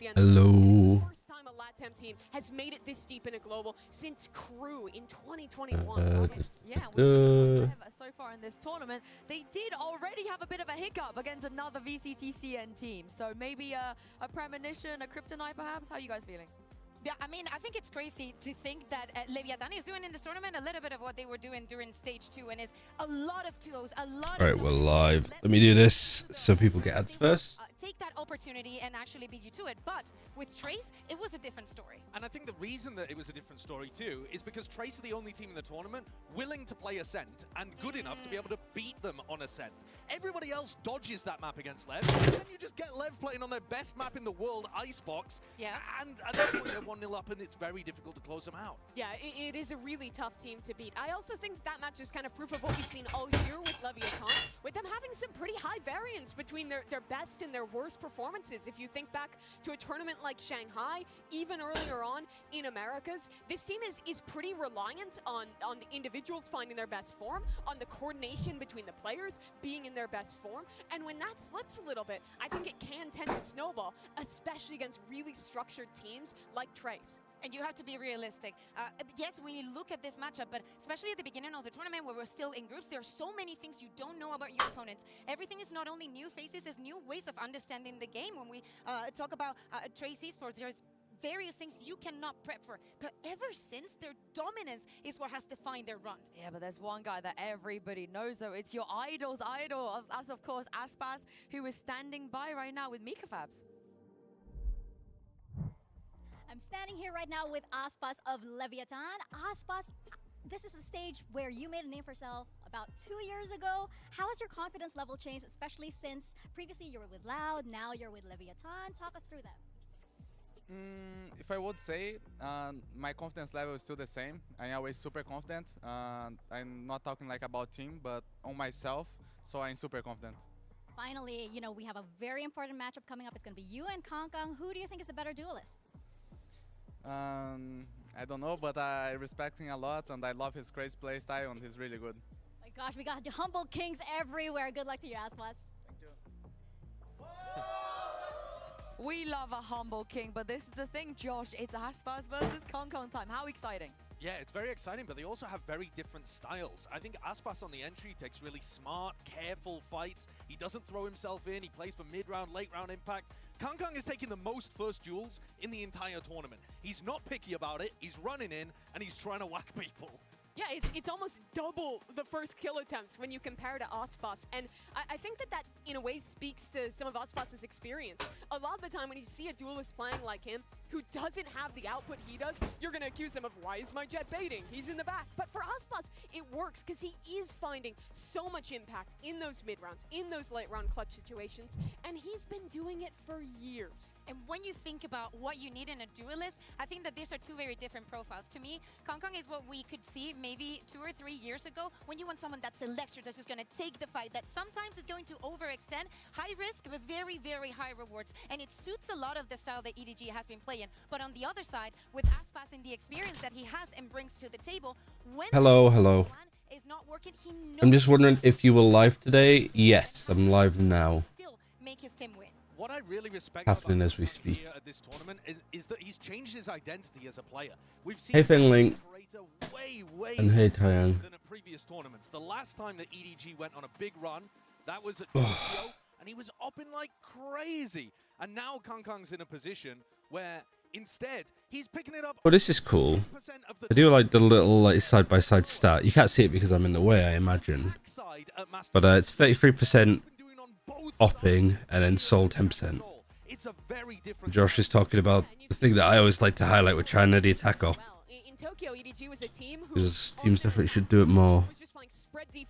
the end. Hello. First time a LATAM team has made it this deep in a global since Crew in 2021. Yeah, so far in this tournament, they did already have a bit of a hiccup against another VCT CN team. So maybe a premonition, a kryptonite perhaps? How are you guys feeling? Yeah, I mean, I think it's crazy to think that Leviathan is doing in this tournament a little bit of what they were doing during stage 2, and it's a lot of 2-0s, a lot All of... right, we're live. Let me do this so people get ads first. Take that opportunity and actually beat you to it. But with Trace, it was a different story. And I think the reason that it was a different story too is because Trace are the only team in the tournament willing to play Ascent and good enough to be able to beat them on Ascent. Everybody else dodges that map against LEV, and then you just get LEV playing on their best map in the world, Icebox, and at that point they're 1-0 up and it's very difficult to close them out. Yeah, it is a really tough team to beat. I also think that match is kind of proof of what we've seen all year with Leviathan, with them having some pretty high variance between their best and their worst performances. If you think back to a tournament like Shanghai, even earlier on in Americas, this team is pretty reliant on the individuals finding their best form, on the coordination between the players being in their best form, and when that slips a little bit, I think it can tend to snowball, especially against really structured teams like Trace. And you have to be realistic. Yes, when you look at this matchup, but especially at the beginning of the tournament where we're still in groups, there are so many things you don't know about your opponents. Everything is not only new faces, it's new ways of understanding the game. When we talk about Trace Esports, there's various things you cannot prep for. But ever since, their dominance is what has defined their run. Yeah, but there's one guy that everybody knows, though. It's your idol's idol, as of course, Aspas, who is standing by right now with Mika Fabs. I'm standing here right now with Aspas of Leviathan. Aspas, this is a stage where you made a name for yourself about 2 years ago. How has your confidence level changed, especially since previously you were with Loud, now you're with Leviathan? Talk us through that. If I would say, my confidence level is still the same. I'm always super confident. I'm not talking like about team, but on myself, so I'm super confident. Finally, you know, we have a very important matchup coming up. It's going to be you and Kong. Who do you think is a better duelist? I don't know, but I respect him a lot, and I love his crazy play style, and he's really good. My gosh, we got humble kings everywhere. Good luck to you, Aspas. Thank you. We love a humble king, but this is the thing, Josh. It's Aspas versus Kong time. How exciting. Yeah, it's very exciting, but they also have very different styles. I think Aspas on the entry takes really smart, careful fights. He doesn't throw himself in. He plays for mid-round, late-round impact. Kong is taking the most first duels in the entire tournament. He's not picky about it. He's running in, and he's trying to whack people. Yeah, it's almost double the first kill attempts when you compare to Aspas. And I think that in a way speaks to some of Aspas's experience. A lot of the time when you see a duelist playing like him, who doesn't have the output he does, you're going to accuse him of, why is my jet baiting? He's in the back. But for Aspas, it works because he is finding so much impact in those mid-rounds, in those late-round clutch situations, and he's been doing it for years. And when you think about what you need in a duelist, I think that these are two very different profiles. To me, Kong is what we could see maybe 2 or 3 years ago when you want someone that's electric, that's just going to take the fight, that sometimes is going to overextend, high risk, but very, very high rewards. And it suits a lot of the style that EDG has been playing. But on the other side, with Aspas and the experience that he has and brings to the table, when Hello. is not working, he knows. I'm just wondering if you were live today. Yes, I'm live now. Still make his team win. What I really respect Happening about as we speak. here at this tournament is that he's changed his identity as a player. We've seen Hey, Fengling. way And hey, Taeyang. than at previous tournaments. The last time that EDG went on a big run, that was at Tokyo, and he was upping like crazy. And now Kong's in a position where instead he's picking it up. Well, this is cool. I do like the little side-by-side stat. You can't see it because I'm in the way, I imagine. But it's 33% opping and then soul 10%. Josh is talking about the thing that I always like to highlight with China, the attack op. In Tokyo, EDG was a team who Because teams definitely should do it more.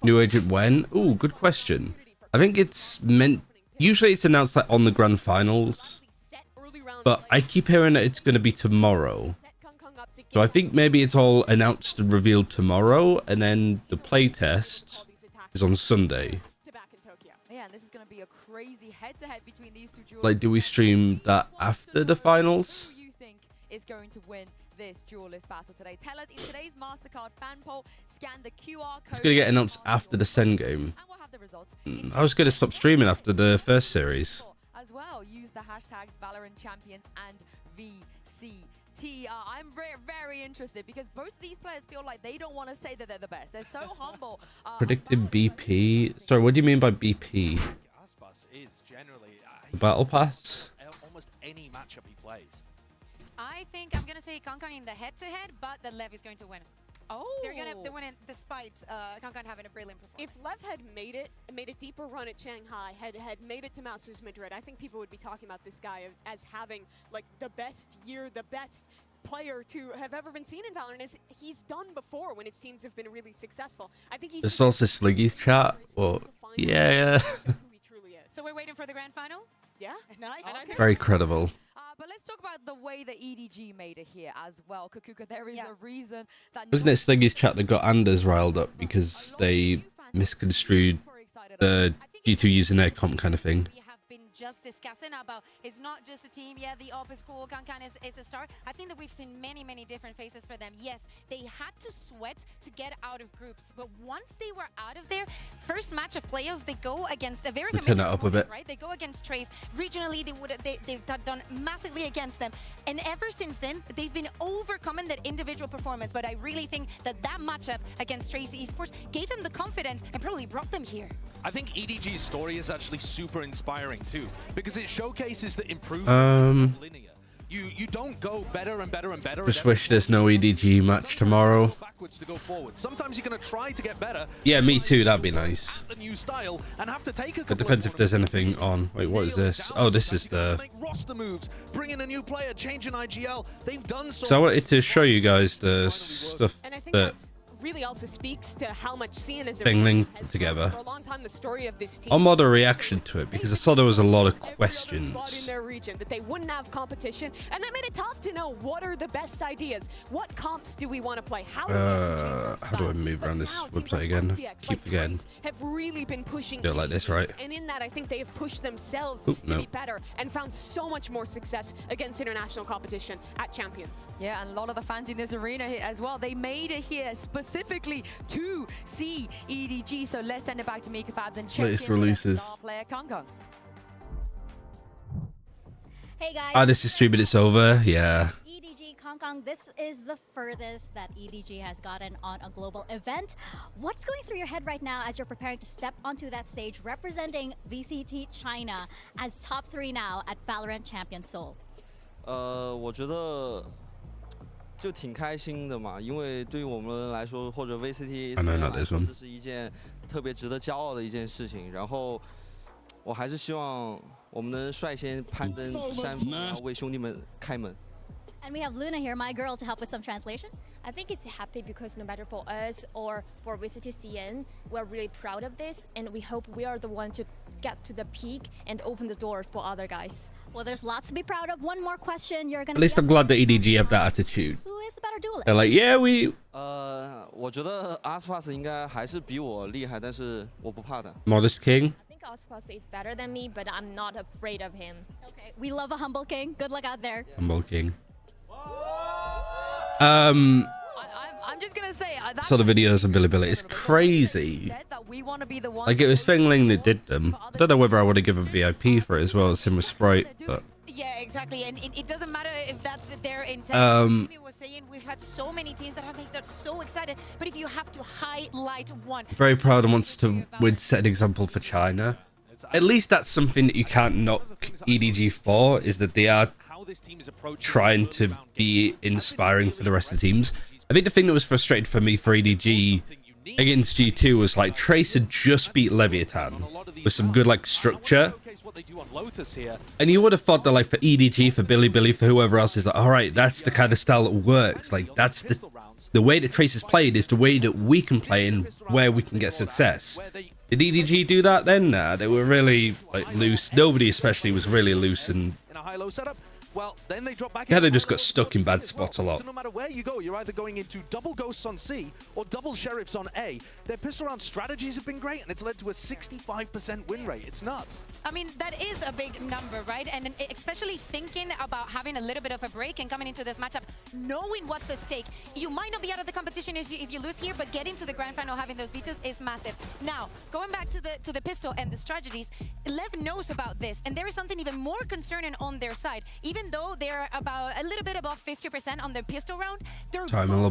New agent when? Ooh, good question. I think it's meant... Usually it's announced like on the grand finals. But I keep hearing that it's going to be tomorrow. So I think maybe it's all announced and revealed tomorrow. And then the playtest is on Sunday. Yeah, and this is going to be a crazy head-to-head between these two duels. Like, do we stream that after the finals? Who you think is going to win this duelist battle today? Tell us in today's MasterCard fan poll. Scan the QR code. It's going to get announced after the Sen game. And we'll have the results. I was going to stop streaming after the first series. As well. Use the hashtags Valorant Champions and VCT. I'm very interested because both of these players feel like they don't want to say that they're the best. They're so humble. Predicted BP. Sorry, what do you mean by BP? Aspas is generally The battle pass? almost any matchup he plays. I think I'm going to say Kankan in the head-to-head, but the LEV is going to win. Oh, They're winning despite Kankan having a brilliant If performance. LEV had made a deeper run at Shanghai, had made it to Masters Madrid, I think people would be talking about this guy as having like the best year, the best player to have ever been seen in Valorant, as he's done before when his teams have been really successful. I think he's This is also Sliggy's chat. Well, yeah. who he truly is. So we're waiting for the grand final? Yeah, Nice. and I think Very credible. but let's talk about the way that EDG made it here as well. Kakuka, there is Yeah. a reason that... Wasn't it Sliggy's chat that got Anders riled up because they misconstrued the G2 using their comp kind of thing? We have been just discussing about it's not just a team. Yeah, the op is cool. Kankan is a star. I think that we've seen many different faces for them. Yes, they had to sweat to get out of groups, but once they were out of there, first match of playoffs, they go against a very Turn familiar it up a opponent, bit. right? They go against Trace. Regionally, they've done massively against them, and ever since then, they've been overcoming that individual performance. But I really think that matchup against Trace Esports gave them the confidence and probably brought them here. I think EDG's story is actually super inspiring too, because it showcases that improvement is not linear. You don't go better and better and better. Just wish there's no EDG match tomorrow. Backwards to go forward. Sometimes you're going to try to get better. Yeah, me too. That'd be nice. The new style and have to take a It depends if there's anything on. Wait, what is this? Oh, this is the... make roster moves, bring in a new player, change an IGL. They've done so. So I wanted to show you guys the stuff and I think that that's really also speaks to how much CN as a Bingling region has put together. grown. For a long time, the story of this team. I'll mod a reaction to it because I saw there was a lot of every other questions. spot in their region, that they wouldn't have competition, and that made it tough to know what are the best ideas. What comps do we want to play? How do we change our How do I style? move But around this now teams website like again? FPX, Keep like forgetting. Trace, have really been pushing Do it like this, right? And in that, I think they have pushed themselves Oop, to no. be better and found so much more success against international competition at Champions. Yeah, and a lot of the fans in this arena here as well, they made it here specifically to see EDG. So let's send it back to Mika Fabs and check Latest in with releases. star player Kankan. Hey guys. Ah, this is stupid. It's over. Yeah. EDG Hong Kong, this is the furthest that EDG has gotten on a global event. What's going through your head right now as you're preparing to step onto that stage representing VCT China as top 3 now at Valorant Champion Seoul? 我觉得就挺开心的嘛，因为对于我们来说，或者 VCT I know CN not 来 this 说， one. 这是一件特别值得骄傲的一件事情。然后我还是希望我们能率先攀登山峰，然后为兄弟们开门。 And we have Luna here, my girl, to help with some translation. I think it's happy because no matter for us or for VCT CN, we're really proud of this, and we hope we are the one to get to the peak and open the doors for other guys. Well, there's lots to be proud of. One more question, you're gonna At least I'm glad that EDG have that attitude. Who is the better duelist? They're like, yeah, we 我觉得 Aspas 应该还是比我厉害，但是我不怕的。 modest king. I think Ospas is better than me, but I'm not afraid of him. Okay, we love a humble king. Good luck out there. Humble king. I'm just gonna say that Saw the videos of Billy. It's crazy. said that we want to be the one Like it was Fengling that did them. I don't know whether I would have given VIP for it as well as him with Sprite, but Yeah, exactly. And it doesn't matter if that's their intent. Maybe was saying we've had so many teams that have made us so excited. But if you have to highlight one, very proud and wants to would set an example for China. At least that's something that you can't knock EDG for, is that they are trying to be inspiring for the rest of the teams. I think the thing that was frustrating for me for EDG against G2 was like Trace had just beat Leviathan with some good like structure. And you would have thought that like for EDG, for Billy, for whoever else is like, all right, that's the kind of style that works. Like that's the way that Trace is played is the way that we can play and where we can get success. Did EDG do that then? Nah, they were really like loose. Nobody especially was really loose and in a high-low setup. well, then they drop back. Yeah, into they just got hard stuck in mode bad C as well. spots a lot. So no matter where you go, you're either going into double ghosts on C or double sheriffs on A. Their pistol round strategies have been great, and it's led to a 65% win rate. It's nuts. I mean, that is a big number, right? And especially thinking about having a little bit of a break and coming into this matchup, knowing what's at stake. You might not be out of the competition if you lose here, but getting to the grand final, having those beaches is massive. Now, going back to the pistol and the strategies, LEV knows about this, and there is something even more concerning on their side. Even though they're about a little bit above 50% on the pistol round, they're I'm a little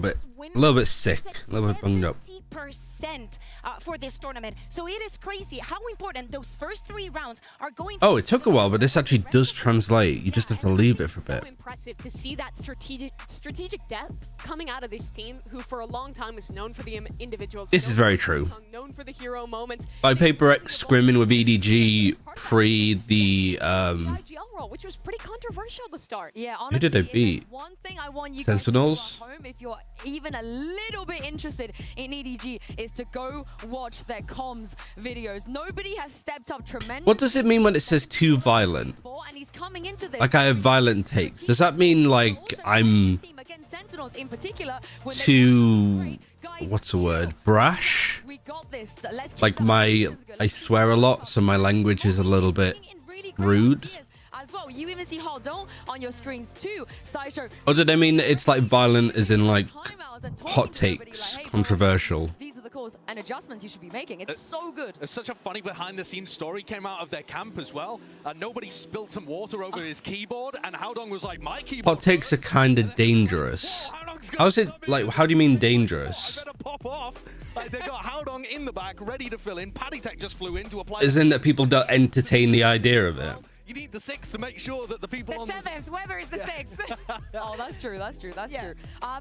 bit sick, a little bit bunged up. 70% for this tournament. So it is crazy how important those first 3 rounds are going to. Oh, it took a while, but this actually does translate. You just have to leave it for a bit. So impressive to see that strategic depth coming out of this team, who for a long time was known for the individuals. This is very true. Known for the hero moments. By Paper X scrimming with EDG pre the IGL role, which was pretty controversial to start. Yeah, who honestly, did they if there's beat? one thing I want you Sentinels? guys to do at home, if you're even a little bit interested in EDG, is to go watch their comms videos. Nobody has stepped up tremendously. What does it mean when it says too violent? And he's coming into this Like I have violent takes. Does that mean like I'm in particular, too, what's the word, brash? we got this. Let's keep Like I swear a lot, so my language is a little bit rude. as well. You even see Haldon on your screens too. Sideshow. Or did I mean it's like violent as in like hot takes, controversial? These are the calls and adjustments you should be making. It's so good. There's such a funny behind-the-scenes story came out of their camp as well. Nobody spilled some water over his keyboard, and Howdong was like, "My keyboard." Hot takes are kind of dangerous. How's it like? How do you mean dangerous? I better pop off. Like, they got Howdong in the back, ready to fill in. Paddy Tech just flew in to apply. Isn't that people don't entertain the idea of it? You need the 6th to make sure that the people on The 7th, whoever is the 6th. Oh, that's true. That's true. That's true.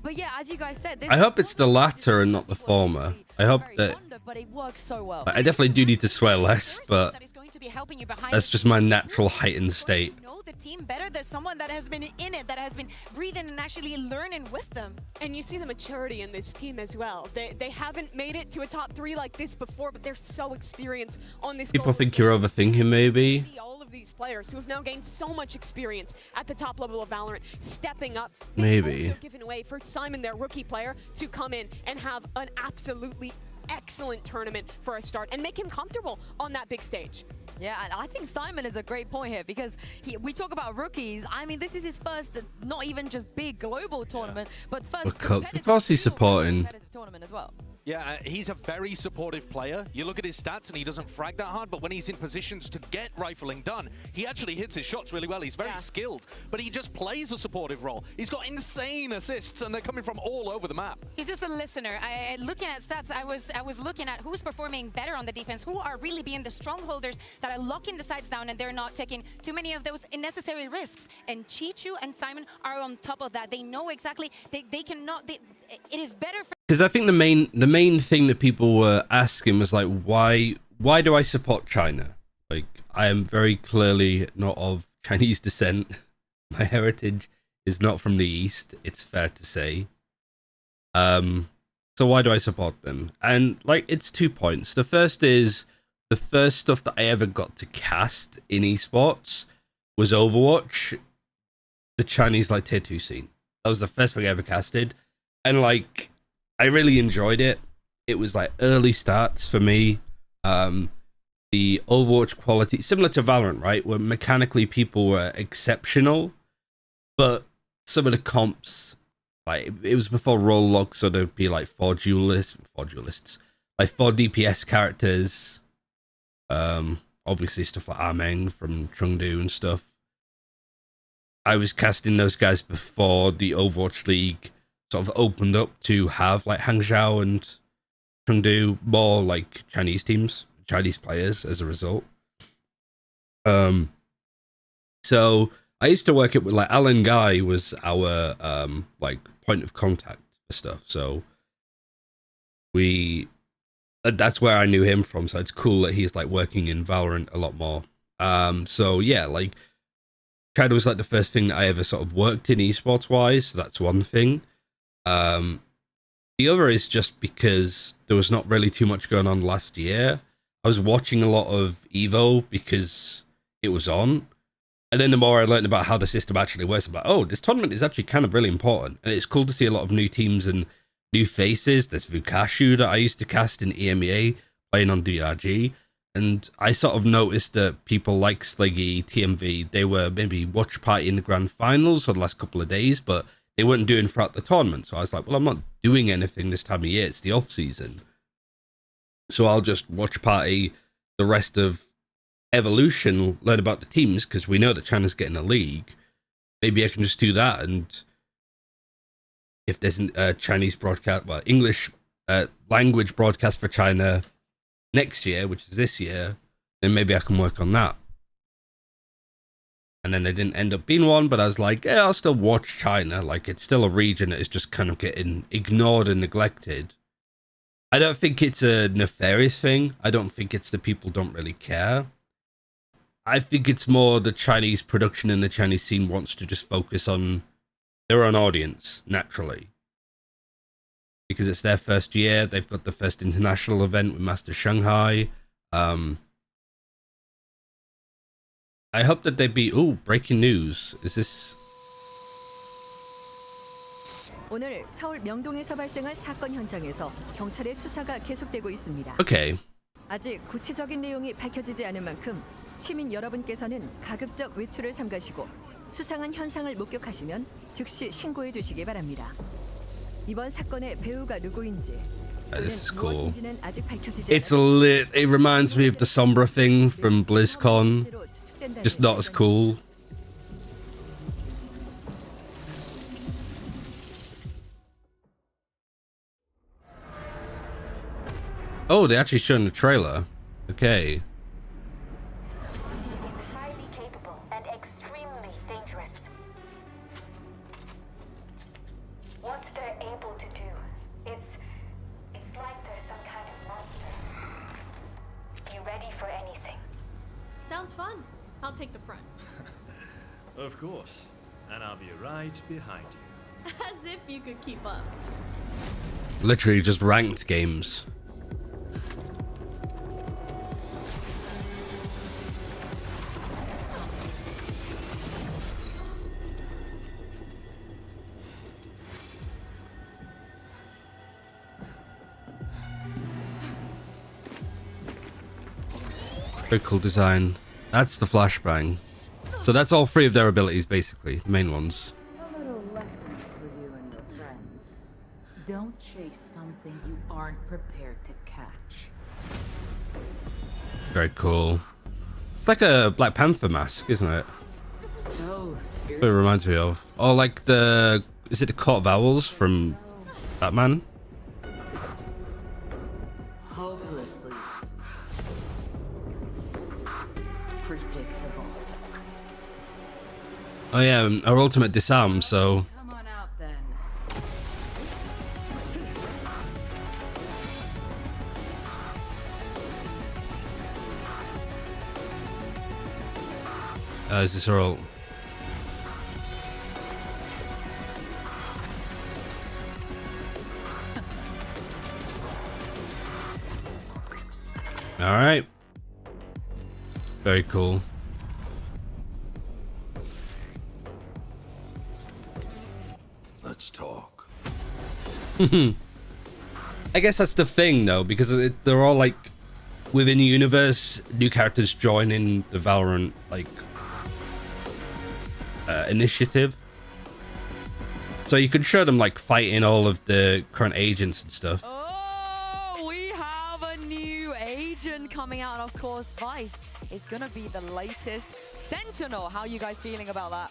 But yeah, as you guys said, this I hope it's the latter and not the former. I hope that. but it works so well. I definitely do need to swear less, but That is going to be helping you behind that's just my natural heightened state. know the team better. There's someone that has been in it, that has been breathing and actually learning with them. And you see the maturity in this team as well. They haven't made it to a top 3 like this before, but they're so experienced on this. People think you're overthinking, maybe. See all of these players who have now gained so much experience at the top level of Valorant, stepping up. Maybe. Also given away for Simon, their rookie player, to come in and have an absolutely excellent tournament for a start and make him comfortable on that big stage. Yeah, and I think Simon is a great point here because we talk about rookies. I mean, this is his first, not even just big global tournament, but first Of course he's supporting. competitive tournament as well. Yeah, he's a very supportive player. You look at his stats and he doesn't frag that hard, but when he's in positions to get rifling done, he actually hits his shots really well. He's very skilled, but he just plays a supportive role. He's got insane assists and they're coming from all over the map. He's just a listener. Looking at stats, I was looking at who's performing better on the defense, who are really being the strongholders that are locking the sides down and they're not taking too many of those unnecessary risks. And Chichu and Simon are on top of that. They know exactly, they cannot, it is better for. Because I think the main thing that people were asking was like, why do I support China? Like, I am very clearly not of Chinese descent. My heritage is not from the East. It's fair to say. So why do I support them? And like, it's 2 points. The first is the first stuff that I ever got to cast in esports was Overwatch, the Chinese like tier 2 scene. That was the first thing I ever casted, and like, I really enjoyed it. It was like early starts for me. The Overwatch quality, similar to Valorant, right? Where mechanically people were exceptional, but some of the comps, like it was before role log, so there'd be like four duelists, like 4 DPS characters. Obviously stuff like Armeng from Chengdu and stuff. I was casting those guys before the Overwatch League sort of opened up to have like Hangzhou and Chengdu more like Chinese teams, Chinese players as a result. So I used to work it with like Alan Guy was our like point of contact for stuff. So that's where I knew him from. So it's cool that he's like working in Valorant a lot more. So yeah, like China was like the first thing that I ever sort of worked in esports wise. So that's one thing. The other is just because there was not really too much going on last year. I was watching a lot of Evo because it was on, And then the more I learned about how the system actually works, I'm like, oh, this tournament is actually kind of really important. And it's cool to see a lot of new teams and new faces. There's Vukashu that I used to cast in EMEA, playing on DRG. And I sort of noticed that people like Sliggy, TMV, they were maybe watch party in the grand finals for the last couple of days, but they weren't doing throughout the tournament. So I was like, well, I'm not doing anything this time of year. It's the off season. So I'll just watch party the rest of Evolution, learn about the teams, because we know that China's getting a league. Maybe I can just do that, and if there's a Chinese broadcast, well, English language broadcast for China next year, which is this year, then maybe I can work on that. And then there didn't end up being one, but I was like, yeah, I'll still watch China. Like, it's still a region that is just kind of getting ignored and neglected. I don't think it's a nefarious thing. I don't think it's the people don't really care. I think it's more the Chinese production and the Chinese scene wants to just focus on their own audience, naturally. Because it's their first year, they've got the first international event with Master Shanghai. I hope that they be... Ooh, breaking news. Is this... 오늘 서울 명동에서 발생한 사건 현장에서 경찰의 수사가 계속되고 있습니다. Okay. 아직 구체적인 내용이 밝혀지지 않은 만큼 시민 여러분께서는 가급적 외출을 삼가시고 수상한 현상을 목격하시면 즉시 신고해 주시기 바랍니다. 이번 사건의 배우가 누구인지 This is cool. 무엇인지는 아직 밝혀지지 It's lit. It reminds me of the Sombra thing from BlizzCon. Just not as cool. Oh, they actually shown the trailer. Okay. Highly capable and extremely dangerous. What they're able to do, it's like they're some kind of monster. Be ready for anything. Sounds fun. I'll take the front. Of course. And I'll be right behind you. As if you could keep up. Literally just ranked games. Very cool design. That's the flashbang. So that's all three of their abilities, basically, the main ones. A little lesson for you and your friends. Don't chase something you aren't prepared to catch. Very cool. It's like a Black Panther mask, isn't it? So It reminds me of. Oh, like the... Is it the Court of Owls from Batman? hopelessly predictable. Oh yeah, our ultimate disarm, so... Come on out then. Is this our ult? Alright. Very cool. Let's talk. I guess that's the thing, though, because they're all, like, within the universe, new characters joining the Valorant, like, initiative. So you could show them, like, fighting all of the current agents and stuff. Oh, we have a new agent coming out. Of course, Vice is going to be the latest Sentinel. How are you guys feeling about that?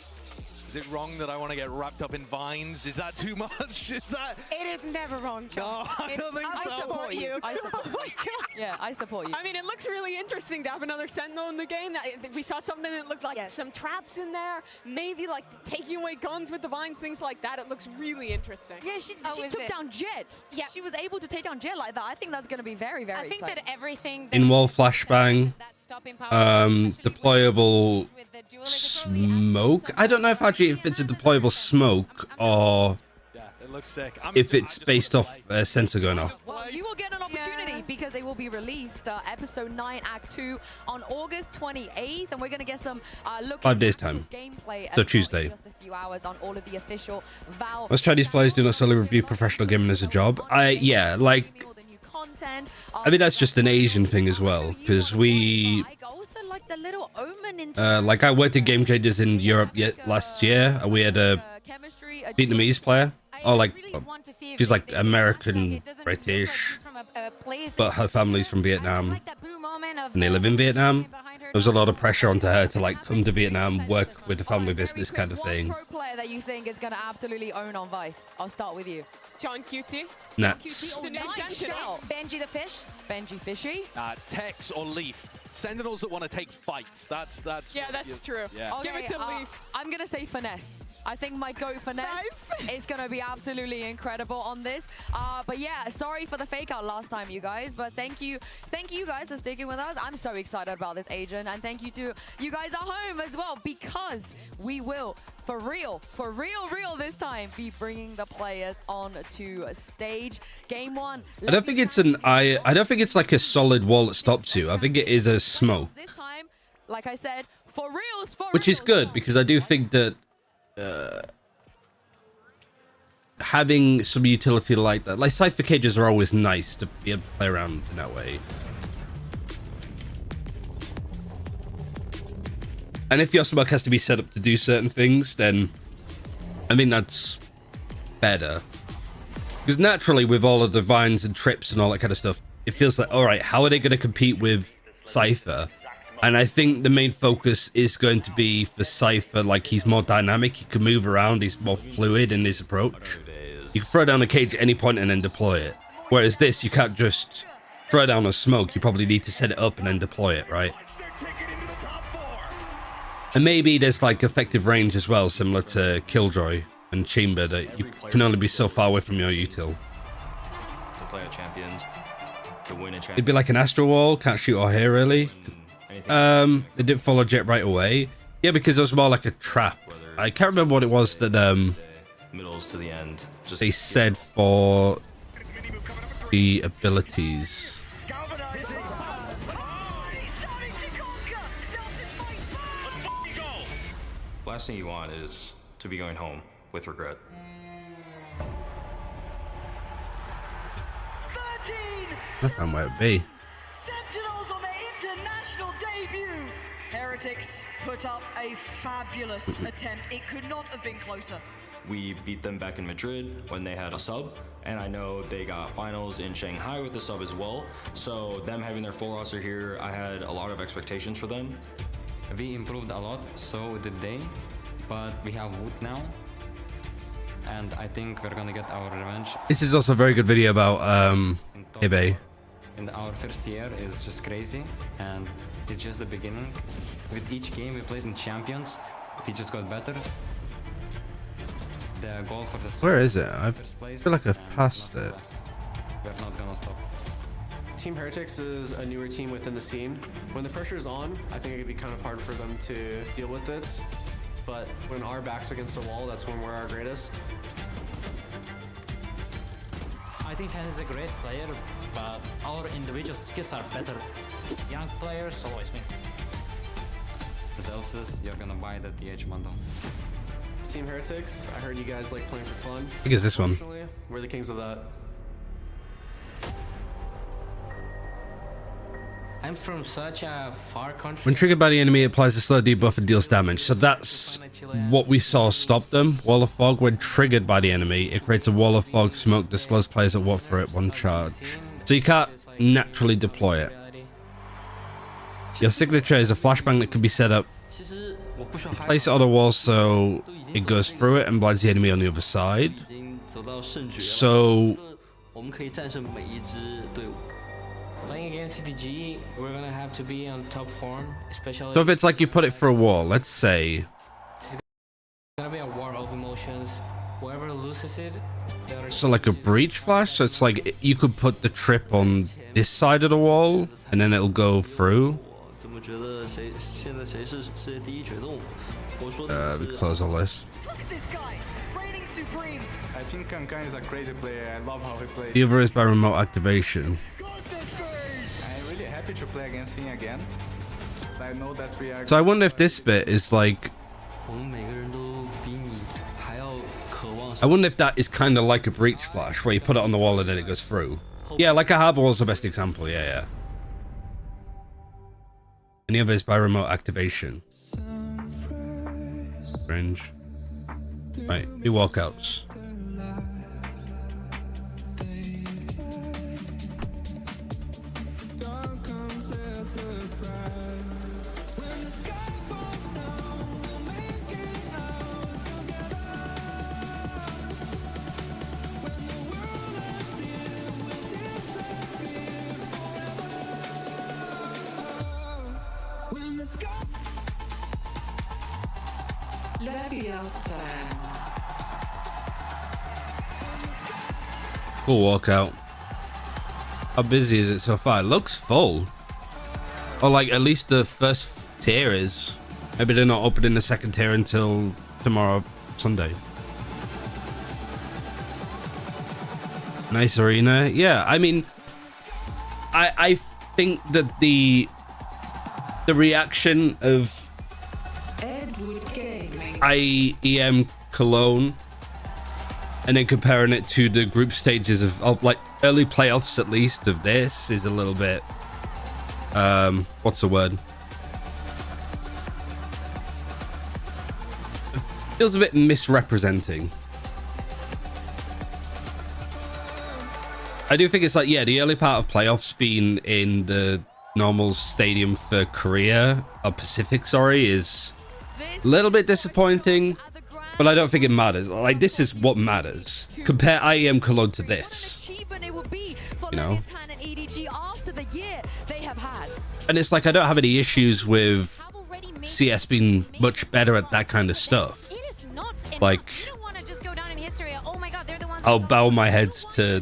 Is it wrong that I want to get wrapped up in vines? Is that too much? Is that... It is never wrong, John. No, I don't think so. I support you. I support Oh my God. Yeah, I support you. I mean, it looks really interesting to have another Sentinel in the game. We saw something that looked like some traps in there, maybe like taking away guns with the vines, things like that. It looks really interesting. Yeah, she took down Jet. Yeah. She was able to take down Jet like that. I think that's going to be very, very I think exciting. that everything... In-wall flashbang. Deployable smoke. I don't know if it's a deployable smoke or Yeah, it looks sick. if it's based off a sensor going off. Well, you will get an opportunity because it will be released, episode 9, Act 2, on August 28th, and we're going to get some look 5 days time. Gameplay So Tuesday. in just a few hours on all of the official Valve. Most Chinese players do not solely review professional gaming as a job. Yeah, like, I mean, that's just an Asian thing as well, because we, like, I worked at Game Changers in Europe last year, and we had a Vietnamese player. Oh, like, she's like American British, but her family's from Vietnam, and they live in Vietnam. There was a lot of pressure onto her to like come to Vietnam, work with the family business kind of thing. Pro player that you think is going to absolutely own on Vice? I'll start with you. John QT. Nats. The new Sentinel. Benji the Fish. Benji Fishy. Tex or Leaf. Sentinels that want to take fights. That's yeah, that's true. Yeah. Okay, Give it to Leaf. I'm going to say Finesse. I think my GOAT Finesse is going to be absolutely incredible on this. But yeah, sorry for the fake out last time, you guys. But thank you guys for sticking with us. I'm so excited about this agent. And thank you to you guys at home as well, because we will, for real this time, be bringing the players on to stage. Game 1. I don't think it's I don't think it's like a solid wall that stops you. I think it is a smoke. This time, like I said, for reals, which is good, because I do think that having some utility like that, like Cypher cages are always nice to be able to play around in that way. And if your smoke has to be set up to do certain things, then I mean that's better. Because naturally, with all of the vines and trips and all that kind of stuff, it feels like, all right, how are they going to compete with Cypher? And I think the main focus is going to be for Cypher, like he's more dynamic, he can move around, he's more fluid in his approach. You can throw down a cage at any point and then deploy it. Whereas this, you can't just throw down a smoke, you probably need to set it up and then deploy it, right? And maybe there's like effective range as well, similar to Killjoy and Chamber, that you can only be so far away from your util. To play a champions, to win a champion. It'd be like an Astro Wall, can't shoot or hear really. They didn't follow Jet right away. Yeah, because it was more like a trap. I can't remember what it was that middles to the end. Just they said for the abilities. Last thing you want is to be going home with regret. 13! I found where it'd be. Sentinels on their international debut! Heretics put up a fabulous attempt. It could not have been closer. We beat them back in Madrid when they had a sub, and I know they got finals in Shanghai with the sub as well. So them having their full roster here, I had a lot of expectations for them. We improved a lot, so did they, but we have Wood now, and I think we're gonna get our revenge. This is also a very good video about eBay. And our first year is just crazy, and it's just the beginning. With each game we played in Champions, we just got better. The goal for the Where is it? I feel like I've passed it. We're not gonna stop. Team Heretics is a newer team within the scene. When the pressure is on, I think it could be kind of hard for them to deal with it. But when our back's against the wall, that's when we're our greatest. I think Hen is a great player, but our individual skills are better. Young players always win. Zelsis, you're gonna buy the DH bundle. Team Heretics, I heard you guys like playing for fun. I think it's this one. We're the kings of that. I'm from such a far country. When triggered by the enemy, it applies a slow debuff and deals damage. So that's what we saw stop them. Wall of Fog, when triggered by the enemy, it creates a wall of fog smoke that slows players at what for it one charge. So you can't naturally deploy it. Your signature is a flashbang that can be set up. Place it on a wall so it goes through it and blinds the enemy on the other side. So Playing against EDG, we're gonna have to be on top form, especially. So if it's like you put it for a wall, let's say. It's gonna be a war of emotions. Whoever loses it, So like a breach flash, so it's like you could put the trip on this side of the wall, and then it'll go through. We close all this. Look at this guy, reigning supreme. I think Kankan is a crazy player. I love how he plays. The other is by remote activation. I'm really happy to play against him again. I know that we are. So I wonder if this bit is like. I wonder if that is kind of like a breach flash where you put it on the wall and then it goes through. Yeah, like a hardball is the best example. Yeah, yeah. Any others by remote activation? Strange. Right, new walkouts. Cool walkout. How busy is it so far? It looks full. Or like at least the first tier is. Maybe they're not opening the second tier until tomorrow, Sunday. Nice arena. Yeah, I mean, I think that the reaction of IEM Cologne and then comparing it to the group stages of like early playoffs at least of this is a little bit what's the word? It feels a bit misrepresenting. I do think it's like, yeah, the early part of playoffs being in the normal stadium for Korea or Pacific, sorry, is a little bit disappointing, but I don't think it matters. Like, this is what matters. Compare IEM Cologne to this, you know? And it's like, I don't have any issues with CS being much better at that kind of stuff. Like, I'll bow my heads to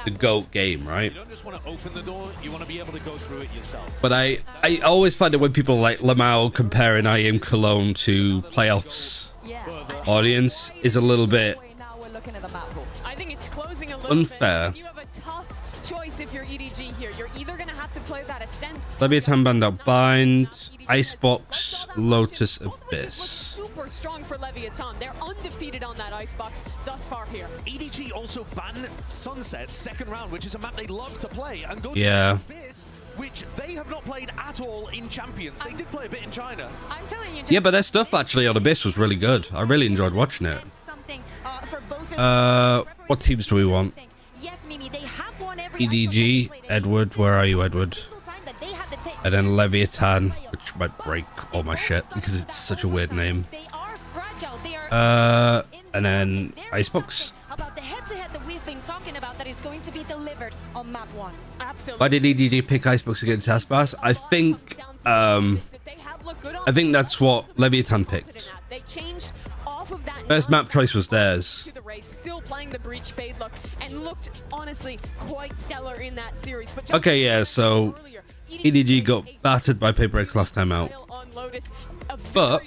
the GOAT game, right? You don't just want to open the door, you want to be able to go through it yourself. But I always find it when people like Lamau comparing IEM Cologne to playoffs audience is a little bit I think it's closing a little unfair. bit. You have a tough choice if you're EDG here. You're either going to have to play that Ascent. Leviathan Bandit Bind, Icebox, Lotus Abyss. Super strong for Leviathan. They're undefeated on that Icebox thus far here. EDG also banned Sunset second round, which is a map they love to play, and go Yeah. to Abyss, which they have not played at all in Champions. They did play a bit in China. I'm telling you, Yeah, but their stuff actually on Abyss was really good. I really enjoyed watching it. What teams do we want? EDG, Edward, where are you, Edward? And then Leviathan, which might break all my shit because it's such a weird name. And then Icebox. About the head-to-head that we've been talking about that is going to be delivered on map 1. Absolutely. Why did EDG pick Icebox against Aspas? I think that's what Leviathan picked. They changed off of that. First map choice was theirs. Still playing the breach fade look and looked honestly quite stellar in that series. But Okay, yeah, so EDG got battered by Paper X last time out. But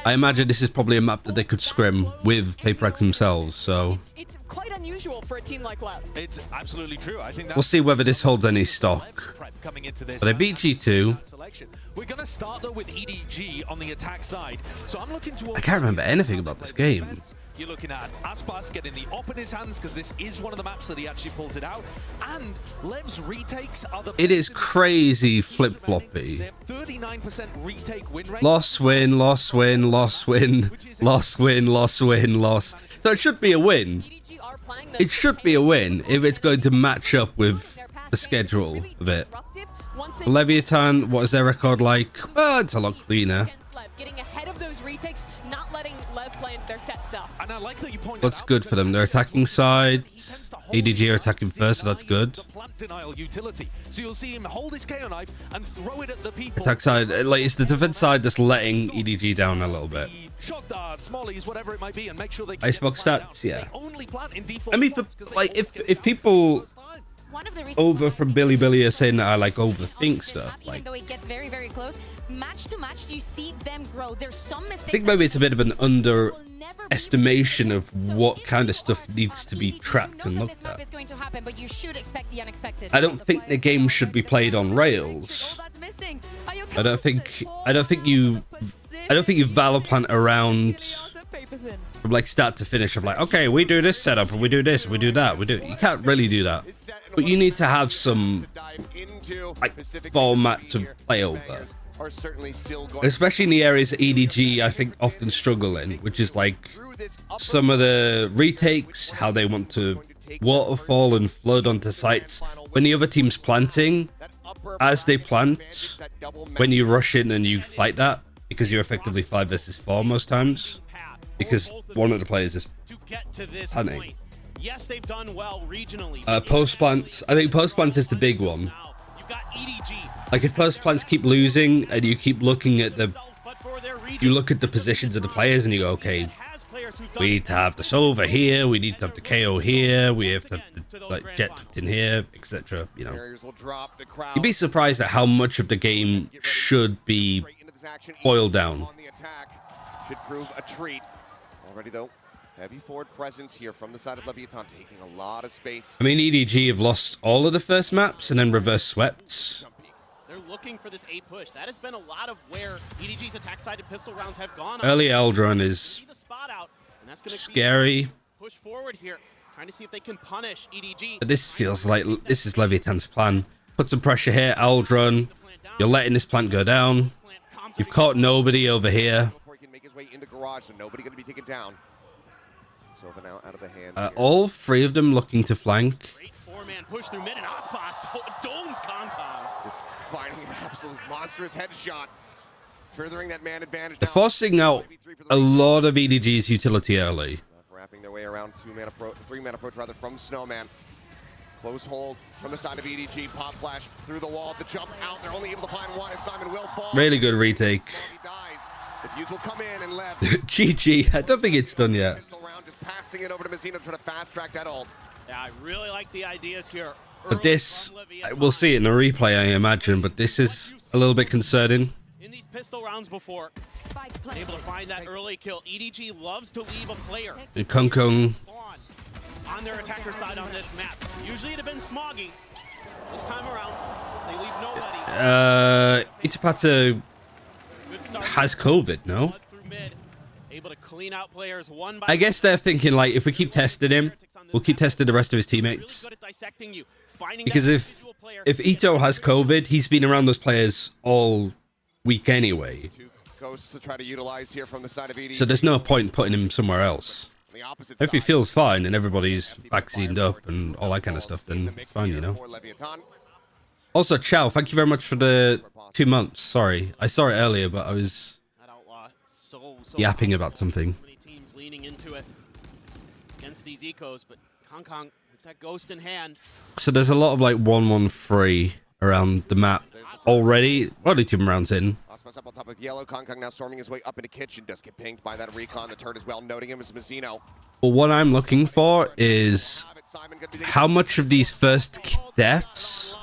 I imagine this is probably a map that they could scrim with Paper X themselves, so it's quite unusual for a team like LEV. It's absolutely true. I think we'll see whether this holds any stock. But they beat G2. We're going to start though with EDG on the attack side. So I'm looking to I can't remember anything about this game. You're looking at Aspas getting the op in his hands because this is one of the maps that he actually pulls it out. And Lev's retakes are the It is crazy flip-floppy. 39% retake win rate. Loss, win, loss, win, loss, win, loss, win, loss, win, loss. So it should be a win. It should be a win if it's going to match up with the schedule of it. Leviathan, what is their record like? Well, it's a lot cleaner. Getting ahead of those retakes, not letting LEV play their set stuff. And I like that you pointed Looks good for them. They're attacking side. EDG are attacking first, so that's good. Plant denial utility. So you'll see him hold his KO knife and throw it at the people. Attack side, like it's the defense side that's letting EDG down a little bit. Shock darts, mollies, whatever it might be, and make sure they Icebox stats, yeah. only plant in default. I mean, for, like if people one of the reasons over from Billy are saying that I like overthink stuff. even Like, though it gets very, very close, match to match, you see them grow. There's some mistakes. I think maybe it's a bit of an underestimation of what kind of stuff needs to be tracked and looked at. It's going to happen, but you should expect the unexpected. I don't think the game should be played on rails. I don't think you Valorant around from like start to finish of like, okay, we do this setup and we do this, we do that, we do. You can't really do that, but you need to have some like format to play over. Especially in the areas that EDG I think often struggle in, which is like some of the retakes, how they want to waterfall and flood onto sites when the other team's planting. As they plant, when you rush in and you fight that, because you're effectively 5 versus 4 most times, because one of the players is planting. Yes, they've done well regionally. Post plants, I think post plants is the big one. Like if post plants keep losing and you keep looking at the, you look at the positions of the players and you go, okay, we need to have the Solver here, we need to have the KO here, we have to have the, like Jet tucked in here, etc. You know, you'd be surprised at how much of the game should be boiled down. Should prove a treat. Already though, heavy forward presence here from the side of Leviathan, taking a lot of space. I mean, EDG have lost all of the first maps and then reverse swept. They're looking for this A push. That has been a lot of where EDG's attack-sided pistol rounds have gone. Early Eldron is scary. Push forward here, trying to see if they can punish EDG. But this feels like this is Leviathan's plan. Put some pressure here, Eldron. You're letting this plant go down. You've caught nobody over here. Before he can make his way into garage, so nobody going to be taken down. So now out of the hands. All 3 of them looking to flank. Great 4-man push through mid and Ospas domes Concom. Just finding an absolute monstrous headshot, furthering that man advantage. They're forcing out a lot of EDG's utility early. Wrapping their way around 3-man approach rather from Snowman. Close hold from the side of EDG. Pop flash through the wall. The jump out. They're only able to find one as Simon will fall. Really good retake. He dies. The fuse will come in and left. GG. I don't think it's done yet. Just passing it over to Mazzino, trying to fast track that ult. Yeah, I really like the ideas here. But this, we'll see it in the replay, I imagine, but this is a little bit concerning. In these pistol rounds before, able to find that early kill. EDG loves to leave a player. And Kung Kung on their attacker side on this map. Usually it'd have been Smoggy. This time around, they leave nobody. Itapata has COVID, no? Able to clean out players one by I guess they're thinking, like, if we keep testing him, we'll keep testing the rest of his teammates. Because if Ito has COVID, he's been around those players all week anyway. Ghosts to try to utilize here from the side of EDG. So there's no point putting him somewhere else. If he feels fine and everybody's vaccinated up and all that kind of stuff, then it's fine, you know. Also, Chow, thank you very much for the 2 months. Sorry, I saw it earlier, but I was yapping about something. Many teams leaning into it against these ecos, but Kong with that ghost in hand. So there's a lot of like 1-1-3 around the map already. Only 2 rounds in. Up on top of yellow. Kong now storming his way up into kitchen. Does get pinged by that recon. The turret as well, noting him as Mazzino. Well, what I'm looking for is how much of these first deaths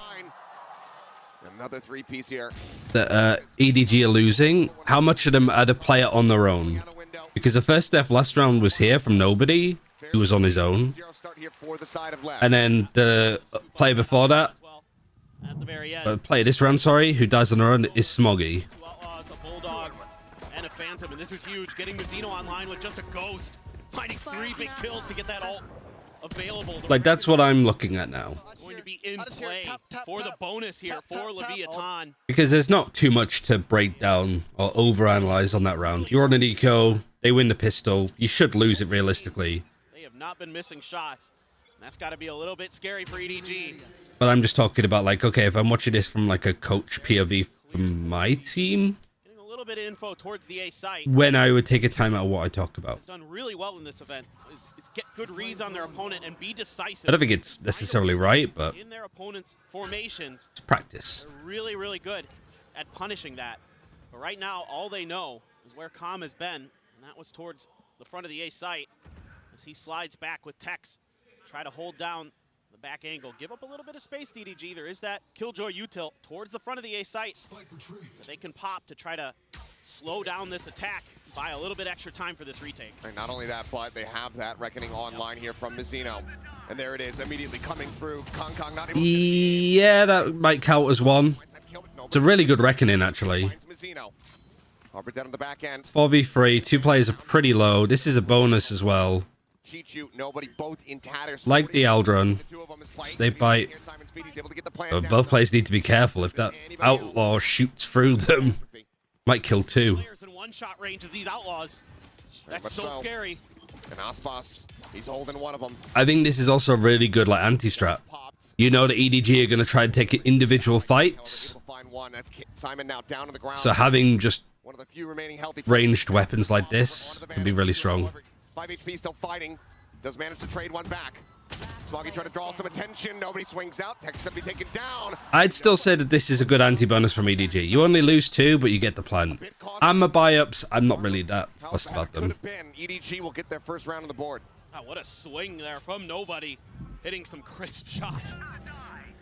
Another 3-piece here that EDG are losing, how much of them are the player on their own? Because the first death last round was here from nobody, who was on his own. And then the player before that, player this round, sorry, who dies on their own, is Smoggy. And a Phantom, and this is huge. Getting Mazzino online with just a ghost. Finding 3 big kills to get that ult available. Like, that's what I'm looking at now. Going to be in play for the bonus here for Leviathan. Because there's not too much to break down or overanalyze on that round. You're on an eco, they win the pistol. You should lose it realistically. They have not been missing shots. And that's got to be a little bit scary for EDG. But I'm just talking about, like, okay, if I'm watching this from, like, a coach POV from my team, Getting a little bit of info towards the A site. when I would take a time out of what I talk about. Has done really well in this event. Is get good reads on their opponent and be decisive. I don't think it's necessarily right, but in their opponent's formations, it's practice. They're really, really good at punishing that. But right now, all they know is where Com has been, and that was towards the front of the A site as he slides back with Tex. Try to hold down the back angle. Give up a little bit of space, EDG. There is that Killjoy util towards the front of the A site that they can pop to try to slow down this attack, buy a little bit extra time for this retake. And not only that, but they have that Reckoning online here from Mizzino. And there it is, immediately coming through. Kong not able to... Yeah, that might count as one. It's a really good Reckoning, actually. Harper down on the back end. 4v3, 2 players are pretty low. This is a bonus as well. Cheat shoot, nobody, both in tatters. Like the Aldron, they bite. But both players need to be careful. If that outlaw shoots through them, might kill 2. Players in one-shot range of these outlaws. That's so scary. And Aspas, he's holding one of them. I think this is also a really good like anti-strat. You know the EDG are going to try and take individual fights. Simon now down on the ground. So having just one of the few remaining healthy ranged weapons like this can be really strong. 5 HP still fighting. Does manage to trade one back. Smoggy trying to draw some attention. Nobody swings out. Tech's gonna be taken down. I'd still say that this is a good anti-bonus from EDG. You only lose 2, but you get the plant. Armor buy-ups, I'm not really that fussed about them. EDG will get their first round on the board. Oh, what a swing there from nobody. Hitting some crisp shots.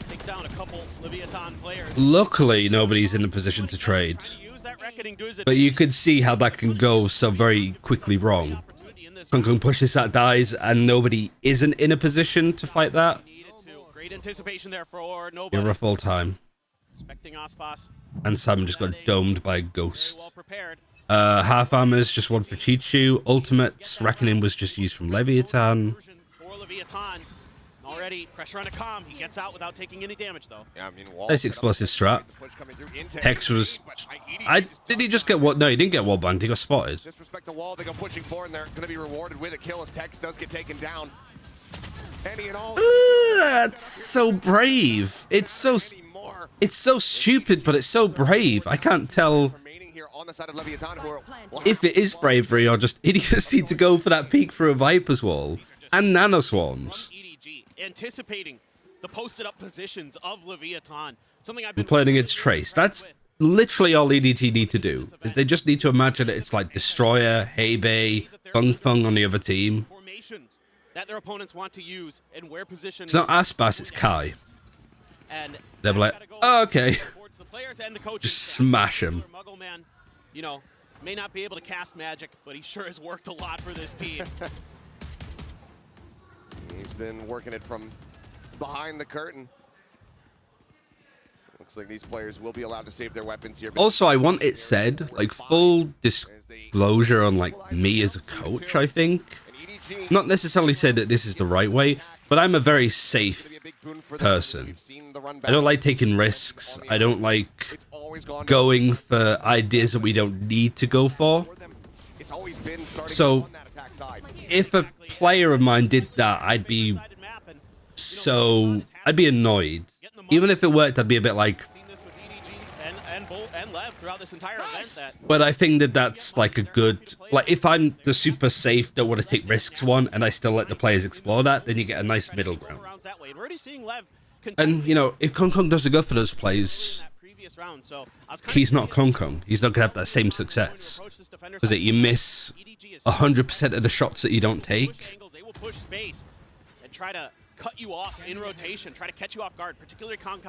Take down a couple Leviathan players. Luckily, nobody's in a position to trade. But you could see how that can go so very quickly wrong. Kong pushes that, dies, and nobody isn't in a position to fight that. Great anticipation there for nobody. You're rough all time. Expecting Aspas. And Simon just got domed by a ghost. Half armor's just one for Chichu. Ultimate's Reckoning was just used from Leviathan. For Leviathan. Already pressure on a calm. He gets out without taking any damage though. Yeah, I mean, nice explosive strat. Tex was... Did he just get what? No, he didn't get wall banged. He got spotted. Disrespect the wall. They go pushing forward, and they're going to be rewarded with a kill as Tex does get taken down. Any and all. That's so brave. It's so stupid, but it's so brave. I can't tell if it is bravery or just idiocy to go for that peek through a Viper's wall and nano swarms. Anticipating the posted up positions of Leviathan. Something I've We're been playing against Trace. That's literally all EDG need to do. Is they just need to imagine that it's like Destroyer, Heibei, Fung Fung on the other team. Formations that their opponents want to use and where position. It's not Aspas, it's Kai. And they're like, oh, okay. The Just smash him. Muggle Man, you know, may not be able to cast magic, but he sure has worked a lot for this team. He's been working it from behind the curtain. Looks like these players will be allowed to save their weapons here. Also, I want it said, like, full disclosure on, like, me as a coach, I think. Not necessarily said that this is the right way, but I'm a very safe person. I don't like taking risks. I don't like going for ideas that we don't need to go for. So, if a player of mine did that, I'd be annoyed. Even if it worked, I'd be a bit like... And LEV throughout this entire event. But I think that that's like a good... Like, if I'm the super safe, don't want to take risks one, and I still let the players explore that, then you get a nice middle ground. And, you know, if Kong doesn't go for those plays, he's not Kong. He's not going to have that same success. Because you miss 100% of the shots that you don't take. They will push space and try to cut you off in rotation, try to catch you off guard, particularly Kong.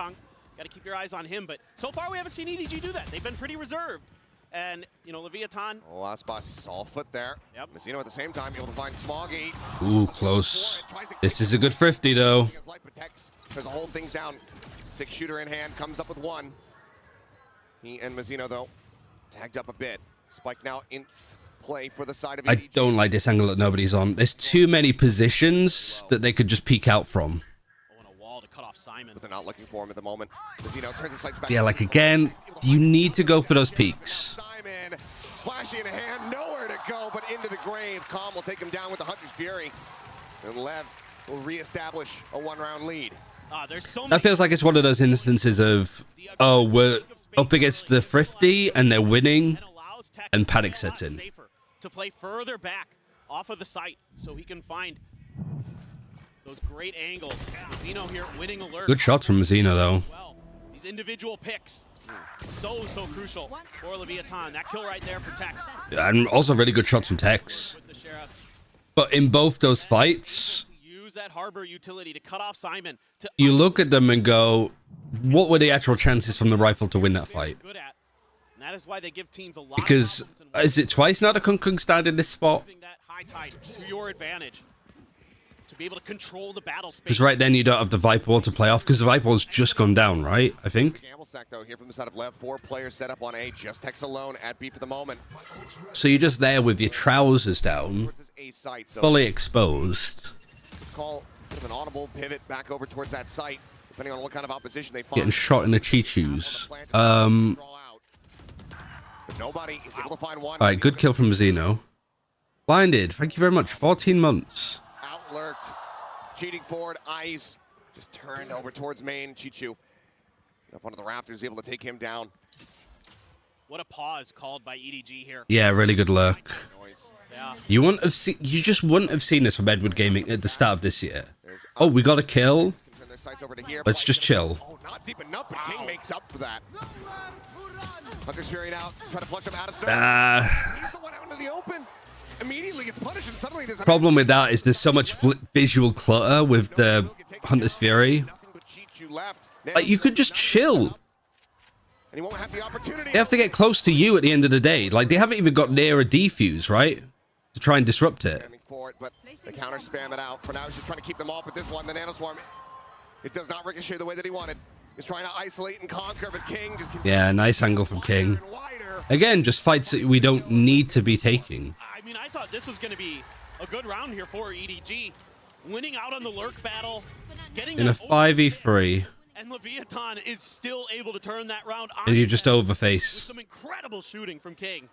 Got to keep your eyes on him, but so far we haven't seen EDG do that. They've been pretty reserved. And, you know, Leviathan... Oh, Aspas saw foot there. Yep. Mizzino at the same time able to find Smoggy. Ooh, close. This is a good 50, though. There's a hold things down. 6-shooter in hand, comes up with 1. He and Mizzino, though, tagged up a bit. Spike now in play for the side of EDG. I don't like this angle that nobody's on. There's too many positions that they could just peek out from. But they're not looking for him at the moment. Mizzino turns his sights back. Yeah, like again, you need to go for those peaks. Simon, flashy in hand, nowhere to go, but into the grave. Calm will take him down with the Hunter's Fury. And Lev will reestablish a 1-round lead. That feels like it's one of those instances of, oh, we're up against the Thrifty and they're winning, and panic sets in. To play further back off of the site so he can find those great angles. Mizzino here winning alert. Good shots from Mizzino, though. Well, these individual picks, so crucial for Leviathan. That kill right there for Tex. And also really good shots from Tex. But in both those fights, use that harbor utility to cut off Simon. You look at them and go, what were the actual chances from the rifle to win that fight? Good at. And that is why they give teams a lot Because is it twice now that Kung Kung started in this spot? using that high tide to your advantage. To be able to control the battle space. Because right then you don't have the Viper Wall to play off because the Viper Wall's just gone down, right? I think. Gamble sack though here from the side of LEV. 4 players set up on A. Just Hex alone at B for the moment. So you're just there with your trousers down, Towards his A site, so fully exposed. call sort of an audible pivot back over towards that site, depending on what kind of opposition they find. Getting shot in the Chi-Chus. But nobody is able to find one. Alright, good kill from Zeno. Blinded, thank you very much. 14 months. Outlurked, cheating forward, eyes just turned over towards main. Chichu up onto the rafters, able to take him down. What a pause called by EDG here. Yeah, really good lurk. Yeah. You just wouldn't have seen this from Edward Gaming at the start of this year. Oh, we got a kill. Let's just chill. Oh, not deep enough, but King makes up for that. Hunter's Fury now, trying to flush him out of snow. He's the one out into the open. Immediately gets punished, and suddenly there's a Problem with that is there's so much visual clutter with the Hunter's Fury. Like, you could just chill. and he won't have the opportunity. They have to get close to you at the end of the day. Like, they haven't even got near a defuse, right? To try and disrupt it. For it, but the counter spam it out. For now, he's just trying to keep them off with this one. The Nanoswarm, it does not ricochet the way that he wanted. He's trying to isolate and conquer, but King just Yeah, nice angle from King. Again, just fights that we don't need to be taking. I mean, I thought this was going to be a good round here for EDG. Winning out on the lurk battle, getting In a 5v3. and Leviathan is still able to turn that round on And you just with overface. some incredible shooting from King.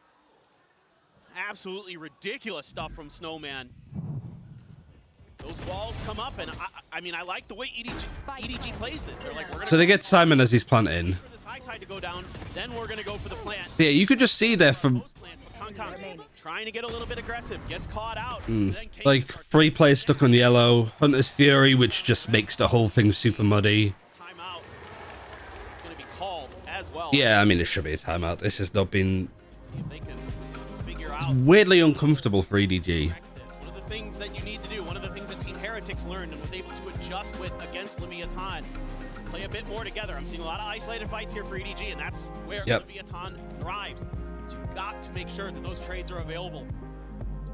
Absolutely ridiculous stuff from Snowman. Those walls come up, and I mean, I like the way EDG plays this. They're like, we're gonna So they get Simon as he's planting. for this high tide to go down, then we're gonna go for the plant. Yeah, you could just see there from Trying to get a little bit aggressive, gets caught out. like 3 players stuck on yellow, Hunter's Fury, which just makes the whole thing super muddy. Timeout is gonna be called as well. Yeah, I mean, it should be a timeout. This has not been See if they can figure it's out weirdly uncomfortable for EDG. one of the things that you need to do. One of the things that Team Heretics learned and was able to adjust with against Leviathan. To play a bit more together. I'm seeing a lot of isolated fights here for EDG, and that's where Leviathan thrives. So you've got to make sure that those trades are available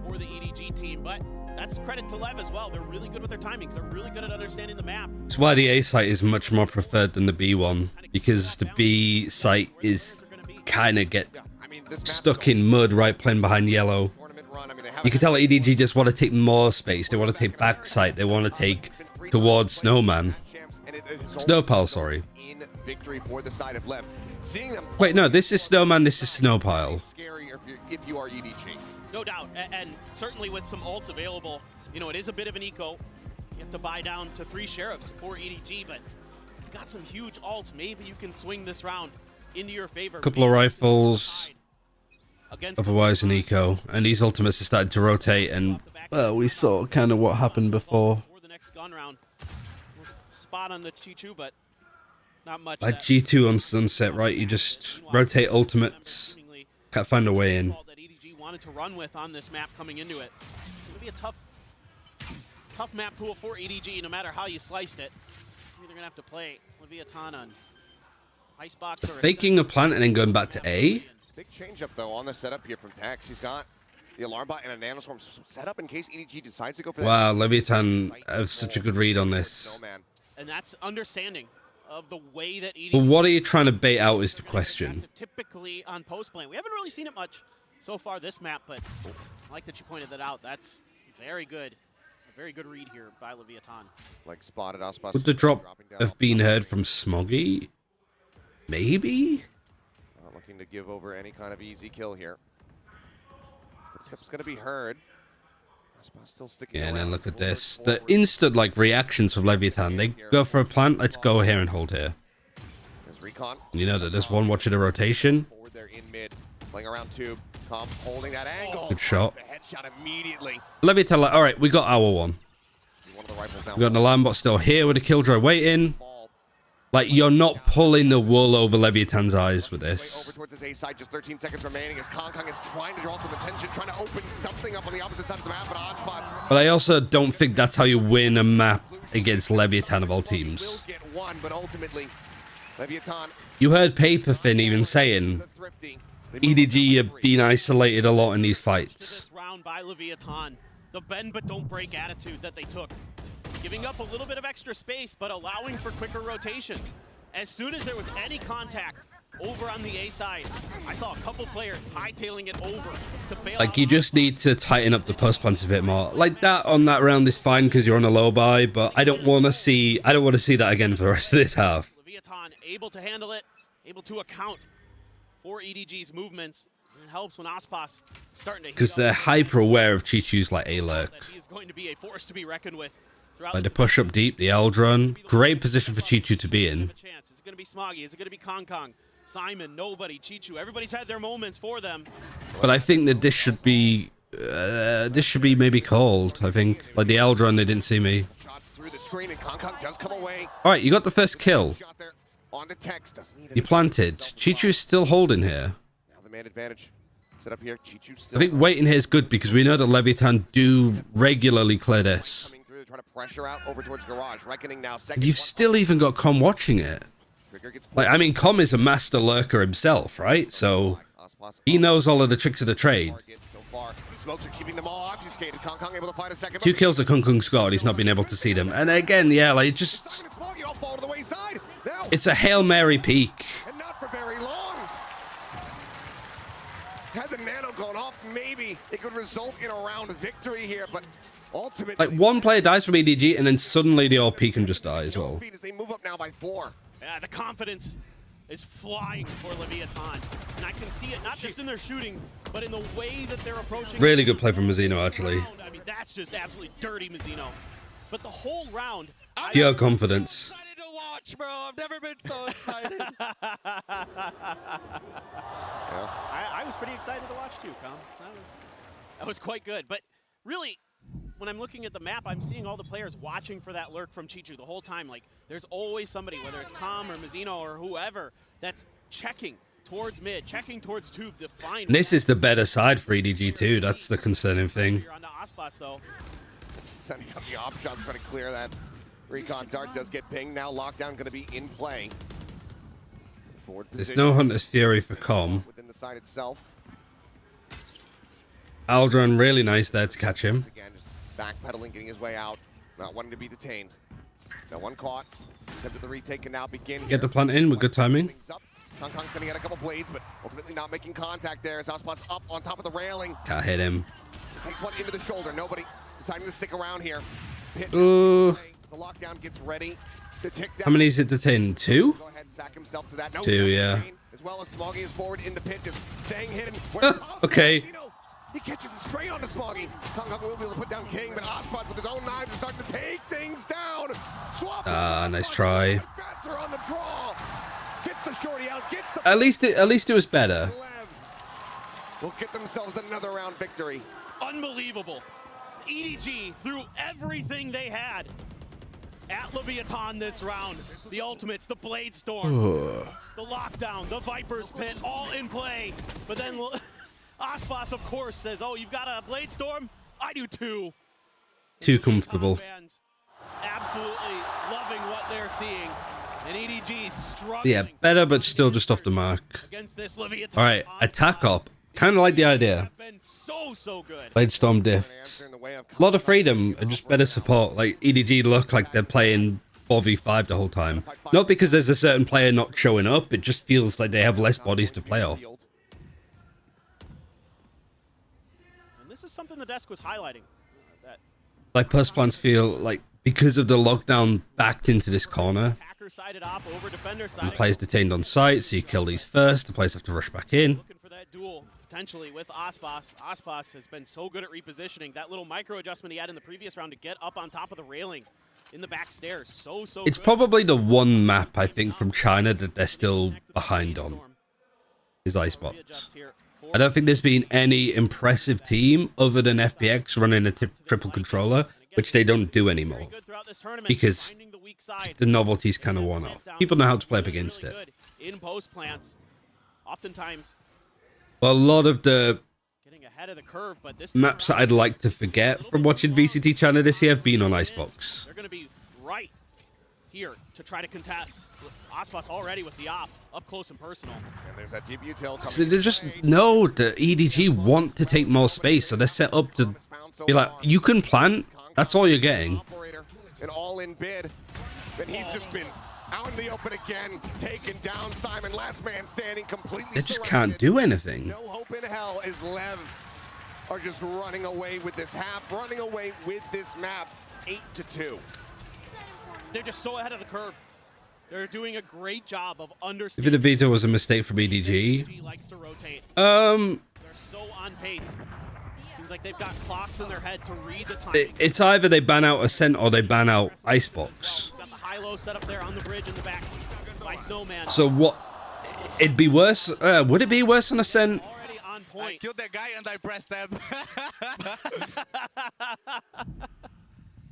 for the EDG team. But that's credit to LEV as well. They're really good with their timings. They're really good at understanding the map. That's why the A site is much more preferred than the B one, because the B site is kind of get stuck in mud right playing behind yellow. You can tell EDG just want to take more space. They want to take back site. They want to take towards Snowman. Snowpile, sorry. In victory for the side of LEV. Seeing them Wait, no, this is Snowman, this is Snowpile. scary if you are EDG. No doubt. And certainly with some ults available, you know, it is a bit of an eco. You have to buy down to 3 sheriffs for EDG, but you've got some huge ults. Maybe you can swing this round into your favor. Couple of rifles. Otherwise an eco. And these ultimates are starting to rotate, and well, we saw kind of what happened before. For the next gun round. Spot on the Chichu, but not much. Like G2 on Sunset, right? You just rotate ultimates. Can't find a way in. That EDG wanted to run with on this map coming into it. It's going to be a tough map pool for EDG, no matter how you sliced it. You're either going to have to play Leviathan on Icebox or Faking a plant and then going back to A? Big change up though on the setup here from Tax. He's got the alarm bot and a nanoswarm set up in case EDG decides to go for that. Wow, Leviathan has such a good read on this. And that's understanding of the way that EDG But what are you trying to bait out is the question. typically on post plane. We haven't really seen it much so far this map, but I like that you pointed that out. That's very good. A very good read here by Leviathan. Like spotted us. Would the drop have been heard from Smoggy? Maybe? Not looking to give over any kind of easy kill here. Footsteps going to be heard. Still sticking Yeah, and then around. look at this. The instant like reactions from Leviathan. They go for a plant, let's go here and hold here. There's Recon. You know that there's one watching a rotation. Forward there in mid. Playing around tube. Comp holding that angle. Good shot. The headshot immediately. Leviathan like, alright, we got our one. One of the rifles now. We got an alarm bot still here with a killjoy waiting. Like, you're not pulling the wool over Leviathan's eyes with this. Over towards his A side, just 13 seconds remaining as Kong is trying to draw some attention, trying to open something up on the opposite side of the map, but Aspas But I also don't think that's how you win a map against Leviathan of all teams. will get one, but ultimately, Leviathan. You heard Paperfin even saying EDG have been isolated a lot in these fights. This round by Leviathan, the bend but don't break attitude that they took. Giving up a little bit of extra space, but allowing for quicker rotations. As soon as there was any contact over on the A side, I saw a couple players hightailing it over to bail Like, out. you just need to tighten up the post plants a bit more. Like, that on that round is fine because you're on a low buy, but I don't want to see that again for the rest of this half. Leviathan able to handle it, able to account for EDG's movements. It helps when Aspas starting to Because they're hyper aware of Chichu's like A lurk. He's going to be a force to be reckoned with. Like the push up deep, the Eldrun. Great position for Chichu to be in. Is it going to be Smoggy? Is it going to be Kong? Simon, nobody, Chichu. Everybody's had their moments for them. But I think that this should be maybe called. I think like the Eldrun, they didn't see me. Shots through the screen and Kong does come away. All right, you got the first kill. On the text, doesn't need You planted. Chichu is still holding here. Now the man advantage set up here. Chichu I still think waiting here is good because we know that Leviathan do regularly clear this. coming through, trying to pressure out over towards Garage. Reckoning now. Second. You've still even got Com watching it. Like, I mean, Com is a master lurker himself, right? So he knows all of the tricks of the trade. So far, smokes are keeping them all obfuscated. Kong able to find a second. 2 kills that Kung scored, he's not been able to see them. And again, yeah, like, just... It's a Hail Mary peak. And not for very long. Had the nano gone off, maybe it could result in a round victory here, but ultimately... Like, one player dies from EDG, and then suddenly they all peak and just die as well. As they move up now by 4. Yeah, the confidence is flying for Leviathan. And I can see it not just in their shooting, but in the way that they're approaching. Really good play from Mazzino, actually. I mean, that's just absolutely dirty, Mazzino. But the whole round... Pure confidence. Watch, bro. I've never been so excited. I was pretty excited to watch too, Com. That was quite good. But really, when I'm looking at the map, I'm seeing all the players watching for that lurk from Chichu the whole time. Like, there's always somebody, whether it's Com or Mazzino or whoever, that's checking towards mid, checking towards tube to find. This is the better side for EDG too. That's the concerning thing. On the Aspas, though. Sending up the op shots, trying to clear that. Recon dart does get pinged. Now lockdown going to be in play. Forward There's no Hunter's Fury for Com. within the side itself. Aldron really nice there to catch him. Again, just backpedaling, getting his way out, not wanting to be detained. Now one caught. Attempted the retake can now begin. Get the plant in with good timing. Kong sending out a couple blades, but ultimately not making contact there. Southpaw's up on top of the railing. Can't hit him. Takes one into the shoulder. Nobody deciding to stick around here. Ooh. The lockdown gets ready to tick down. How many is it to 10? 2? Go ahead and sack himself to that. No, 2, yeah. As well as Smoggy is forward in the pit, just staying hidden. Okay. He catches it straight onto Smoggy. Kong will be able to put down King, but Aspas with his own knives is starting to take things down. Swap. Nice try. Faster on the draw. Gets the shorty out. Gets the. At least it was better. Will get themselves another round victory. Unbelievable. EDG threw everything they had at Leviathan this round. The ultimates, the Blade Storm, the lockdown, the Viper's Pit, all in play. But then Aspas, of course, says, oh, you've got a Blade Storm? I do too. Too comfortable. Fans absolutely loving what they're seeing. And EDG struggling. Yeah, better, but still just off the mark. Against this Leviathan. All right, attack up. Kind of like the idea. So good. Blade Storm Dift. A lot of freedom and just better support. Like, EDG look like they're playing 4v5 the whole time. Not because there's a certain player not showing up, it just feels like they have less bodies to play off. And this is something the desk was highlighting. That Like, Puss plants feel like, because of the lockdown backed into this corner, attacker sided up over defender and side. players detained on site, so you kill these first, the players have to rush back in. Looking for that duel potentially with Aspas. Aspas has been so good at repositioning. That little micro adjustment he had in the previous round to get up on top of the railing in the back stairs. So It's good. probably the one map, I think, from China that they're still behind on, is Icebox. I don't think there's been any impressive team other than FPX running a triple controller which they don't do anymore because the novelty's kind of worn off. People know how to play up against it. In post plants, oftentimes Well, a lot of the getting ahead of the curve, but this maps that I'd like to forget from watching VCT China this year have been on Icebox. they're going to be right here to try to contest. Aspas already with the op up close and personal. And there's that GPU tail coming. So they just know the EDG want to take more space, so they're set up to be like, you can plant, that's all you're getting. An all-in bid, but he's just been out in the open again, taken down. Simon, last man standing, completely. They just can't do anything. No hope in hell as LEV are just running away with this half, running away with this map, 8-2. They're just so ahead of the curve. They're doing a great job of If understanding. the veto was a mistake from EDG, EDG likes to rotate. um, They're so on pace. Seems like they've got clocks in their head to read the timing. it's either they ban out Ascent or they ban out Icebox. Got the high-low set up there on the bridge in the back by Snowman. So what? It'd be worse. Would it be worse on Ascent? Already on point. I killed that guy and I pressed them.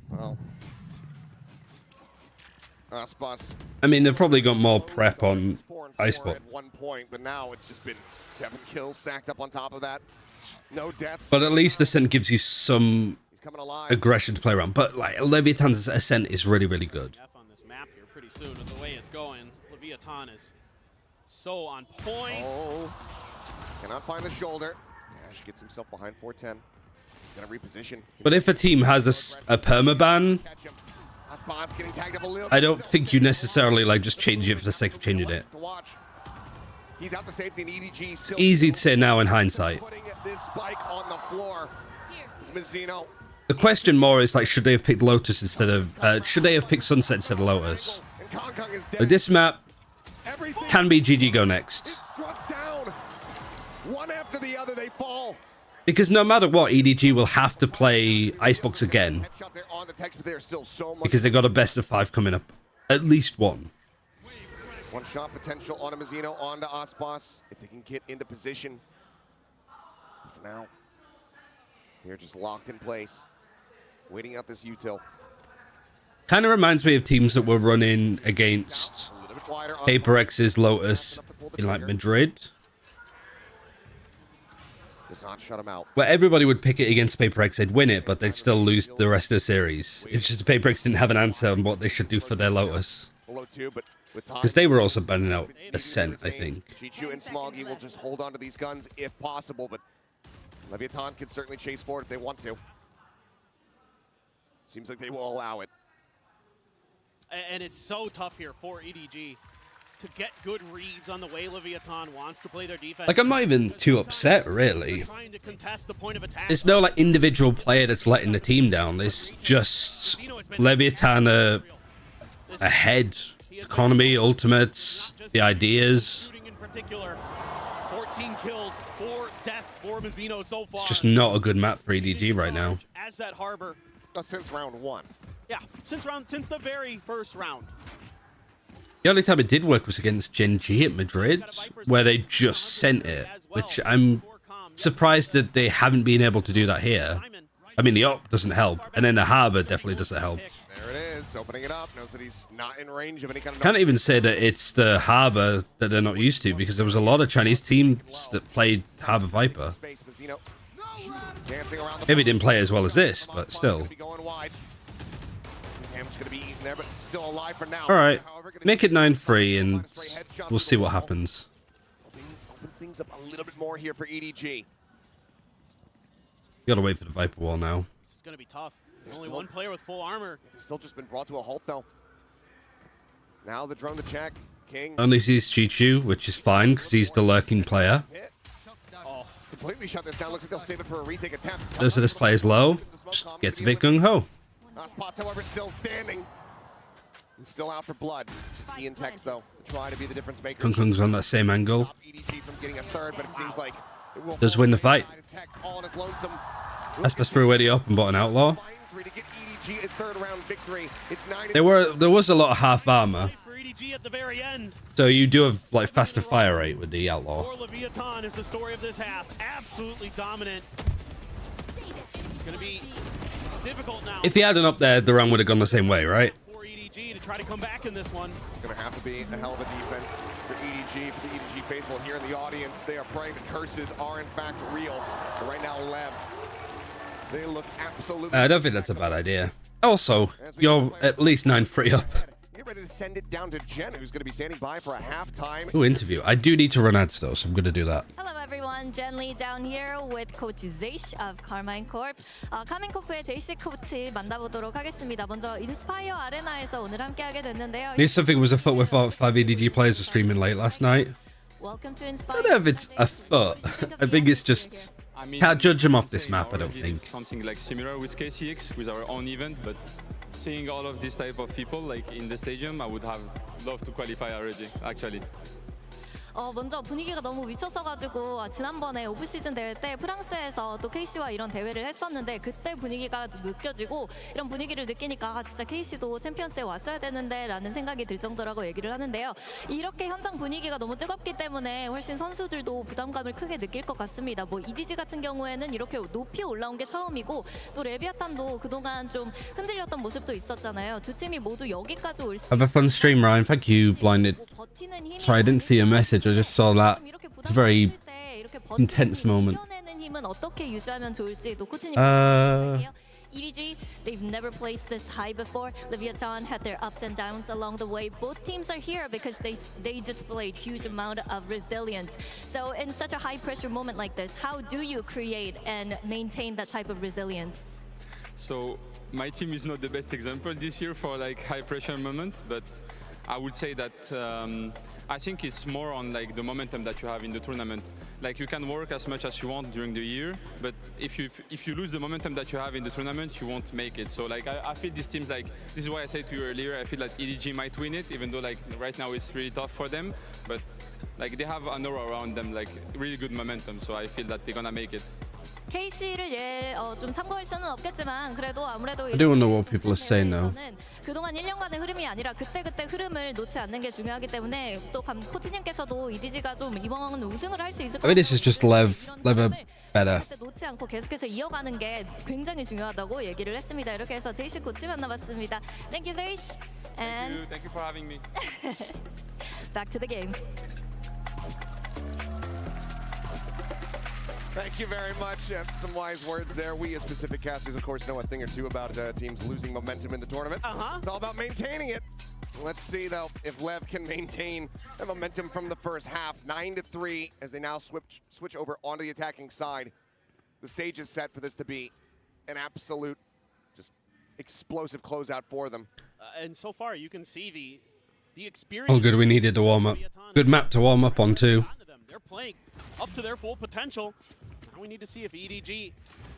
Well, Aspas. I mean, they've probably got more prep on Icebox. At one point, but now it's just been 7 kills stacked up on top of that. No deaths. But at least Ascent gives you some aggression to play around. But like Leviathan's Ascent is really, really good. On this map here pretty soon with the way it's going. Leviathan is so on point. Oh, cannot find the shoulder. Ash gets himself behind 410. He's gonna reposition. But if a team has a permaban, Aspas getting tagged up a little. I don't think you necessarily like just change it for the sake of changing it. To watch. He's out to safety in EDG. It's easy to say now in hindsight. Putting this spike on the floor. Mazzino. The question more is like, should they have picked Lotus instead of? Should they have picked Sunset instead of Lotus? But this map can be GG go next. Struck down. One after the other, they fall. Because no matter what, EDG will have to play Icebox again. Headshot there on the text, but there's still so much. Because they got a best of 5 coming up. At least one. One shot potential on a Mazzino, onto Aspas. If they can get into position. For now, they're just locked in place. Waiting out this util. Kind of reminds me of teams that were running against Paper X's Lotus in like Madrid. Does not shut him out. Where everybody would pick it against Paper X, they'd win it, but they'd still lose the rest of the series. It's just Paper X didn't have an answer on what they should do for their Lotus. Below 2, but with time. Because they were also banning out Ascent, I think. Chichu and Smoggy will just hold on to these guns if possible, but Leviathan can certainly chase forward if they want to. Seems like they will allow it. And it's so tough here for EDG to get good reads on the way Leviathan wants to play their defense. Like, I'm not even too upset, really. Trying to contest the point of attack. There's no, like, individual player that's letting the team down. It's just Leviathan ahead. Economy, ultimates, the ideas. In particular, 14 kills, 4 deaths for Mazzino so far. It's just not a good map for EDG right now. As that harbor. Since round 1. Yeah, since the very first round. The only time it did work was against Gen G at Madrid, where they just sent it, which I'm surprised that they haven't been able to do that here. I mean, the op doesn't help, and then the harbor definitely doesn't help. There it is, opening it up, knows that he's not in range of any kind of... Can't even say that it's the harbor that they're not used to, because there was a lot of Chinese teams that played Harbor Viper. Maybe didn't play as well as this, but still. Alright, make it 9-3 and we'll see what happens. Opens things up a little bit more here for EDG. You gotta wait for the Viper wall now. It's gonna be tough. There's only one player with full armor. Still just been brought to a halt though. Now the drone to check. King. Only sees Chichu, which is fine because he's the lurking player. Oh, completely shut this down. Looks like they'll save it for a retake attempt. Does this plays low? Just gets a bit gung-ho. Aspas, however, still standing. And still out for blood. Just he and Tex, though, to try to be the difference maker. Kung Kung's on that same angle. EDG from getting a third, but it seems like it will Does win the fight. all on his lonesome. Aspas threw away the up and bought an outlaw. To get EDG a third round victory. It's 9. There was a lot of half armor. For EDG at the very end. So you do have like faster fire rate with the outlaw. For Leviathan is the story of this half. Absolutely dominant. It's gonna be difficult now. If he hadn't up there, the round would have gone the same way, right? For EDG to try to come back in this one. It's going to have to be a hell of a defense for EDG. For the EDG faithful here in the audience, they are praying the curses are in fact real. But right now, LEV, they look absolutely... I don't think that's a bad idea. Also, you're at least 9-3 up. Get ready to send it down to Jen, who's going to be standing by for a halftime. Ooh, interview. I do need to run ads though, so I'm going to do that. Hello everyone, Jen Lee down here with Coach Zeish of Carmine Corp. 카민 코프의 제이시 코치 만나보도록 하겠습니다. 먼저 인스파이어 아레나에서 오늘 함께하게 됐는데요. Knew something was afoot with 5 EDG players were streaming late last night. Welcome to I Inspire. don't know if it's afoot. I think it's just... Can't judge them off this map, I don't think. Something like similar with KCX, with our own event, but seeing all of this type of people like in the stadium, I would have loved to qualify already, actually. 먼저 분위기가 너무 미쳤어가지고 지난번에 오프시즌 대회 때 프랑스에서 또 KC와 이런 대회를 했었는데 그때 분위기가 느껴지고 이런 분위기를 느끼니까 진짜 KC도 챔피언스에 왔어야 되는데 라는 생각이 들 정도라고 얘기를 하는데요. 이렇게 현장 분위기가 너무 뜨겁기 때문에 훨씬 선수들도 부담감을 크게 느낄 것 같습니다. 뭐 EDG 같은 경우에는 이렇게 높이 올라온 게 처음이고 또 레비아탄도 그동안 좀 흔들렸던 모습도 있었잖아요. 두 팀이 모두 여기까지 올 수 Have a fun stream, Ryan. Thank you, Blinded. Sorry, I didn't see your message. I just saw that. It's a very intense moment. 힘은 어떻게 유지하면 좋을지도 코치님 EDG, they've never placed this high before. Leviathan had their ups and downs along the way. Both teams are here because they displayed huge amount of resilience. So in such a high pressure moment like this, how do you create and maintain that type of resilience? So my team is not the best example this year for like high pressure moment, but I would say that I think it's more on like the momentum that you have in the tournament. Like you can work as much as you want during the year, but if you lose the momentum that you have in the tournament, you won't make it. So like I feel these teams, like this is why I said to you earlier, I feel like EDG might win it, even though like right now it's really tough for them. But like they have an aura around them, like really good momentum. So I feel that they're gonna make it. KC를 좀 참고할 수는 없겠지만 그래도 아무래도 I don't know what people are saying now. 그동안 1년간의 흐름이 아니라 그때그때 흐름을 놓지 않는 게 중요하기 때문에 또 코치님께서도 EDG가 좀 이번 우승을 할 수 있을 것 I think this is just LEV better. 놓지 않고 계속해서 이어가는 게 굉장히 중요하다고 얘기를 했습니다. 이렇게 해서 제이시 코치 만나봤습니다. Thank you, 제이시. And Thank you for having me. back to the game. Thank you very much. Some wise words there. We as Pacific casters, of course, know a thing or two about teams losing momentum in the tournament. It's all about maintaining it. Let's see, though, if LEV can maintain the momentum from the first half. 9-3 as they now switch over onto the attacking side. The stage is set for this to be an absolute, just explosive closeout for them. And so far, you can see the experience. Oh, good. We needed to warm up. Good map to warm up on too. They're playing up to their full potential. Now we need to see if EDG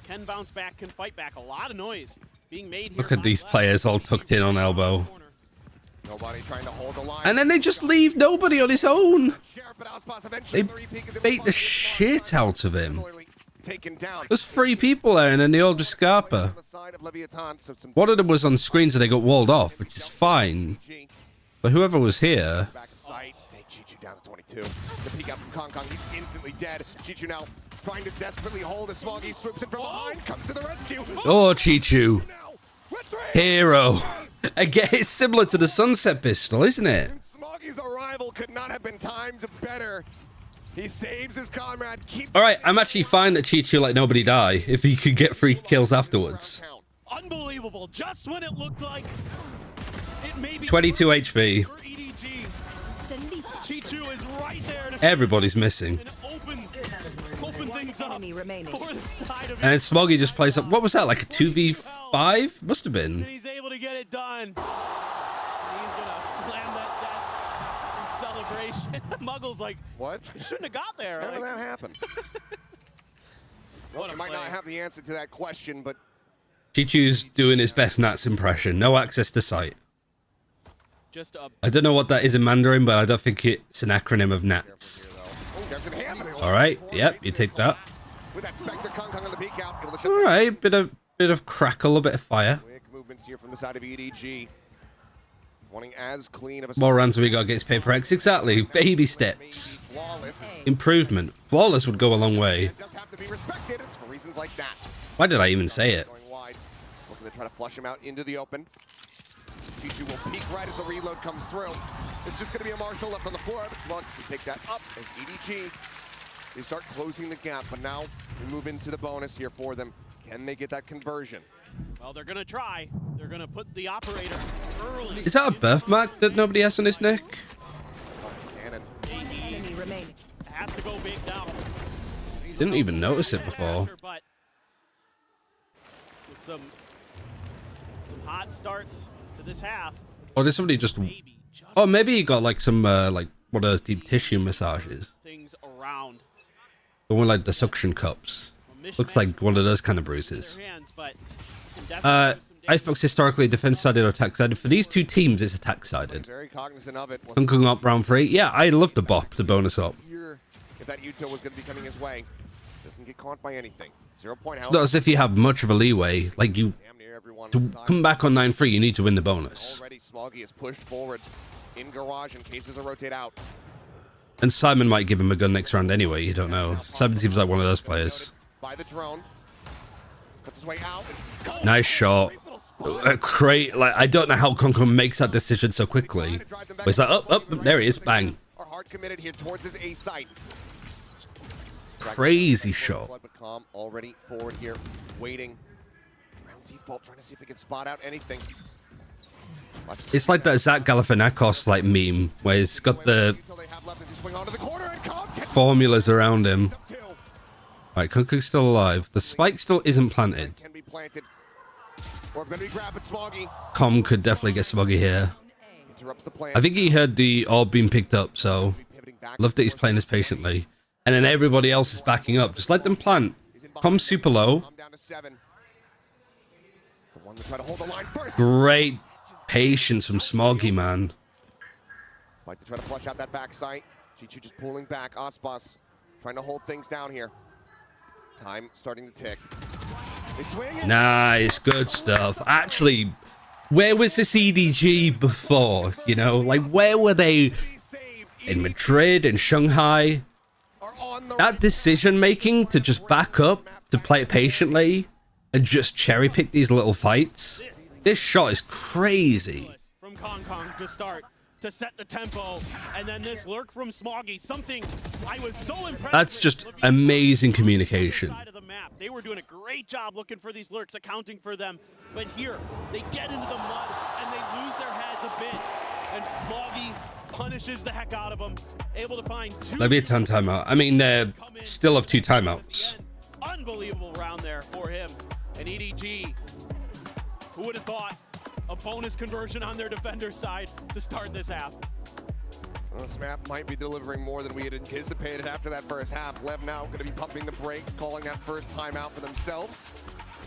can bounce back, can fight back. A lot of noise being made here. Look at these players all tucked in on elbow. Nobody trying to hold the line. And then they just leave nobody on his own. They beat the shit out of him. There's 3 people there and then they all just scarper. One of them was on screen so they got walled off, which is fine. But whoever was here... Down to 22. The peek out from Kong Kong, he's instantly dead. Chichu now trying to desperately hold as Smoggy swoops in from behind, comes to the rescue. Oh, Chichu. Hero. Again, it's similar to the Sunset Pistol, isn't it? Smoggy's arrival could not have been timed better. He saves his comrade. Alright, I'm actually fine that Chichu let nobody die if he could get 3 kills afterwards. Unbelievable. Just when it looked like it may be 22 HP. Chichu is right there to Everybody's missing. open things up for the side of And Smoggy just plays up. What was that, like a 2v5? Must have been. He's able to get it done. He's gonna slam that desk in celebration. Muggle's like, what? He shouldn't have got there. How did that happen? Well, I might not have the answer to that question, but Chichu's doing his best Nats impression. No access to sight. I don't know what that is in Mandarin, but I don't think it's an acronym of Nats. Alright, yep, you take that. Alright, bit of crackle, a bit of fire. quick movements here from the side of EDG. Wanting as clean of a More runs we got against Paper X, exactly. Baby steps. Improvement. Flawless would go a long way. Why did I even say it? try to flush him out into the open. G2 will peek right as the reload comes through. It's just going to be a Marshall left on the floor, but Smog can take that up as EDG, they start closing the gap, but now we move into the bonus here for them. Can they get that conversion? Well, they're going to try. They're going to put the operator early. Is that a birthmark that nobody has on his neck? Has to go big now. Didn't even notice it before. But with some hot starts to this half. Or did somebody just... Oh, maybe he got like some, like one of those deep tissue massages. Things around. The one like the suction cups. Looks like one of those kind of bruises. Icebox historically defense-sided or attack-sided. For these two teams, it's attack-sided. Very cognizant of it. Kung up round 3. Yeah, I love the bop, the bonus up. If that util was going to be coming his way, doesn't get caught by anything. 0 point It's not as if you have much of a leeway. Like, you... To come back on 9-3, you need to win the bonus. Already Smoggy is pushed forward in garage in cases of rotate out. And Simon might give him a gun next round anyway, you don't know. Simon seems like one of those players. By the drone. Puts his way out. Nice shot. Great. Like, I don't know how Concom makes that decision so quickly. But it's like, up, there he is, bang. Are hard committed here towards his A site. Crazy shot. Already forward here, waiting. Round default, trying to see if they can spot out anything. It's like that Zach Galifianakis like meme where he's got the formulas around him. Right, Kunku's still alive. The spike still isn't planted. Com could definitely get Smoggy here. I think he heard the orb being picked up, so love that he's playing this patiently. And then everybody else is backing up. Just let them plant. Com's super low. Great patience from Smoggy, man. Like to try to flush out that backside. G2 just pulling back. Ospas trying to hold things down here. Time starting to tick. Nice, good stuff. Actually, where was this EDG before? You know, like where were they? In Madrid, in Shanghai? That decision making to just back up, to play it patiently, and just cherry pick these little fights. This shot is crazy. From Kong to start, to set the tempo, and then this lurk from Smoggy, something I was so impressed. That's just amazing communication. They were doing a great job looking for these lurks, accounting for them, but here, they get into the mud, and they lose their heads a bit, and Smoggy punishes the heck out of them, able to find two. Leviathan timeout. I mean, still have 2 timeouts. Unbelievable round there for him. And EDG, who would have thought a bonus conversion on their defender's side to start this half? Well, this map might be delivering more than we had anticipated after that first half. LEV now going to be pumping the brakes, calling that first timeout for themselves.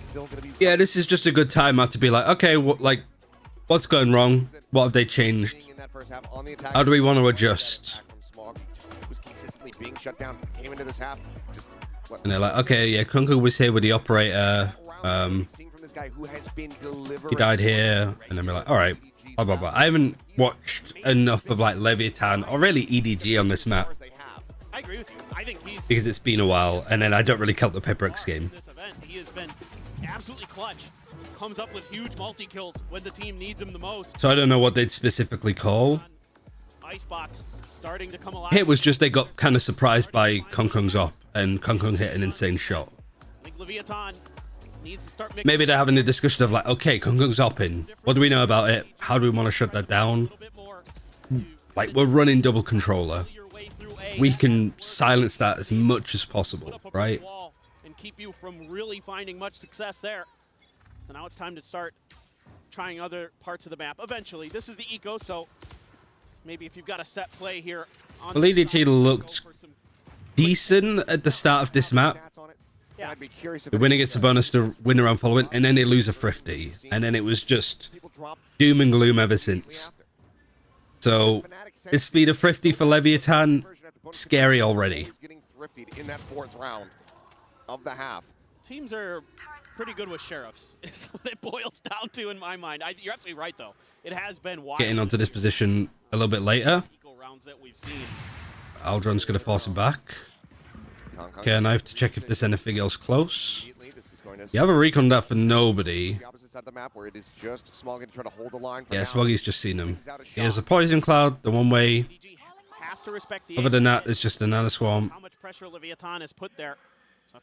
Still going to be. Yeah, this is just a good timeout to be like, okay, what's going wrong? What have they changed? How do we want to adjust? Was consistently being shut down. Came into this half. And they're like, okay, yeah, Kunku was here with the operator. He died here. And then we're like, all right, blah, blah, blah. I haven't watched enough of like Leviathan or really EDG on this map. I agree with you. I think he's... Because it's been a while, and then I don't really count the PaperX game. This event, he has been absolutely clutch. Comes up with huge multi-kills when the team needs him the most. So I don't know what they'd specifically call. Icebox starting to come alive. Hit was just they got kind of surprised by Kong Kong's op, and Kong Kong hit an insane shot. I think Leviathan needs to start Maybe they're having a discussion of like, okay, Kong Kong's opping. What do we know about it? How do we want to shut that down? Like, we're running double controller. We can silence that as much as possible, right? And keep you from really finding much success there. So now it's time to start trying other parts of the map. Eventually, this is the eco, so maybe if you've got a set play here. Well, EDG looked decent at the start of this map. Yeah. The winner gets a bonus to win around following, and then they lose a thrifty. And then it was just doom and gloom ever since. So, this speed of thrifty for Leviathan, scary already. Getting thrifted in that 4th round of the half. Teams are pretty good with sheriffs, is what it boils down to in my mind. You're absolutely right, though. It has been wild. Getting onto this position a little bit later. Aldron's going to force him back. Okay, a knife to check if there's anything else close. You have a recon that for nobody. opposite side of the map where it is just Smoggy to try to hold the line. Yeah, Smoggy's just seen him. He has a poison cloud, the one way. Has to respect the Other than that, it's just a nano swarm. how much pressure Leviathan has put there.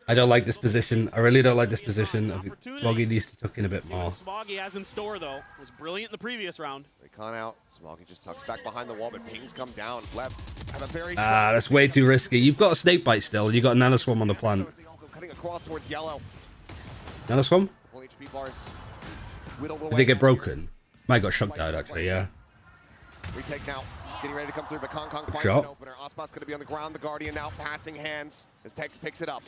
I don't like this position. I really don't like this position. I think Smoggy needs to tuck in a bit more. Smoggy has in store though was brilliant in the previous round. Recon out. Smoggy just tucks back behind the wall, but pings come down. Left have a very That's way too risky. You've got a snake bite still. You got a nano swarm on the plant. cutting across towards yellow. Nano swarm? Full HP bars. Whittled Did away. they get broken? Might got shocked out actually, yeah. Retake now. Getting ready to come through, but Kong finds Shot. an opener. Osbot's going to be on the ground. The Guardian now passing hands as Tex picks it up.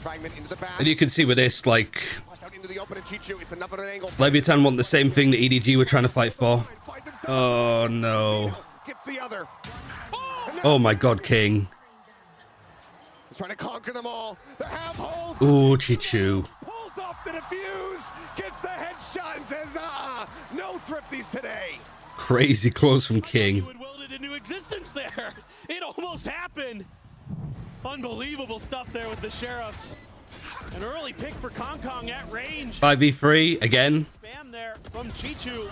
Fragment into the back. And you can see with this, like, Out into the open and Chichu. It's enough of an angle. Leviathan want the same thing that EDG were trying to fight for. Oh no. Gets the other. Oh my god, King. He's trying to conquer them all. The half hold. Ooh, Chichu. Pulls off the defuse. Gets the headshot and says, no thrifties today. Crazy close from King. Willed it into existence there. It almost happened. Unbelievable stuff there with the Sheriffs. An early pick for Kong at range. 5v3 again. Spam there from Chichu.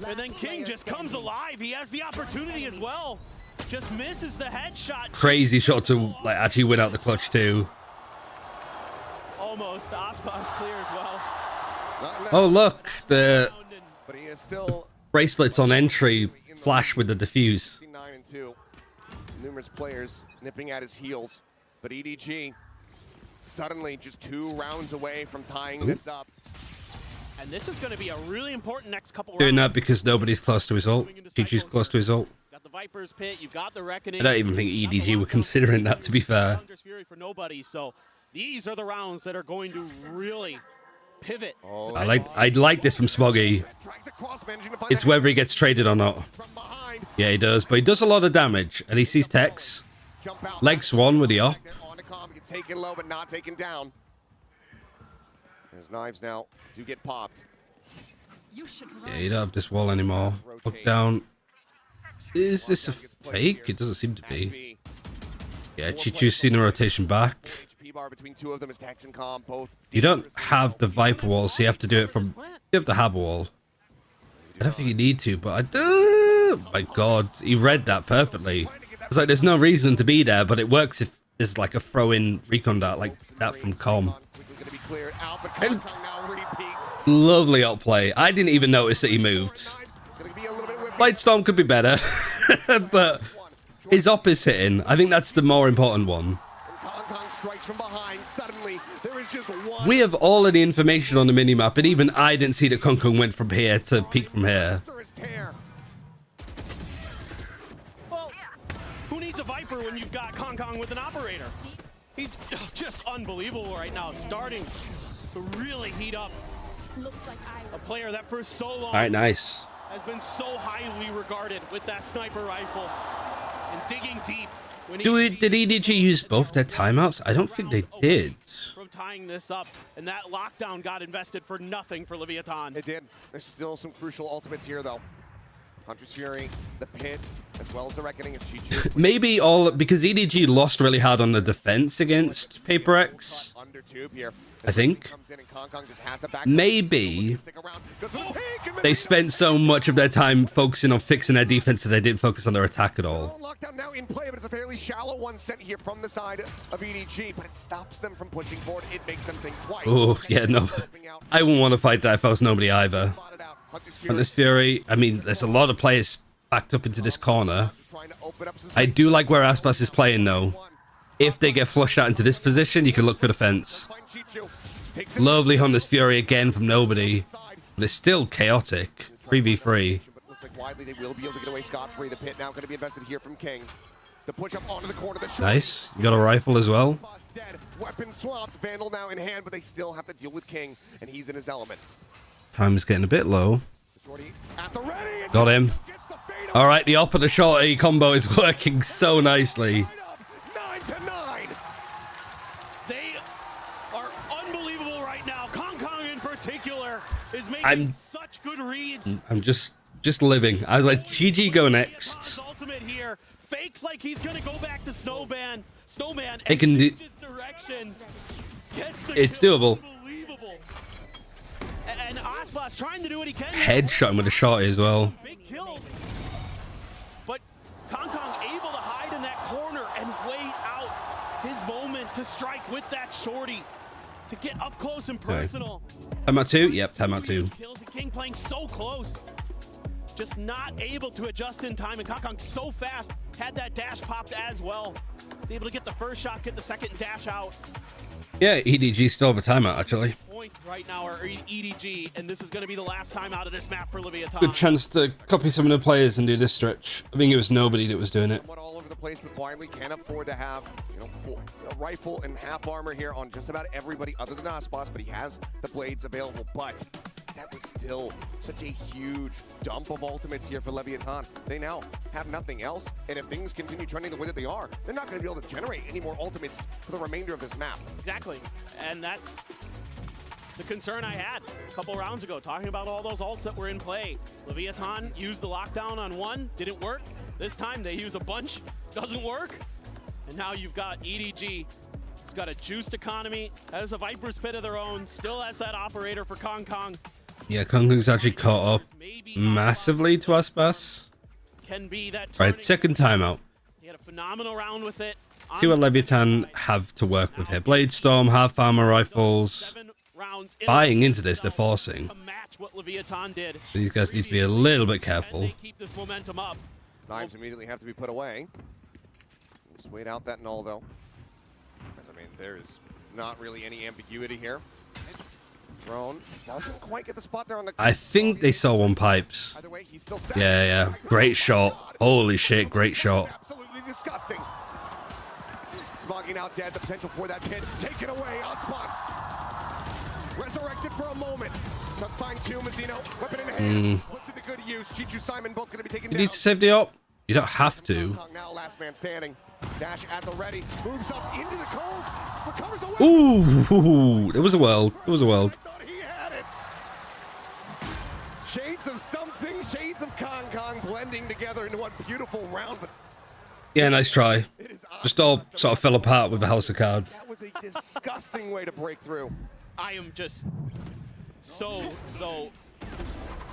And then King just comes alive. He has the opportunity as well. Just misses the headshot. Crazy shot to like actually win out the clutch too. Almost. Ospa's clear as well. Oh look, the But he is still bracelets on entry flash with the diffuse. 9-2. Numerous players nipping at his heels, but EDG suddenly just 2 rounds away from tying this up. And this is going to be a really important next couple Doing rounds. that because nobody's close to his ult. Chichu's close to his ult. Got the Viper's Pit, you've got the Reckoning. I don't even think EDG were considering that, to be fair. Thunder's Fury for nobody. So these are the rounds that are going to really pivot. I like this from Smoggy. It's whether he gets traded or not. Yeah, he does, but he does a lot of damage, and he sees Tex. Legs one with the op. Taken low, but not taken down. His knives now do get popped. Yeah, you don't have this wall anymore. Look down. Is this a fake? It doesn't seem to be. Yeah, Chichu's seen the rotation back. Bar between 2 of them is Tex and Calm, both. You don't have the Viper wall, so you have to do it from... You have to have a wall. I don't think you need to, but I do. My god, he read that perfectly. It's like there's no reason to be there, but it works if there's like a throw-in recon dart like that from Com. And lovely outplay. I didn't even notice that he moved. Lightstorm could be better, but his op is hitting. I think that's the more important one. We have all of the information on the minimap, and even I didn't see that Kong went from here to peek from here. Well, who needs a Viper when you've got Kong with an operator? He's just unbelievable right now, starting to really heat up. A player that for so long All right, nice. has been so highly regarded with that sniper rifle and digging deep. Did EDG use both their timeouts? I don't think they did. From tying this up, and that lockdown got invested for nothing for Leviathan. It did. There's still some crucial ultimates here, though. Hunter's Fury, the Pit, as well as the Reckoning is Chichu. Maybe all because EDG lost really hard on the defense against Paper X. Under tube here. I think. Maybe they spent so much of their time focusing on fixing their defense that they didn't focus on their attack at all. Lockdown now in play, but it's a fairly shallow one sent here from the side of EDG, but it stops them from pushing forward. It makes them think twice. Oh, yeah, no. I wouldn't want to fight that if I was nobody either. Hunter's Fury, I mean, there's a lot of players backed up into this corner. I do like where Aspas is playing, though. If they get flushed out into this position, you can look for the fence. Lovely Hunter's Fury again from nobody. But it's still chaotic. 3v3. Looks like widely they will be able to get away scot-free. The Pit now going to be invested here from King. The push up onto the corner. The Nice. You got a rifle as well. Dead. Weapon swapped. Vandal now in hand, but they still have to deal with King, and he's in his element. Time is getting a bit low. Got him. All right, the op and the shorty combo is working so nicely. They are unbelievable right now. Kong in particular is making such good reads. I'm just living. I was like, GG go next. Ultimate here. Fakes like he's gonna go back to Snowman. It can do. Direction. Gets the It's doable. And Aspas trying to do what he can. Headshot him with a shot as well. Big kills. But Kong able to hide in that corner and wait out his moment to strike with that shorty to get up close and personal. Timeout 2? Yep, timeout 2. Kills the King playing so close. Just not able to adjust in time, and Kong so fast, had that dash popped as well. Was able to get the first shot, get the second, and dash out. Yeah, EDG still have a timeout, actually. Point right now are EDG, and this is going to be the last time out of this map for Leviathan. Good chance to copy some of the players and do this stretch. I think it was nobody that was doing it. All over the place, but Blindly can't afford to have, a rifle and half armor here on just about everybody other than Aspas, but he has the blades available. But that was still such a huge dump of ultimates here for Leviathan. They now have nothing else, and if things continue trending the way that they are, they're not going to be able to generate any more ultimates for the remainder of this map. Exactly, and that's the concern I had a couple rounds ago, talking about all those ults that were in play. Leviathan used the lockdown on one, didn't work. This time they use a bunch, doesn't work. And now you've got EDG, who's got a juiced economy, has a Viper's Pit of their own, still has that operator for Kong. Yeah, Kong's actually caught up massively to Aspas. Can be that Right, second timeout. He had a phenomenal round with it. See what Leviathan have to work with here. Blade Storm, half armor rifles. Buying into this, they're forcing. What Leviathan did. These guys need to be a little bit careful. Keep this momentum up. Knives immediately have to be put away. Just wait out that null, though. I mean, there's not really any ambiguity here. Thrown. Doesn't quite get the spot there on the... I think they saw one pipes. Either way, he's still standing. Yeah. Great shot. Holy shit, great shot. Absolutely disgusting. Smoggy now dead. The potential for that pin. Taken away. Aspas. Resurrected for a moment. Let's find two. Mazino. Weapon in hand. Put to the good use. Chichu Simon both going to be taken down. You need to save the op. You don't have to. Now last man standing. Dash at the ready. Moves up into the cold. Recovers away. Ooh, it was a world. It was a world. He had it. Shades of something. Shades of Kong blending together into one beautiful round. But Yeah, nice try. Just all sort of fell apart with the house of cards. that was a disgusting way to break through. I am just so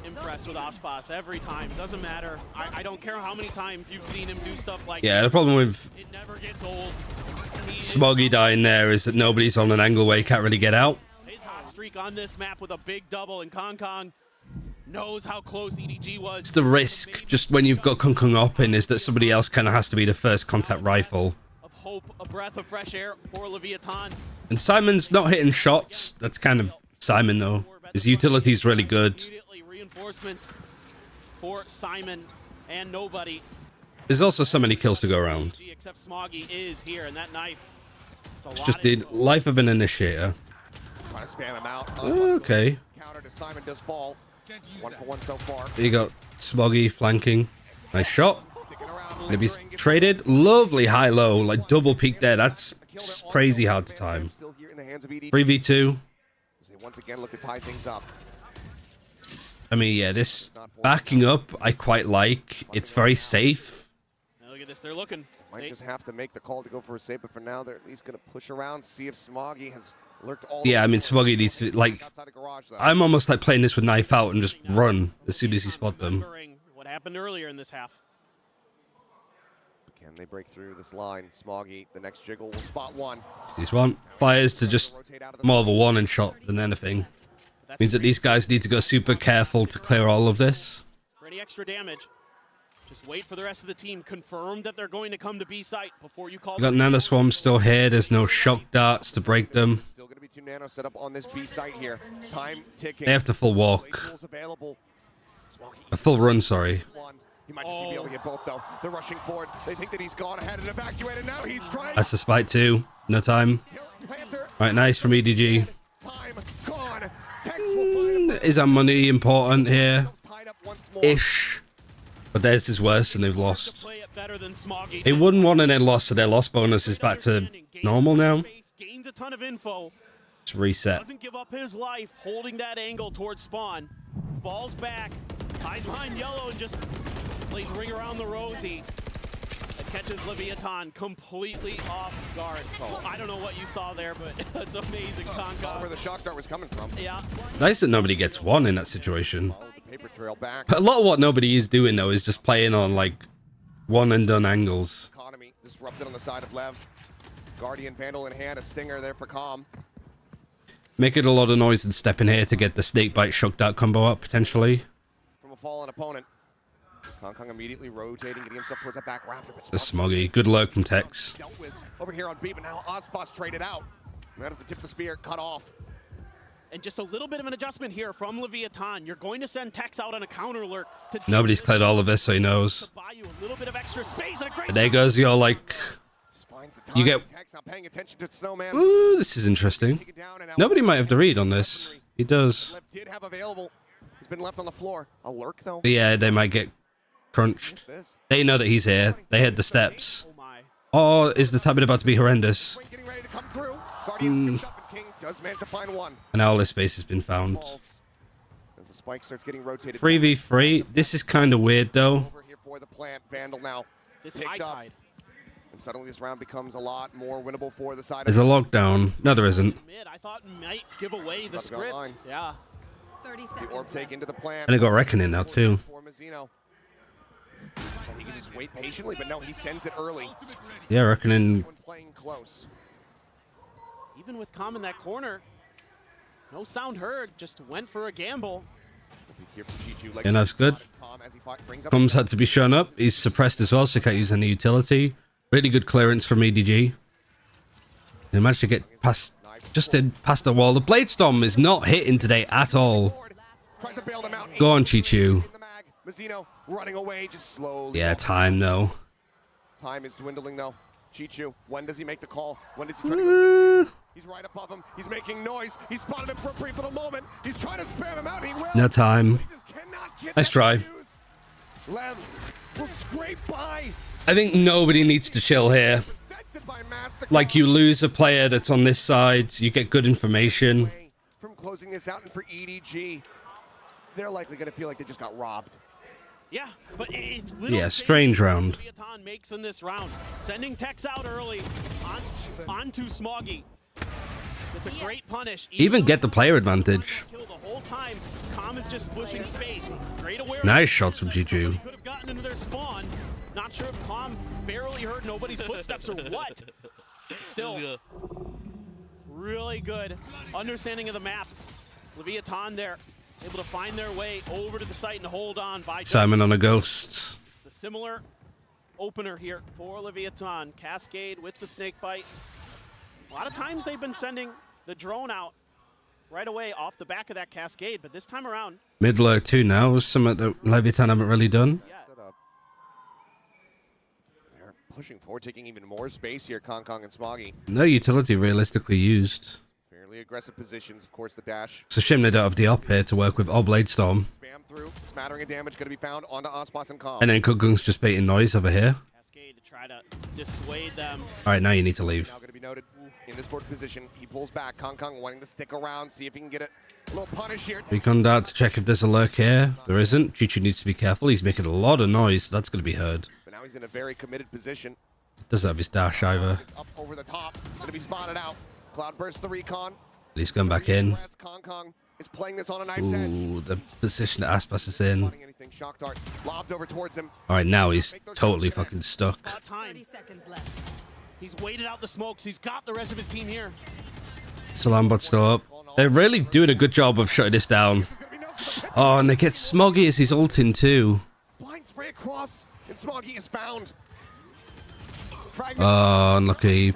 impressed with Aspas every time. It doesn't matter. I don't care how many times you've seen him do stuff like Yeah, the problem with it never gets old. Smoggy dying there is that nobody's on an angle where he can't really get out. His hot streak on this map with a big double, and Kong knows how close EDG was. It's the risk, just when you've got Kong up in, is that somebody else kind of has to be the first contact rifle. Of hope, a breath of fresh air for Leviathan. And Simon's not hitting shots. That's kind of Simon, though. His utility's really good. Reinforcements for Simon and nobody. There's also so many kills to go around. Except Smoggy is here, and that knife. It's just the life of an initiator. Trying to spam him out. Okay. Counter to Simon does fall. 1 for 1 so far. You got Smoggy flanking. Nice shot. Maybe he's traded. Lovely high-low, like double peek there. That's crazy hard to time. 3v2. They once again look to tie things up. I mean, yeah, this backing up I quite like. It's very safe. Now look at this, they're looking. Might just have to make the call to go for a save, but for now they're at least going to push around, see if Smoggy has lurked all Yeah, I mean, Smoggy needs to, like, I'm almost like playing this with knife out and just run as soon as you spot them. What happened earlier in this half. Can they break through this line? Smoggy, the next jiggle will spot one. Sees one. Fires to just more of a warning shot than anything. Means that these guys need to go super careful to clear all of this. For any extra damage, just wait for the rest of the team. Confirm that they're going to come to B site before you call. You got Nano Swarm still here. There's no shock darts to break them. Still going to be 2 nano set up on this B site here. Time ticking. They have to full walk. A full run, sorry. He might just be able to get both, though. They're rushing forward. They think that he's gone ahead and evacuated. Now he's trying. That's the spike too. No time. Right, nice from EDG. Is our money important here? Ish. But theirs is worse and they've lost. They won one and then lost, so their loss bonus is back to normal now. Gains a ton of info. Let's reset. Doesn't give up his life, holding that angle towards spawn. Falls back, hides behind yellow, and just plays ring around the rosy. catches Leviathan completely off guard. I don't know what you saw there, but it's amazing. Where the shock dart was coming from. Yeah. It's nice that nobody gets one in that situation. Paper trail back. But a lot of what nobody is doing though is just playing on like one and done angles. Economy disrupted on the side of Lev. Guardian Vandal in hand, a stinger there for Calm. Making a lot of noise and stepping here to get the snake bite shock dart combo up potentially. From a fallen opponent. Kong immediately rotating, getting himself towards that back rafter. The Smoggy. Good lurk from Tex. Dealt with over here on B, but now Ozpot's traded out. And that is the tip of the spear cut off. And just a little bit of an adjustment here from Leviathan. You're going to send Tex out on a counter lurk. Nobody's cleared all of this, so he knows. Buy you a little bit of extra space and a great And there goes your like. You get. Tex not paying attention to Snowman. Ooh, this is interesting. Nobody might have the read on this. He does. Lev did have available. He's been left on the floor. A lurk though. But yeah, they might get crunched. They know that he's here. They hit the steps. Oh, is the tabbing about to be horrendous? Does manage to find one. An owlet space has been found. As the spike starts getting rotated. 3v3. This is kind of weird though. Over here for the plant. Vandal now picked up. And suddenly this round becomes a lot more winnable for the side. There's a lockdown. No, there isn't. I thought might give away the script. Yeah. 30 seconds. The orb take into the plant. And I got Reckoning now too. He can just wait patiently, but no, he sends it early. Yeah, Reckoning. Playing close. Even with Calm in that corner, no sound heard, just went for a gamble. Yeah, that's good. Calm's had to be shown up. He's suppressed as well, so can't use any utility. Really good clearance from EDG. He managed to get past, just in past the wall. The Blade Storm is not hitting today at all. Go on, Chichu. Mazzino running away just slowly. Yeah, time though. Time is dwindling though. Chichu, when does he make the call? When does he try to go? He's right above him. He's making noise. He spotted him for a brief little moment. He's trying to spam him out. He will. No time. Nice try. Lev will scrape by. I think nobody needs to chill here. Like, you lose a player that's on this side, you get good information. From closing this out, and for EDG, they're likely going to feel like they just got robbed. Yeah, but it's strange round. Leviathan makes in this round, sending Tex out early onto Smoggy. It's a great punish. Even get the player advantage. The whole time, Calm is just pushing space. Great awareness. Nice shots from Juju. Could have gotten into their spawn. Not sure if Calm barely heard nobody's footsteps or what. Still, really good understanding of the map. Leviathan there, able to find their way over to the site and hold on by Simon on a ghost. the similar opener here for Leviathan. Cascade with the snake bite. A lot of times they've been sending the drone out right away off the back of that cascade, but this time around... Mid lurk too now, something that Leviathan haven't really done. They're pushing forward, taking even more space here, Kong and Smoggy. No utility realistically used. Fairly aggressive positions, of course, the dash. It's a shame they don't have the op here to work with Blade Storm. Spam through, smattering of damage going to be found onto Ospas and Calm. And then Kugung's just baiting noise over here. Cascade to try to dissuade them. Alright, now you need to leave. Now going to be noted in this board position. He pulls back, Kong wanting to stick around, see if he can get a little punish here. Recon dart to check if there's a lurk here. There isn't. Chichu needs to be careful. He's making a lot of noise, so that's going to be heard. But now he's in a very committed position. Doesn't have his dash either. It's up over the top, going to be spotted out. Cloud bursts the recon. He's gone back in. Kong is playing this on a knife's edge. Ooh, the position that Aspas is in. Shock dart lobbed over towards him. Alright, now he's totally fucking stuck. 30 seconds left. He's waited out the smokes. He's got the rest of his team here. Salambot's still up. They're really doing a good job of shutting this down. Oh, and they get Smoggy as he's ulting too. Blind spray across, and Smoggy is found. Oh, unlucky.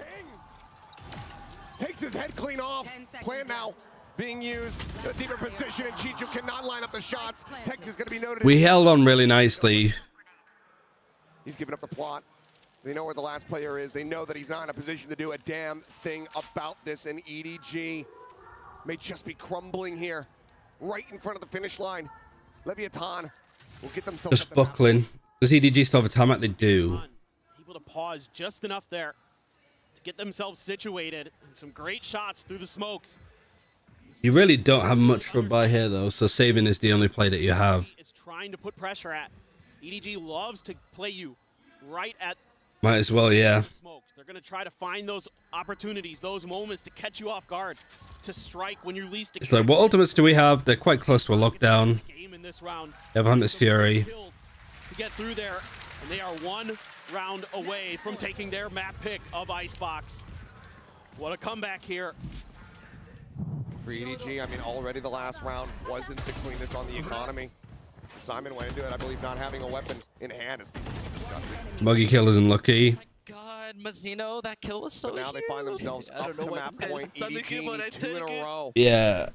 Takes his head clean off. Plan now being used. A deeper position, and Chichu cannot line up the shots. Tex is going to be noted. We held on really nicely. He's giving up the plot. They know where the last player is. They know that he's not in a position to do a damn thing about this, and EDG may just be crumbling here, right in front of the finish line. Leviathan will get themselves Just buckling. Does EDG still have a timeout? They do. Able to pause just enough there to get themselves situated. And some great shots through the smokes. You really don't have much for a buy here, though, so saving is the only play that you have. Is trying to put pressure at. EDG loves to play you right at Might as well, yeah. They're going to try to find those opportunities, those moments to catch you off guard, to strike when you're least expecting. It's like, what ultimates do we have? They're quite close to a lockdown. They have Hunter's Fury. To get through there, and they are one round away from taking their map pick of Icebox. What a comeback here. For EDG, I mean, already the last round wasn't the cleanest on the economy. Simon went into it, I believe, not having a weapon in hand. It's disgusting. Muggy kill isn't lucky. God, Mazzino, that kill was so But now huge. they find themselves up to map point. EDG 2 in a row. Yeah.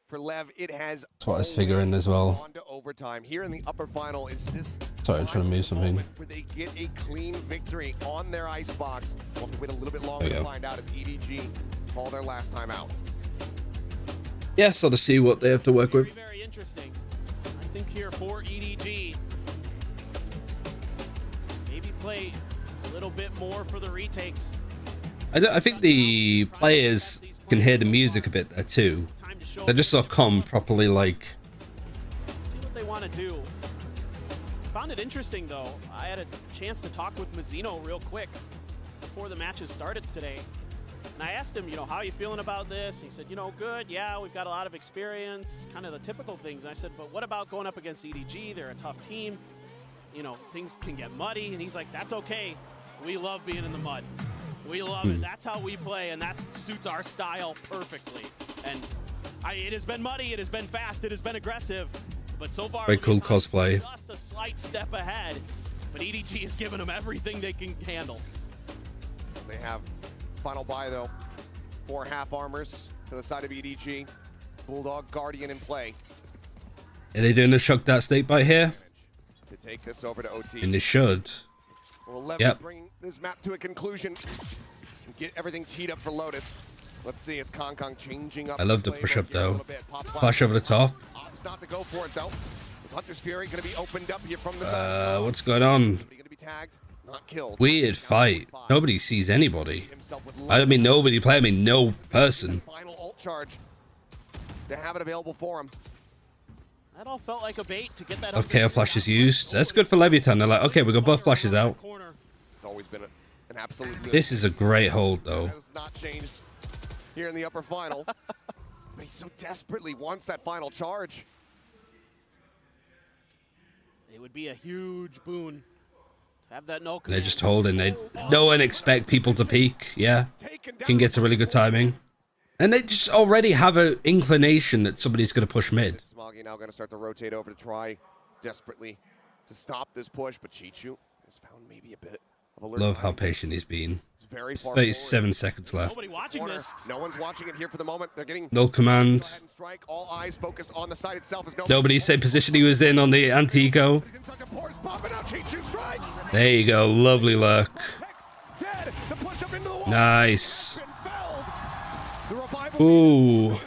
For LEV, it has That's what I was figuring as well. gone to overtime. Here in the upper final is this Sorry, I'm trying to move something. where they get a clean victory on their Icebox. We'll have to wait a little bit longer There to you go. find out as EDG call their last time out. Yeah, so to see what they have to work with. Very interesting. I think here for EDG, maybe play a little bit more for the retakes. I think the players can hear the music a bit there too. They just saw Com properly, like... See what they want to do. Found it interesting though. I had a chance to talk with Mazzino real quick before the matches started today. And I asked him, you know, how are you feeling about this? He said, you know, good, yeah, we've got a lot of experience, kind of the typical things. And I said, but what about going up against EDG? They're a tough team. You know, things can get muddy. And he's like, that's okay. We love being in the mud. We love it. That's how we play, and that suits our style perfectly. And it has been muddy, it has been fast, it has been aggressive, but so far, Very cool cosplay. just a slight step ahead. But EDG has given them everything they can handle. They have final buy though. 4 half armors to the side of EDG. Bulldog Guardian in play. Are they doing a shock that snake bite here? To take this over to OT. And they should. Will LEV Yep. bring this map to a conclusion and get everything teed up for Lotus. Let's see, is Kong changing up? I love the playbook push up here a though. little bit. Pop Flash over the top. Opts not to go for it though. Is Hunter's Fury going to be opened up here from the side? What's going on? Going to be tagged, not killed. Weird fight. Nobody sees anybody. I don't mean nobody play, I mean no person. Final ult charge to have it available for him. That all felt like a bait to get that. Okay, our flash is used. That's good for Leviathan. They're like, okay, we got both flashes out. It's always been an absolute good. This is a great hold though. Has not changed here in the upper final. But he so desperately wants that final charge. It would be a huge boon to have that no. They're just holding. No one expect people to peek. Yeah, can get to really good timing. And they just already have an inclination that somebody's going to push mid. Smoggy now going to start to rotate over to try desperately to stop this push, but Chichu has found maybe a bit of alert. Love how patient he's been. Very It's far 37 seconds left. Nobody watching this. No one's watching it here for the moment. They're getting Null command. strike. All eyes focused on the site itself. As Nobody said position he was in on the anti-eco. There you go. Lovely lurk. Nice. Ooh.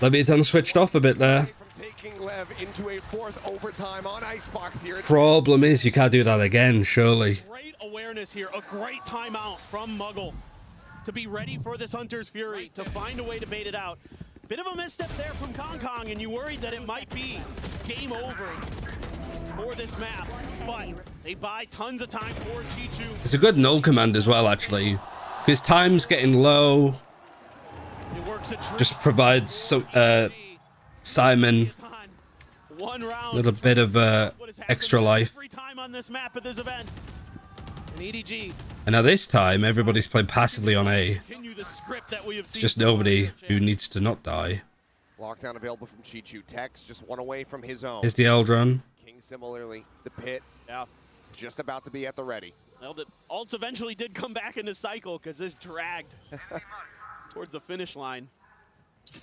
Leviathan switched off a bit there. Taking Lev into a 4th overtime on Icebox here. Problem is you can't do that again, surely. Great awareness here, a great timeout from Muggle to be ready for this Hunter's Fury, to find a way to bait it out. Bit of a misstep there from Kong, and you worried that it might be game over for this map, but they buy tons of time for Chichu. It's a good null command as well, actually. His time's getting low. Just provides Simon a little bit of extra life. On this map at this event. And EDG. And now this time, everybody's playing passively on A. It's just nobody who needs to not die. Lockdown available from Chichu. Tex just one away from his own. Here's the Eldron. King similarly. The pit. Yeah. Just about to be at the ready. Well, the ults eventually did come back in the cycle because this dragged towards the finish line.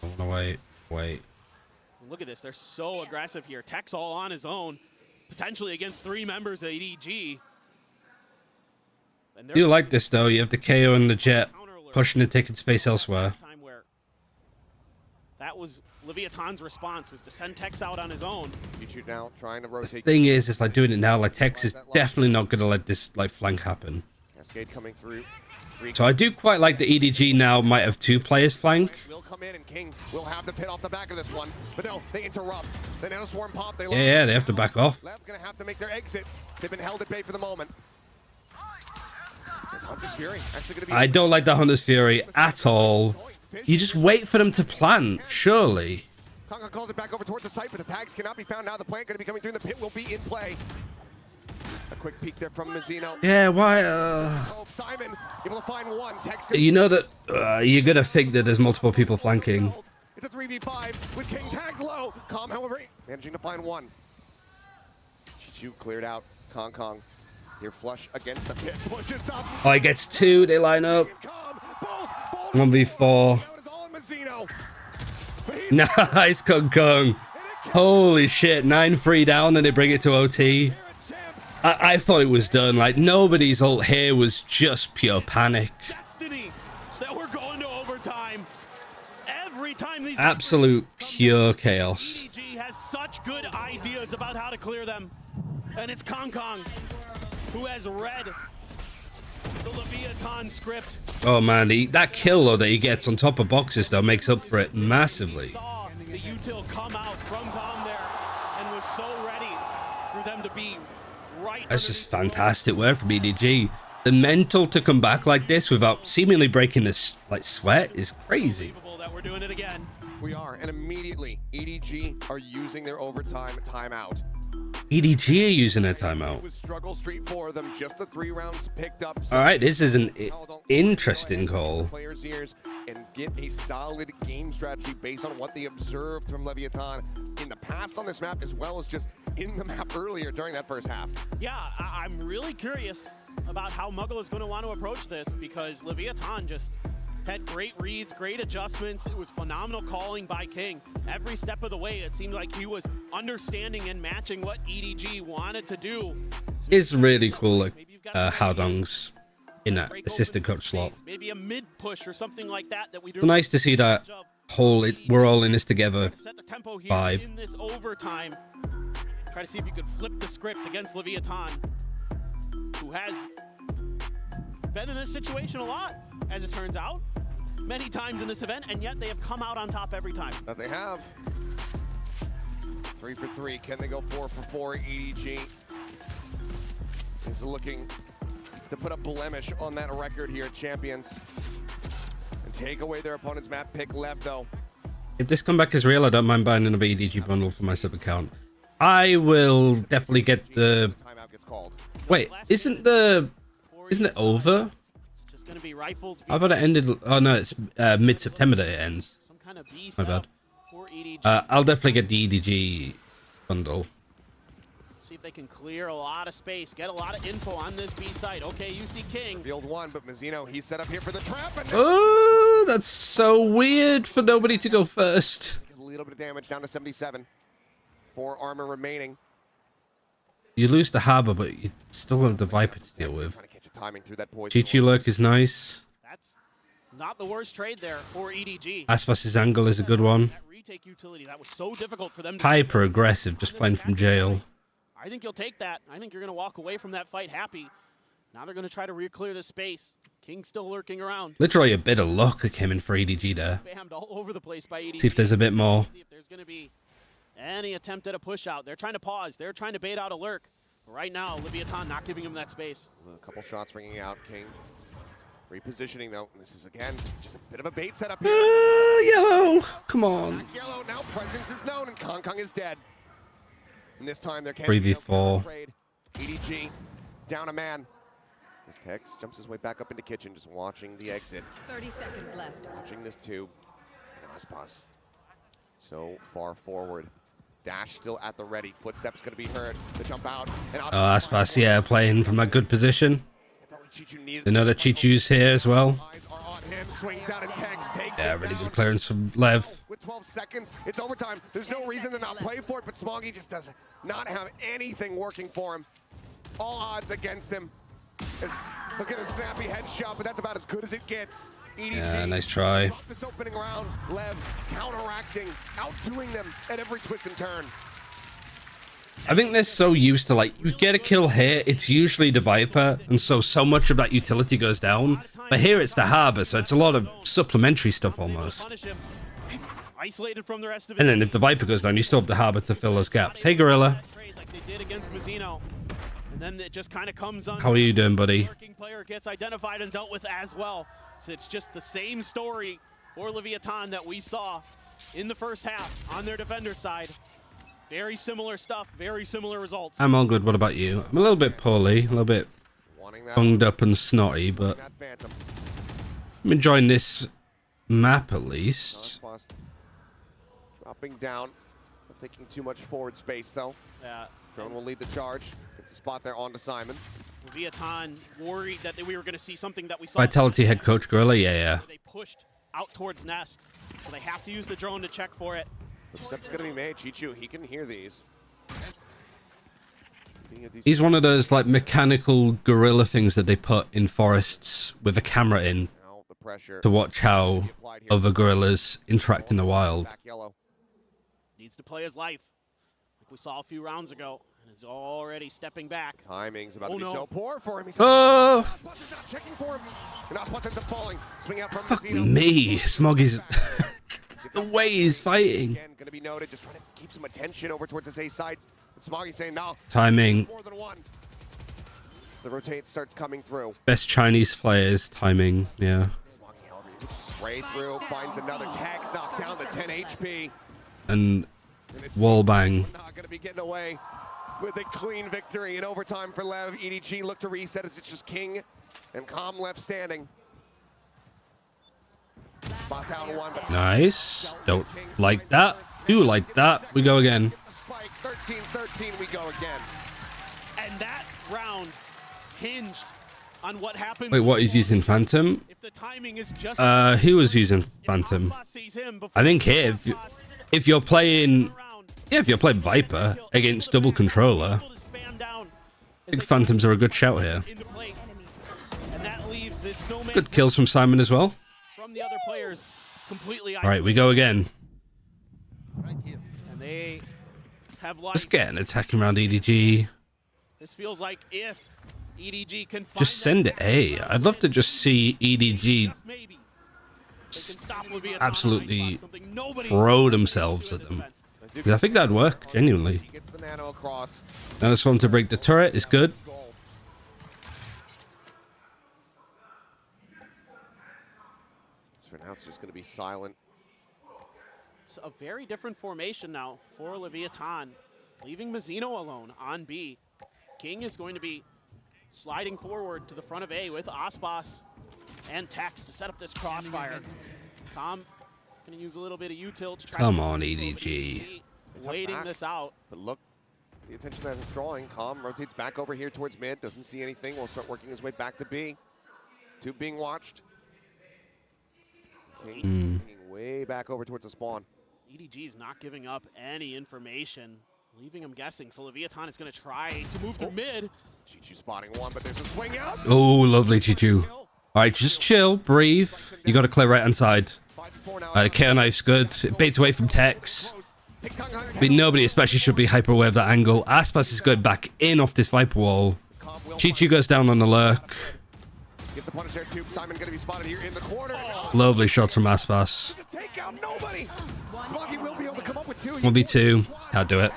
I wanna wait. Look at this. They're so aggressive here. Tex all on his own, potentially against 3 members of EDG. I do like this though. You have the KO and the Jet pushing and taking space elsewhere. That was Leviathan's response, was to send Tex out on his own. Chichu now trying to rotate. Thing is, it's like doing it now. Like Tex is definitely not going to let this like flank happen. Cascade coming through. So I do quite like the EDG now might have 2 players flank. Will come in and King will have the pit off the back of this one. But no, they interrupt. The Nanoswarm pop. They Yeah, they have to back off. Lev's gonna have to make their exit. They've been held at bay for the moment. Hunter's Fury actually gonna be I don't like the Hunter's Fury at all. You just wait for them to plant, surely. Kong calls it back over towards the site, but the tags cannot be found now. The plant going to be coming through, and the pit will be in play. A quick peek there from Mazzino. Yeah, why? Oh, Simon able to find one. You know that you're gonna think that there's multiple people flanking. It's a 3v5 with King tagged low. Calm, however, managing to find one. Chichu cleared out. Kong here flush against the pit. Pushes up. Oh, he gets two. They line up. 1v4. Nice, Kong. Holy shit, 9-3 down, and they bring it to OT. I thought it was done. Like, nobody's ult here was just pure panic. Destiny that we're going to overtime. Every time these Absolute pure chaos. EDG has such good ideas about how to clear them. And it's Kong who has read the Leviathan script. Oh man, that kill though that he gets on top of boxes though makes up for it massively. Saw the util come out from Kong there and was so ready for them to be right. That's just fantastic work from EDG. The mental to come back like this without seemingly breaking this like sweat is crazy. That we're doing it again. We are, and immediately EDG are using their overtime timeout. EDG are using a timeout. Struggle Street for them, just the 3 rounds picked up. All right, this is an interesting call. Players' ears and get a solid game strategy based on what they observed from Leviathan in the past on this map, as well as just in the map earlier during that first half. Yeah, I'm really curious about how Muggle is going to want to approach this, because Leviathan just had great reads, great adjustments. It was phenomenal calling by King. Every step of the way, it seemed like he was understanding and matching what EDG wanted to do. It's really cool, like Haodong's in that assistant coach slot. Maybe a mid push or something like that we do. It's nice to see that whole we're all in this together set the tempo here vibe. In this overtime. Try to see if you could flip the script against Leviathan, who has been in this situation a lot, as it turns out, many times in this event, and yet they have come out on top every time. That they have. 3 for 3. Can they go 4 for 4? EDG is looking to put a blemish on that record here at Champions and take away their opponent's map pick. LEV, though. If this comeback is real, I don't mind buying another EDG bundle for my sub account. I will definitely get the... Wait, isn't it over? Gonna be rifles. I thought it ended... Oh no, it's mid-September that it ends. Some kind of B My bad. for EDG. I'll definitely get the EDG bundle. See if they can clear a lot of space, get a lot of info on this B site. Okay, you see King. Field 1, but Mazzino, he's set up here for the trap. And Oh, that's so weird for nobody to go first. a little bit of damage, down to 77. 4 armor remaining. You lose the Harbor, but you still have the Viper to deal with. Timing through that poison. Chi lurk is nice. That's not the worst trade there for EDG. Aspas's angle is a good one. That retake utility, that was so difficult for them to Hyper aggressive, just playing from jail. I think you'll take that. I think you're going to walk away from that fight happy. Now they're going to try to re-clear the space. King still lurking around. Literally a bit of luck that came in for EDG there. Spammed all over the place by EDG. See if there's a bit more. See if there's going to be any attempt at a push out. They're trying to pause. They're trying to bait out a lurk. Right now, Leviathan not giving him that space. A couple shots ringing out. King repositioning, though. This is, again, just a bit of a bait setup here. Yellow! Come on. Back yellow, now presence is known, and Kong is dead. And this time, there can't 3v4. trade. EDG down a man. As Tex jumps his way back up into kitchen, just watching the exit. 30 seconds left. Watching this tube. And Aspas so far forward. Dash still at the ready. Footsteps going to be heard. The jump out. And Oh, Aspas, yeah, playing from a good position. Another Chichu's here as well. Swings out and Tex takes Yeah, really good clearance from Lev. With 12 seconds, it's overtime. There's no reason to not play for it, but Smoggy just does not have anything working for him. All odds against him. Look at a snappy headshot, but that's about as good as it gets. EDG, Yeah, nice try. this opening round, Lev counteracting, outdoing them at every twist and turn. I think they're so used to, like, you get a kill here, it's usually the Viper, and so much of that utility goes down. But here it's the Harbor, so it's a lot of supplementary stuff almost. Isolated from the rest of it. And then if the Viper goes down, you still have the Harbor to fill those gaps. Hey, Gorilla. Like they did against Mazzino. And then it just kind of comes on. How are you doing, buddy? Working player gets identified and dealt with as well. So it's just the same story for Leviathan that we saw in the first half on their defender side. Very similar stuff, very similar results. I'm all good. What about you? I'm a little bit poorly, a little bit bunged up and snotty, but I'm enjoying this map at least. Dropping down, not taking too much forward space though. Yeah. Drone will lead the charge. Gets a spot there onto Simon. Leviathan worried that we were going to see something that we saw. Vitality head coach Gorilla, yeah. They pushed out towards Nest, so they have to use the drone to check for it. The step's going to be made. Chichu, he can hear these. He's one of those like mechanical gorilla things that they put in forests with a camera in to watch how other gorillas interact in the wild. Needs to play his life, like we saw a few rounds ago, and is already stepping back. Timing's about to be so poor for him. He's checking for him. And Ospas ends up falling. Swing out from Fuck me, Smog is the way he's fighting. Again, going to be noted, just trying to keep some attention over towards his A side. But Smoggy's saying no. Timing. More than one. The rotate starts coming through. Best Chinese players, timing, yeah. Spray through, finds another tags, knocked down to 10 HP. And wall bang. Not going to be getting away with a clean victory in overtime for LEV. EDG look to reset as it's just King and Calm left standing. Spots out one. Nice. Don't like that. Do like that. We go again. Spike 13-13. We go again. And that round hinged on what happened. Wait, what? He's using Phantom? If the timing is just He was using Phantom. I think here, if you're playing, if you're playing Viper against double controller, I think Phantoms are a good shout here. Good kills from Simon as well. From the other players, completely. All right, we go again. And they have life. Let's get an attacking around EDG. This feels like if EDG can find Just send it A. I'd love to just see EDG absolutely throw themselves at them. I think that'd work, genuinely. Now this one to break the turret is good. So for now, it's just going to be silent. It's a very different formation now for Leviathan, leaving Mazzino alone on B. King is going to be sliding forward to the front of A with Ospas and Tex to set up this crossfire. Com going to use a little bit of util to try. Come on, EDG. Waiting this out. But look, the attention that it's drawing. Com rotates back over here towards mid. Doesn't see anything. Will start working his way back to B. Tube being watched. King way back over towards the spawn. EDG is not giving up any information, leaving him guessing. So Leviathan is going to try to move through mid. Chichu spotting one, but there's a swing out. Oh, lovely, Chichu. All right, just chill, breathe. You got to clear right hand side. KO knife's good. It baits away from Tex. But nobody especially should be hyper aware of that angle. Aspas is good back in off this Viper wall. Chichu goes down on the lurk. Gets the punish there, Tube. Simon going to be spotted here in the corner. Lovely shots from Aspas. Take out nobody. Smoggy will be able to come up with two. 1v2. Can't do it.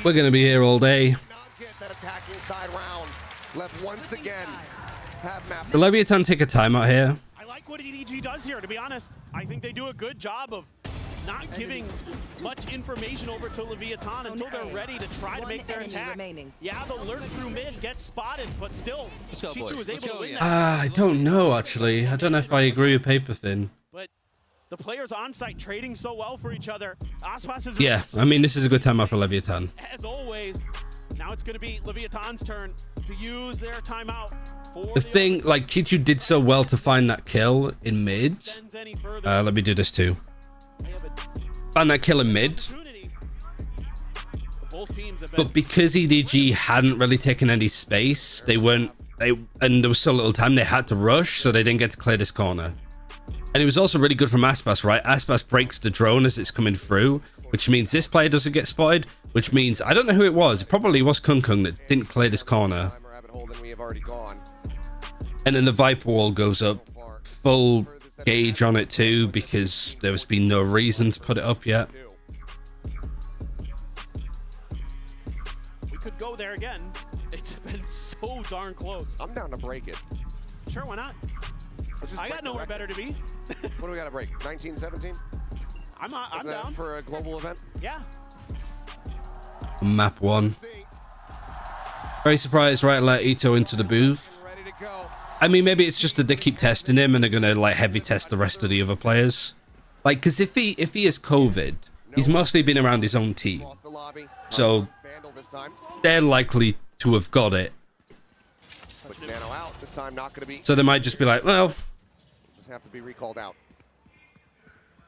We're going to be here all day. That attacking side round. Left once again. The Leviathan take a timeout here. I like what EDG does here, to be honest. I think they do a good job of not giving much information over to Leviathan until they're ready to try to make their attack. Yeah, they'll lurk through mid, get spotted, but still, Chichu was able to win that. I don't know, actually. I don't know if I agree with Paper Thin. But the players on site trading so well for each other. Aspas is Yeah, I mean, this is a good timeout for Leviathan. As always, now it's going to be Leviathan's turn to use their timeout. The thing, like, Chichu did so well to find that kill in mid. Let me do this too. Found that kill in mid. But because EDG hadn't really taken any space, and there was so little time, they had to rush, so they didn't get to clear this corner. And it was also really good from Aspas, right? Aspas breaks the drone as it's coming through, which means this player doesn't get spotted, which means, I don't know who it was. It probably was Kung Kung that didn't clear this corner. And then the Viper wall goes up, full gauge on it too, because there's been no reason to put it up yet. could go there again. It's been so darn close. I'm down to break it. Sure, why not? I got nowhere better to be. What do we got to break? 1917? I'm down. For a global event? Yeah. Map 1. Very surprised right let Ito into the booth. I mean, maybe it's just that they keep testing him and they're gonna like heavy test the rest of the other players. Like, because if he is COVID, he's mostly been around his own team, so they're likely to have got it. Nano out this time, not gonna be. So they might just be like, well, just have to be recalled out.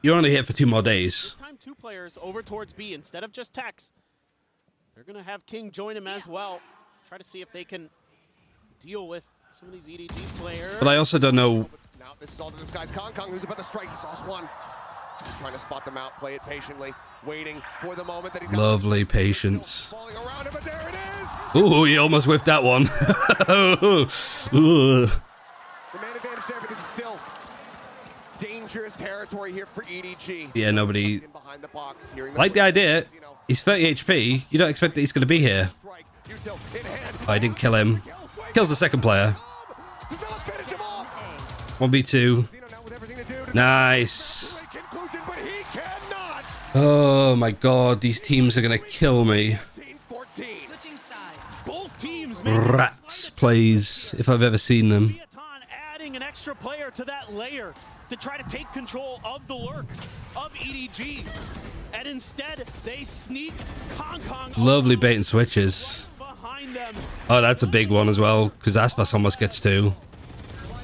You're only here for 2 more days. This time 2 players over towards B instead of just Tex. They're gonna have King join him as well. Try to see if they can deal with some of these EDG players. But I also don't know. Now this is all to this guy's Kong who's about to strike. He saw one. Trying to spot them out, play it patiently, waiting for the moment that he's got. Lovely patience. Falling around him, but there it is. Ooh, he almost whiffed that one. Ooh. The man advantage there, but this is still dangerous territory here for EDG. Yeah, nobody Behind the box, like the idea. He's 30 HP. You don't expect that he's going to be here. Oh, I didn't kill him. Kills the second player. 1v2. Nice. Oh my god, these teams are going to kill me. Both teams Rats plays, if I've ever seen them. adding an extra player to that layer to try to take control of the lurk of EDG. And instead, they sneak Kong. Lovely bait and switches. Oh, that's a big one as well, because Aspas almost gets 2.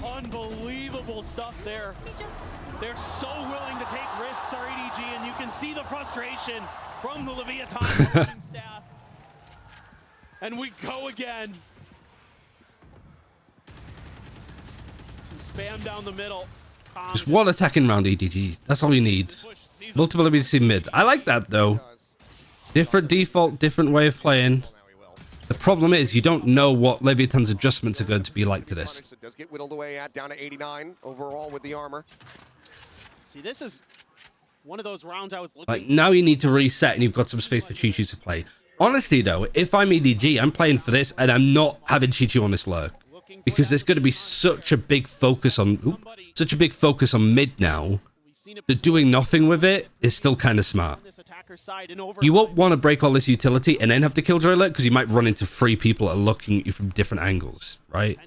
Unbelievable stuff there. They're so willing to take risks, our EDG, and you can see the frustration from the Leviathan coaching staff. And we go again. Some spam down the middle. Just one attacking round EDG. That's all you need. Multiple VCT mid. I like that though. Different default, different way of playing. The problem is you don't know what Leviathan's adjustments are going to be like to this. It does get whittled away at down to 89 overall with the armor. See, this is one of those rounds I was looking. Like now you need to reset and you've got some space for Chi-Chi to play. Honestly though, if I'm EDG, I'm playing for this and I'm not having Chi-Chi on this lurk. Because there's going to be such a big focus on mid now. That doing nothing with it is still kind of smart. You won't want to break all this utility and then have to Killjoy alert because you might run into 3 people that are looking at you from different angles, right?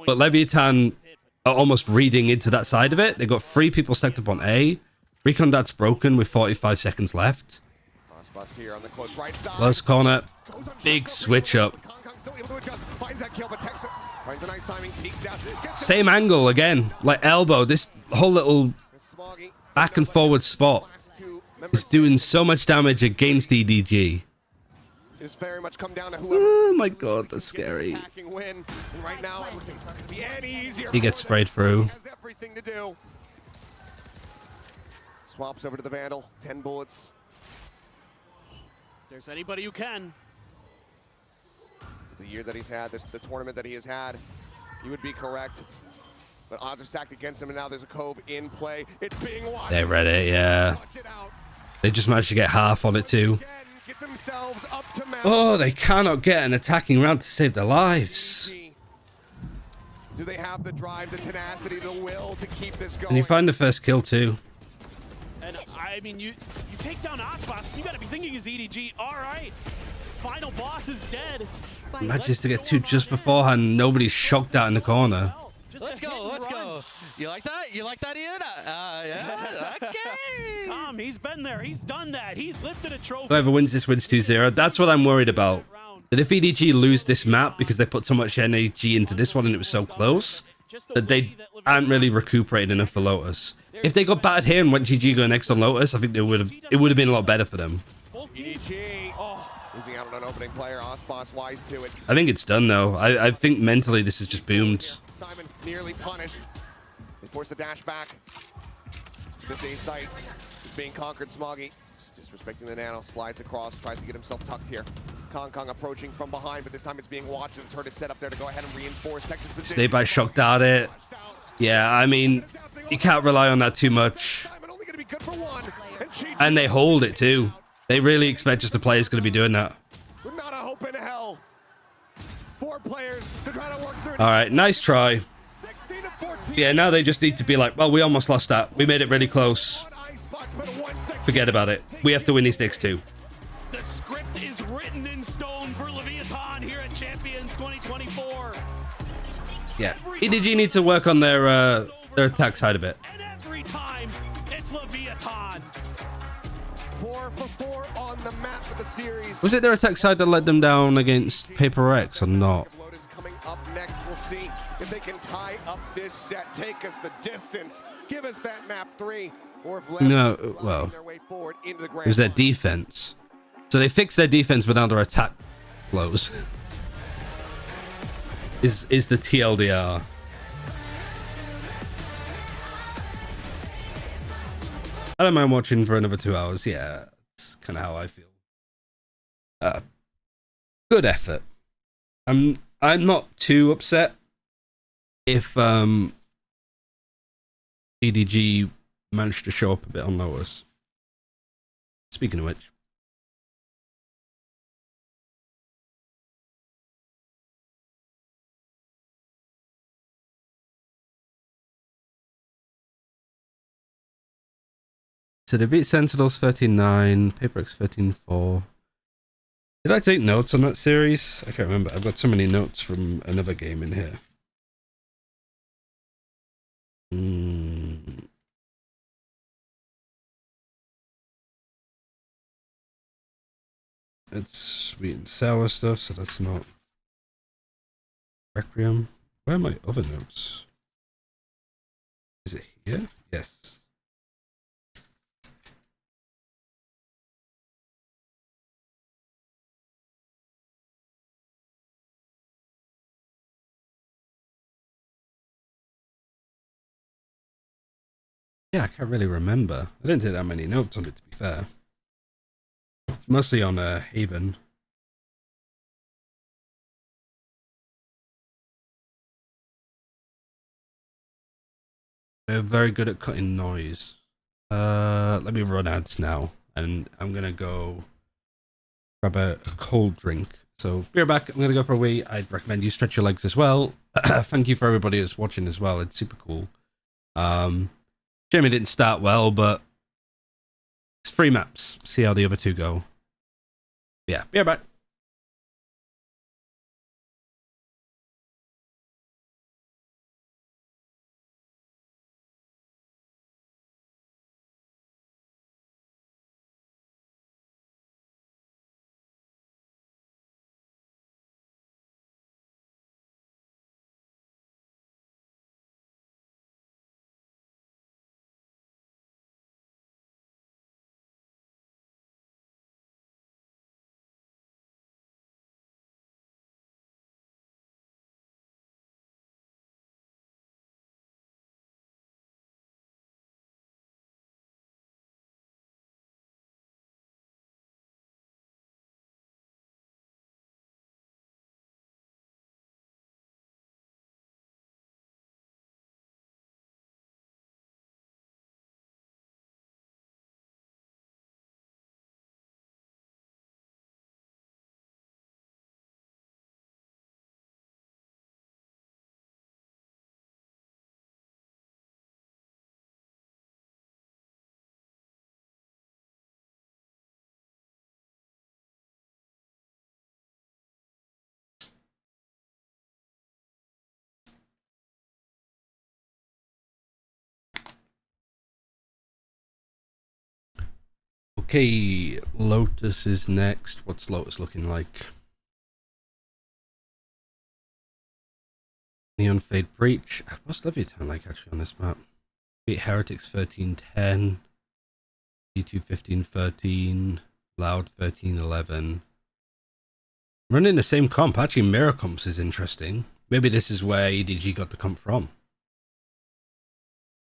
But Leviathan are almost reading into that side of it. They've got 3 people stacked up on A. Recon Dad's broken with 45 seconds left. Close corner. Big switch up. Same angle again. Like elbow. This whole little back and forward spot is doing so much damage against EDG. It's very much come down to oh my god, that's scary. Right now, He gets sprayed through. Everything to do. Swaps over to the Vandal. 10 bullets. If there's anybody who can. The year that he's had, the tournament that he has had, you would be correct. But odds are stacked against him, and now there's a Cove in play. It's being watched. They read it, yeah. They just managed to get half on it too. Oh, they cannot get an attacking round to save their lives. Do they have the drive, the tenacity, the will to keep this going? And you find the first kill too. And I mean, you take down Aspas, you got to be thinking is EDG. All right, final boss is dead. Manages to get 2 just beforehand. Nobody's shocked out in the corner. Let's go, let's go. You like that? You like that, Ian? Yeah. Okay. Tom, he's been there. He's done that. He's lifted a trophy. Whoever wins this wins 2-0. That's what I'm worried about. That if EDG lose this map because they put so much energy into this one and it was so close, that they aren't really recuperated enough for Lotus. If they got battered here and went GG go next on Lotus, I think it would have been a lot better for them. EDG. Losing out on an opening player. Aspas wise to it. I think it's done though. I think mentally this is just boomed. Simon nearly punished. They force the dash back. This A site is being conquered. Smoggy just disrespecting the nano. Slides across. Tries to get himself tucked here. Kong approaching from behind, but this time it's being watched. And the turret is set up there to go ahead and reinforce Texas position. Stay by shocked at it. Yeah, I mean, you can't rely on that too much. And they hold it too. They really expect just the player's going to be doing that. Not a hope in hell. 4 players to try to work through. All right, nice try. Yeah, now they just need to be like, well, we almost lost that. We made it really close. Forget about it. We have to win these next 2. The script is written in stone for Leviathan here at Champions 2024. Yeah, EDG need to work on their attack side a bit. And every time, it's Leviathan. 4 for 4 on the map for the series. Was it their attack side that let them down against Paper X or not? Coming up next, we'll see if they can tie up this set, take us the distance, give us that map 3, or if No, well, their way forward into the it was their defense. So they fixed their defense, but now their attack flows. is the TLDR. I don't mind watching for another 2 hours. Yeah, it's kind of how I feel. Good effort. I'm not too upset if EDG managed to show up a bit on lowers. Speaking of which. So they beat Sentinels 13-9, Paper X 13-4. Did I take notes on that series? I can't remember. I've got so many notes from another game in here. It's sweet and sour stuff, so that's not Requiem. Where are my other notes? Is it here? Yes. Yeah, I can't really remember. I didn't take that many notes on it, to be fair. It's mostly on Haven. They're very good at cutting noise. Let me run ads now, and I'm gonna go grab a cold drink. So be right back. I'm gonna go for a wee. I'd recommend you stretch your legs as well. Thank you for everybody that's watching as well. It's super cool. Jamie didn't start well, but it's 3 maps. See how the other 2 go. Yeah, be right back. Okay, Lotus is next. What's Lotus looking like? Neon Fade Breach. What's Leviathan like actually on this map? Beat Heretics 13-10. E2 15-13. Loud 13-11. Running the same comp. Actually, mirror comps is interesting. Maybe this is where EDG got the comp from.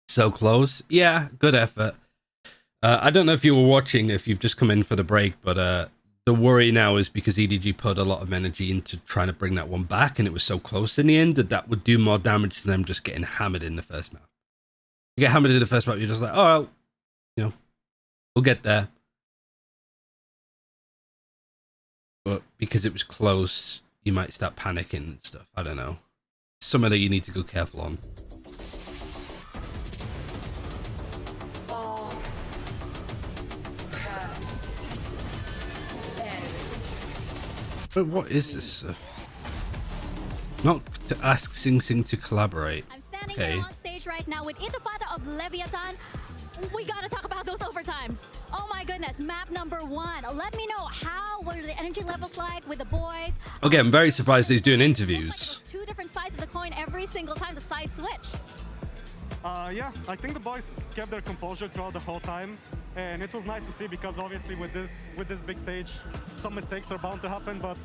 So close. Yeah, good effort. I don't know if you were watching, if you've just come in for the break, but the worry now is because EDG put a lot of energy into trying to bring that one back, and it was so close in the end that would do more damage to them just getting hammered in the first map. You get hammered in the first map, you're just like, oh, you know, we'll get there. But because it was close, you might start panicking and stuff. I don't know. Something that you need to go careful on. But what is this? Not to ask Sing Sing to collaborate. I'm standing here on stage right now with Interpata of Leviathan. We gotta talk about those overtimes. Oh my goodness, map number 1. Let me know what are the energy levels like with the boys. Okay, I'm very surprised he's doing interviews. Two different sides of the coin every single time the side switch. Yeah, I think the boys kept their composure throughout the whole time, and it was nice to see because obviously with this big stage, some mistakes are bound to happen. But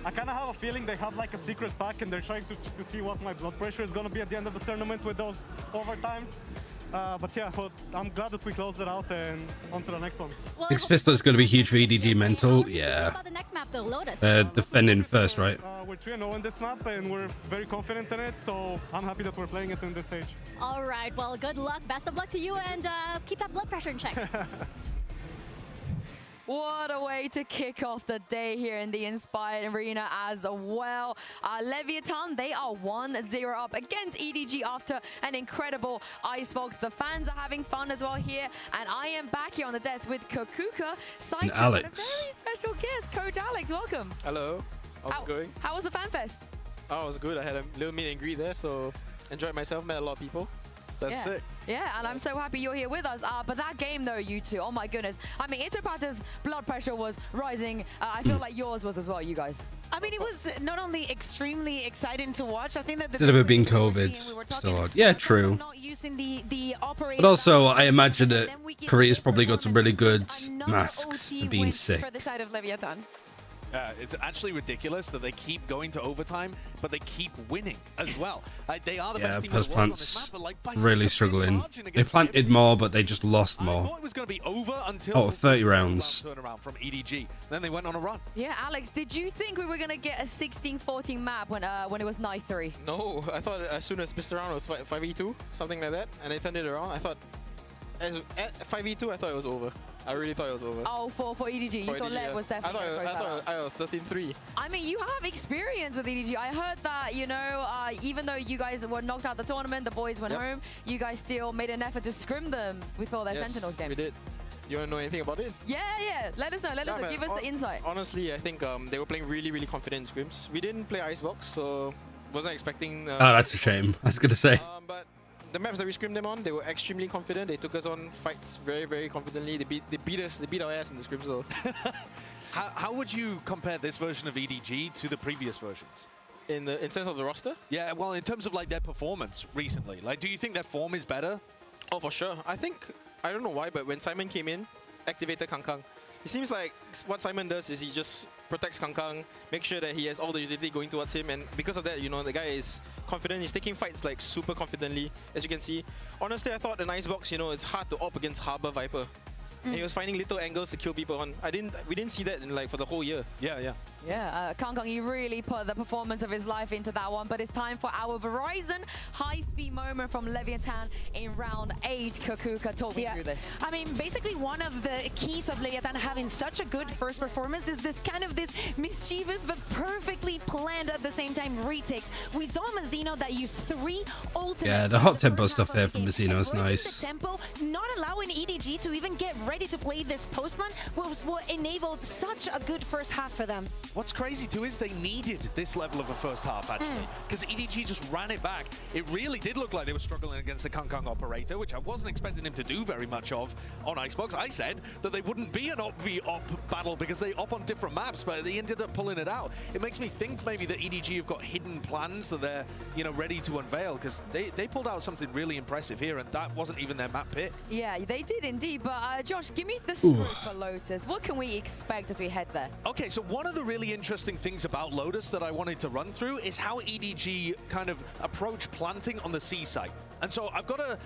I kind of have a feeling they have like a secret pack, and they're trying to see what my blood pressure is going to be at the end of the tournament with those overtimes. But yeah, I'm glad that we closed it out and on to the next one. Six Pistol is going to be huge for EDG mental. Yeah. The next map, the Lotus. Defending first, right? We're 3-0 in this map, and we're very confident in it, so I'm happy that we're playing it in this stage. All right, well, good luck. Best of luck to you, and keep that blood pressure in check. What a way to kick off the day here in the Inspired Arena as well. Leviathan, they are 1-0 up against EDG after an incredible Icebox. The fans are having fun as well here. And I am back here on the desk with Kakuka, and Alex. And a very special guest, Coach Alex. Welcome. Hello. How's it going? How was the fan fest? Oh, it was good. I had a little meet and greet there, so enjoyed myself, met a lot of people. That's it. Yeah, and I'm so happy you're here with us. But that game, though, you two, oh my goodness. I mean, Interpata's blood pressure was rising. I feel like yours was as well, you guys. I mean, it was not only extremely exciting to watch. I think that Instead of it being COVID, still odd. Yeah, true. But also, I imagine that Korea's probably got some really good masks for being sick. For the side of Leviathan. It's actually ridiculous that they keep going to overtime, but they keep winning as well. They are the best team in the world on this map, but like by really struggling. They planted more, but they just lost more. I thought it was going to be over until 30 rounds. Turnaround from EDG. Then they went on a run. Yeah, Alex, did you think we were going to get a 16-14 map when it was 9-3? No, I thought as soon as this round was 5v2, something like that, and they turned it around. I thought at 5v2, I thought it was over. I really thought it was over. Oh, for EDG, you thought LEV was definitely I was 13-3. I mean, you have experience with EDG. I heard that, you know, even though you guys were knocked out the tournament, the boys went home, you guys still made an effort to scrim them before their Sentinels game. We did. You want to know anything about it? Yeah. Let us know. Give us the insight. Honestly, I think they were playing really, really confident in scrims. We didn't play Icebox, so wasn't expecting... oh, that's a shame. I was going to say. But the maps that we scrimmed them on, they were extremely confident. They took us on fights very, very confidently. They beat our ass in the scrim. So, how would you compare this version of EDG to the previous versions? In sense of the roster? Yeah, well, in terms of like their performance recently, like, do you think their form is better? Oh, for sure. I don't know why, but when Simon came in, activated Kangkang. It seems like what Simon does is he just protects Kangkang, make sure that he has all the utility going towards him, and because of that, you know, the guy is confident. He's taking fights like super confidently, as you can see. Honestly, I thought in Icebox, you know, it's hard to op against Harbor Viper. And he was finding little angles to kill people on. We didn't see that in for the whole year. Yeah. Yeah, Kangkang, he really put the performance of his life into that one. But it's time for our Verizon high-speed moment from Leviathan in round 8. Kakuka, talk me through this. I mean, basically one of the keys of Leviathan having such a good first performance is this mischievous but perfectly planned at the same time retakes. We saw Mazzino that used 3 ultimates. Yeah, the hot tempo stuff here from Mazzino is nice. The tempo, not allowing EDG to even get ready to play this postman was what enabled such a good first half for them. What's crazy too is they needed this level of a first half actually, because EDG just ran it back. It really did look like they were struggling against the Kangkang operator, which I wasn't expecting him to do very much of on Icebox. I said that they wouldn't be an op v op battle because they op on different maps, but they ended up pulling it out. It makes me think maybe that EDG have got hidden plans that they're, you know, ready to unveil, because they pulled out something really impressive here, and that wasn't even their map pick. Yeah, they did indeed. But Josh, give me the script for Lotus. What can we expect as we head there? Okay, so one of the really interesting things about Lotus that I wanted to run through is how EDG kind of approach planting on the C site. And so I've got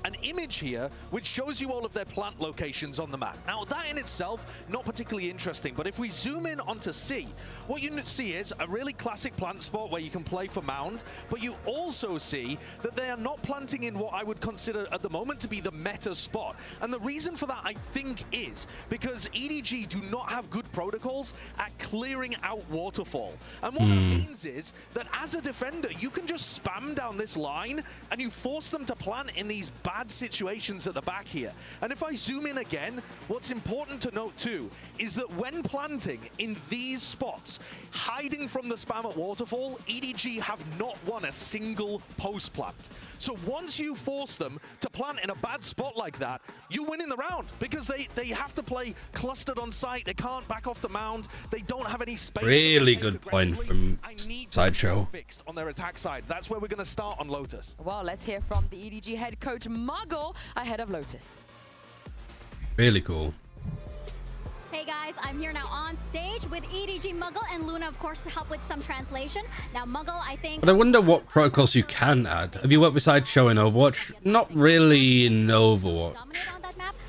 an image here which shows you all of their plant locations on the map. Now, that in itself, not particularly interesting, but if we zoom in onto C, what you see is a really classic plant spot where you can play for mound, but you also see that they are not planting in what I would consider at the moment to be the meta spot. And the reason for that, I think, is because EDG do not have good protocols at clearing out waterfall. And what that means is that as a defender, you can just spam down this line and you force them to plant in these bad situations at the back here. And if I zoom in again, what's important to note too is that when planting in these spots, hiding from the spam at waterfall, EDG have not won a single post plant. So once you force them to plant in a bad spot like that, you win in the round because they have to play clustered on site. They can't back off the mound. They don't have any space. Really good point from Sideshow. Fixed on their attack side. That's where we're going to start on Lotus. Well, let's hear from the EDG head coach Muggle ahead of Lotus. Really cool. Hey guys, I'm here now on stage with EDG Muggle and Luna, of course, to help with some translation. Now, Muggle, I think... But I wonder what protocols you can add. Have you worked with Sideshow in Overwatch? Not really in Overwatch.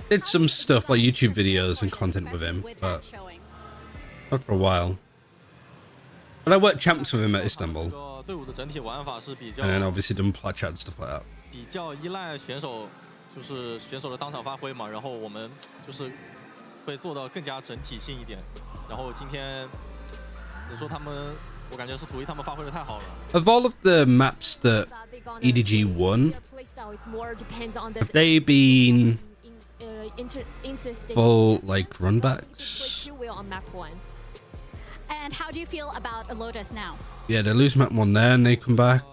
Did some stuff like YouTube videos and content with him, but not for a while. But I worked champs with him at Istanbul. And then obviously done plat chat and stuff like that. 比较依赖选手，就是选手的当场发挥嘛，然后我们就是会做到更加整体性一点。然后今天，只说他们，我感觉是图一他们发挥的太好了。Of all of the maps that EDG won, have they been full like runbacks? And how do you feel about Lotus now? Yeah, they lose map 1 there and they come back.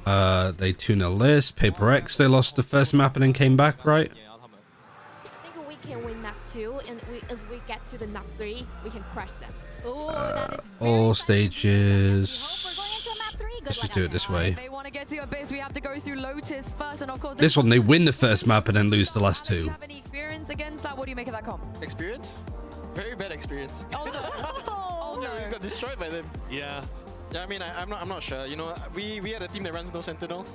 They 2-0 this. Paper X, they lost the first map and then came back, right? I think we can win map 2, and if we get to the map 3, we can crush them. All stages. Let's just do it this way. They want to get to your base, we have to go through Lotus first, and of course... This one, they win the first map and then lose the last 2. Do you have any experience against that? What do you make of that comp? Experience? Very bad experience. Oh no! Oh no! We got destroyed by them. Yeah. Yeah, I mean, I'm not sure. You know, we had a team that runs no Sentinel,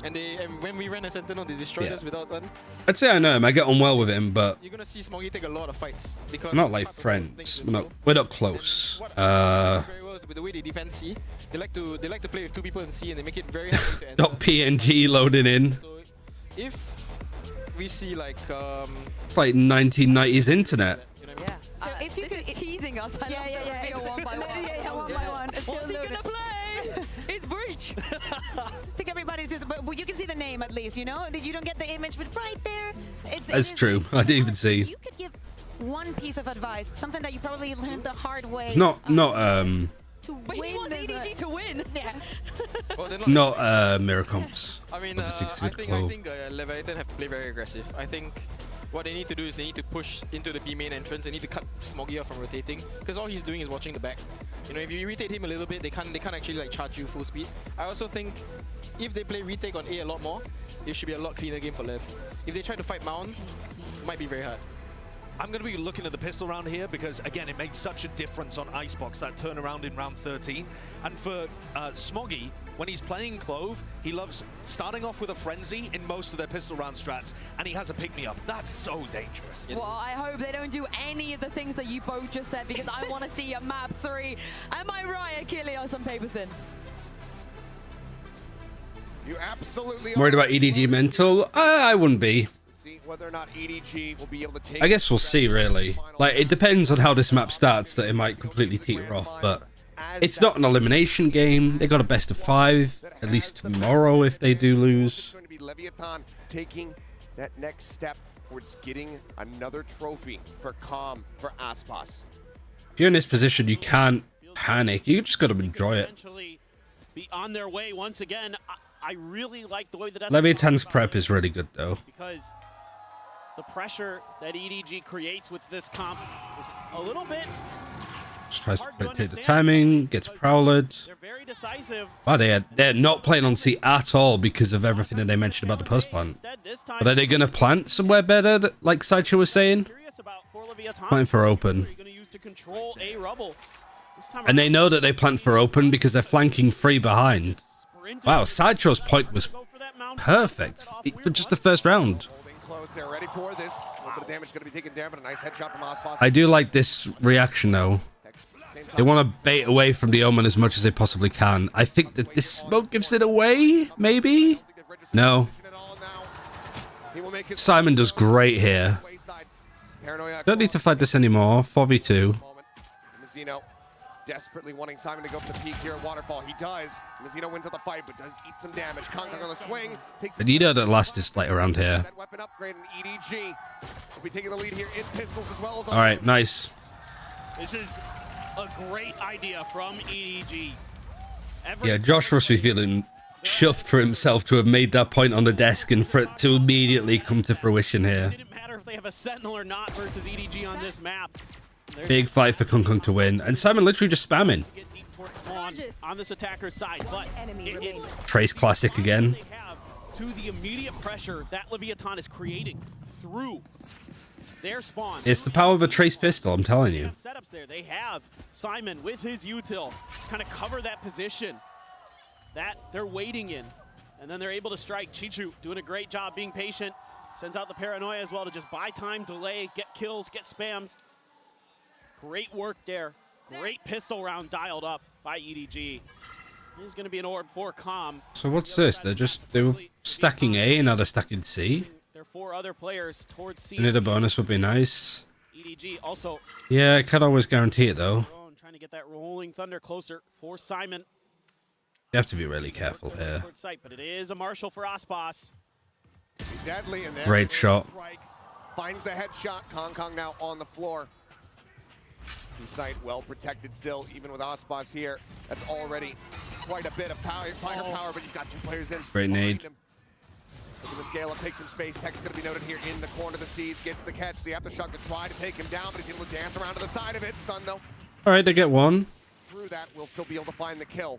and when we ran a Sentinel, they destroyed us without one. I'd say I know him. I get on well with him, but you're gonna see Smoggy take a lot of fights because we're not like friends. We're not close. Very well is with the way they defend C. They like to play with 2 people in C, and they make it very hard to enter. .png loading in. So if we see like it's like 1990s internet. Yeah. So if you could teasing us, I love the reveal one by one. Yeah, one by one. What's he gonna play? It's Breach. I think everybody says, but you can see the name at least, you know? You don't get the image, but right there, That's true. I didn't even see. You could give one piece of advice, something that you probably learned the hard way. It's not to but win. He wants EDG to win. Yeah. Well, not mirror comps. I mean, I think Leviathan have to play very aggressive. I think what they need to do is they need to push into the B main entrance. They need to cut Smoggy off from rotating, because all he's doing is watching the back. You know, if you irritate him a little bit, they can't actually like charge you full speed. I also think if they play retake on A a lot more, it should be a lot cleaner game for Lev. If they try to fight Mound, it might be very hard. I'm going to be looking at the pistol round here because, again, it made such a difference on Icebox, that turnaround in round 13. And for Smoggy, when he's playing Clove, he loves starting off with a Frenzy in most of their pistol round strats, and he has a pick-me-up. That's so dangerous. Well, I hope they don't do any of the things that you both just said, because I want to see a map 3. Am I right, Achilles, on paper thin? You absolutely Worried about EDG mental? I wouldn't be. Whether or not EDG will be able to take I guess we'll see, really. Like, it depends on how this map starts that it might completely teeter off, but it's not an elimination game. They got a best of 5, at least tomorrow if they do lose. Going to be Leviathan taking that next step towards getting another trophy for Calm, for Aspas. If you're in this position, you can't panic. You just got to enjoy it. Be on their way once again. I really like the way that Leviathan's prep is really good, though. Because the pressure that EDG creates with this comp is a little bit. Just tries to take the timing, gets prowled. They're very decisive. Wow, they're not playing on C at all because of everything that they mentioned about the post plant. But are they going to plant somewhere better, like Sideshow was saying? Planting for open. And they know that they plant for open because they're flanking 3 behind. Wow, Sideshow's point was perfect for just the first round. Close there, ready for this. A little bit of damage going to be taken down, but a nice headshot from Ospas. I do like this reaction though. They want to bait away from the Omen as much as they possibly can. I think that this smoke gives it away, maybe? No. Simon does great here. Don't need to fight this anymore. 4v2. Mazzino desperately wanting Simon to go for the peak here at Waterfall. He does. Mazzino wins at the fight, but does eat some damage. Kongkong on the swing. But you know that last is like around here. That weapon upgrade in EDG. We'll be taking the lead here in pistols as well as All right, nice. This is a great idea from EDG. Yeah, Josh must be feeling chuffed for himself to have made that point on the desk and for it to immediately come to fruition here. It didn't matter if they have a Sentinel or not versus EDG on this map. Big fight for Kongkong to win. And Simon literally just spamming. On this attacker's side, but it's Trace classic again. to the immediate pressure that Leviathan is creating through their spawn. It's the power of a Trace pistol, I'm telling you. Setups there. They have Simon with his util kind of cover that position that they're waiting in, and then they're able to strike. Chichu doing a great job being patient, sends out the paranoia as well to just buy time, delay, get kills, get spams. Great work there. Great pistol round dialed up by EDG. This is going to be an orb for Com. So what's this? They were stacking A and now they're stacking C. There are 4 other players towards C. Another bonus would be nice. EDG also. Yeah, I can't always guarantee it though. Trying to get that rolling thunder closer for Simon. You have to be really careful here. But it is a Marshall for Ospas. Deadly in there. Great shot. Finds the headshot. Kongkong now on the floor. Site well protected still, even with Ospas here. That's already quite a bit of fighter power, but you've got 2 players in. Great nade. Look at the scale up, take some space. Tech's going to be noted here in the corner of the C's. Gets the catch. So you have to shock to try to take him down, but he's able to dance around to the side of it. Stun though. All right, they get one. Through that, we'll still be able to find the kill.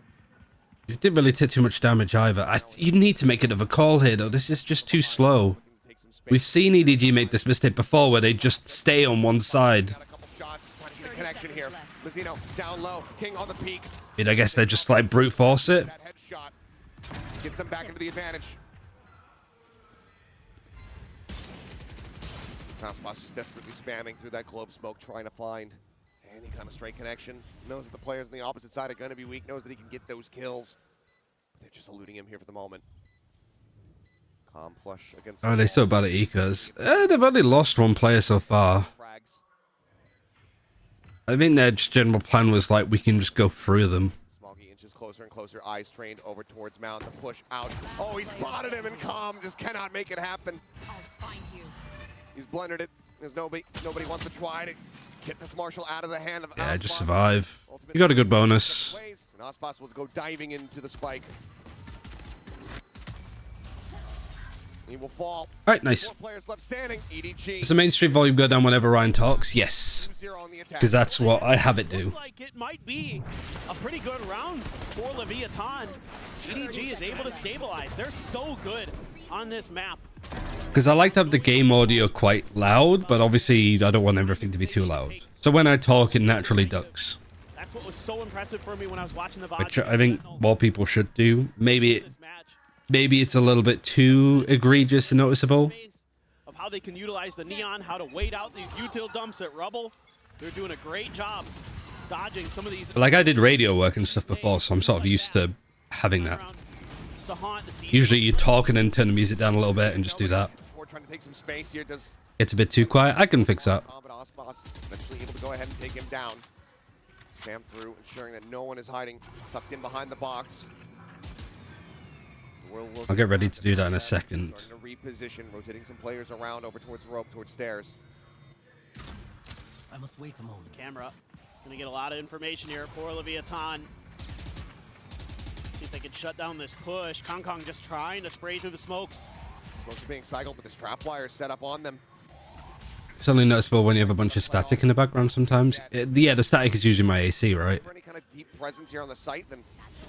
You didn't really take too much damage either. You need to make it of a call here though. This is just too slow. We've seen EDG make this mistake before where they just stay on one side. Connection here. Mazzino down low. King on the peak. Dude, I guess they just like brute force it. That headshot gets them back into the advantage. Ospas just desperately spamming through that globe smoke, trying to find any kind of straight connection. Knows that the players on the opposite side are going to be weak. Knows that he can get those kills. They're just eluding him here for the moment. Calm flush against. Oh, they're so bad at ecos. They've only lost 1 player so far. I think their general plan was like, we can just go through them. Smoggy inches closer and closer, eyes trained over towards Mount. The push out. Oh, he spotted him, and Calm just cannot make it happen. I'll find you. He's blundered it. There's nobody wants to try to get this Marshall out of the hand of Yeah, Ospas. just survive. You got a good bonus. And Ospas will go diving into the spike. He will fall. All right, nice. 4 players left standing. EDG. Does the mainstream volume go down whenever Ryan talks? Yes. Because that's what I have it do. Like it might be a pretty good round for Leviathan. EDG is able to stabilize. They're so good on this map. Because I like to have the game audio quite loud, but obviously I don't want everything to be too loud. So when I talk, it naturally ducks. That's what was so impressive for me when I was watching the VOD. Which I think more people should do. Maybe it's a little bit too egregious and noticeable. Of how they can utilize the neon, how to wait out these util dumps at rubble. They're doing a great job dodging some of these. But like I did radio work and stuff before, so I'm sort of used to having that. Usually you talk and then turn the music down a little bit and just do that. Trying to take some space here. It's a bit too quiet. I can fix that. But Ospas eventually able to go ahead and take him down. Spam through, ensuring that no one is hiding, tucked in behind the box. I'll get ready to do that in a second. Starting to reposition, rotating some players around over towards rope, towards stairs. I must wait a moment. Camera. Gonna get a lot of information here for Leviathan. See if they can shut down this push. Kongkong just trying to spray through the smokes. Smokes are being cycled, but this trap wire is set up on them. It's only noticeable when you have a bunch of static in the background sometimes. Yeah, the static is usually my AC, right? For any kind of deep presence here on the site, then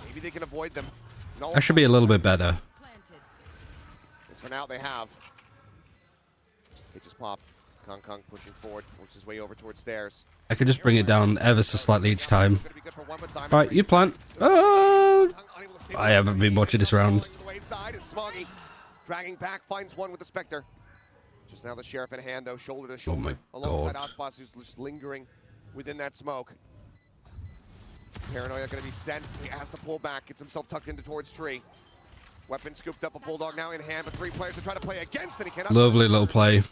maybe they can avoid them. No, I should be a little bit better. as for now they have. They just pop. Kongkong pushing forward, works his way over towards stairs. I could just bring it down ever so slightly each time. Right, you plant. Oh! I haven't been watching this round. Dragging back, finds one with the Spectre. Just now the Sheriff in hand, though, shoulder to shoulder. Oh my alongside God. Aspas, who's just lingering within that smoke. Paranoia going to be sent. He has to pull back, gets himself tucked into towards tree. Weapon scooped up, a Bulldog now in hand, but 3 players to try to play against it. He cannot. Lovely little play.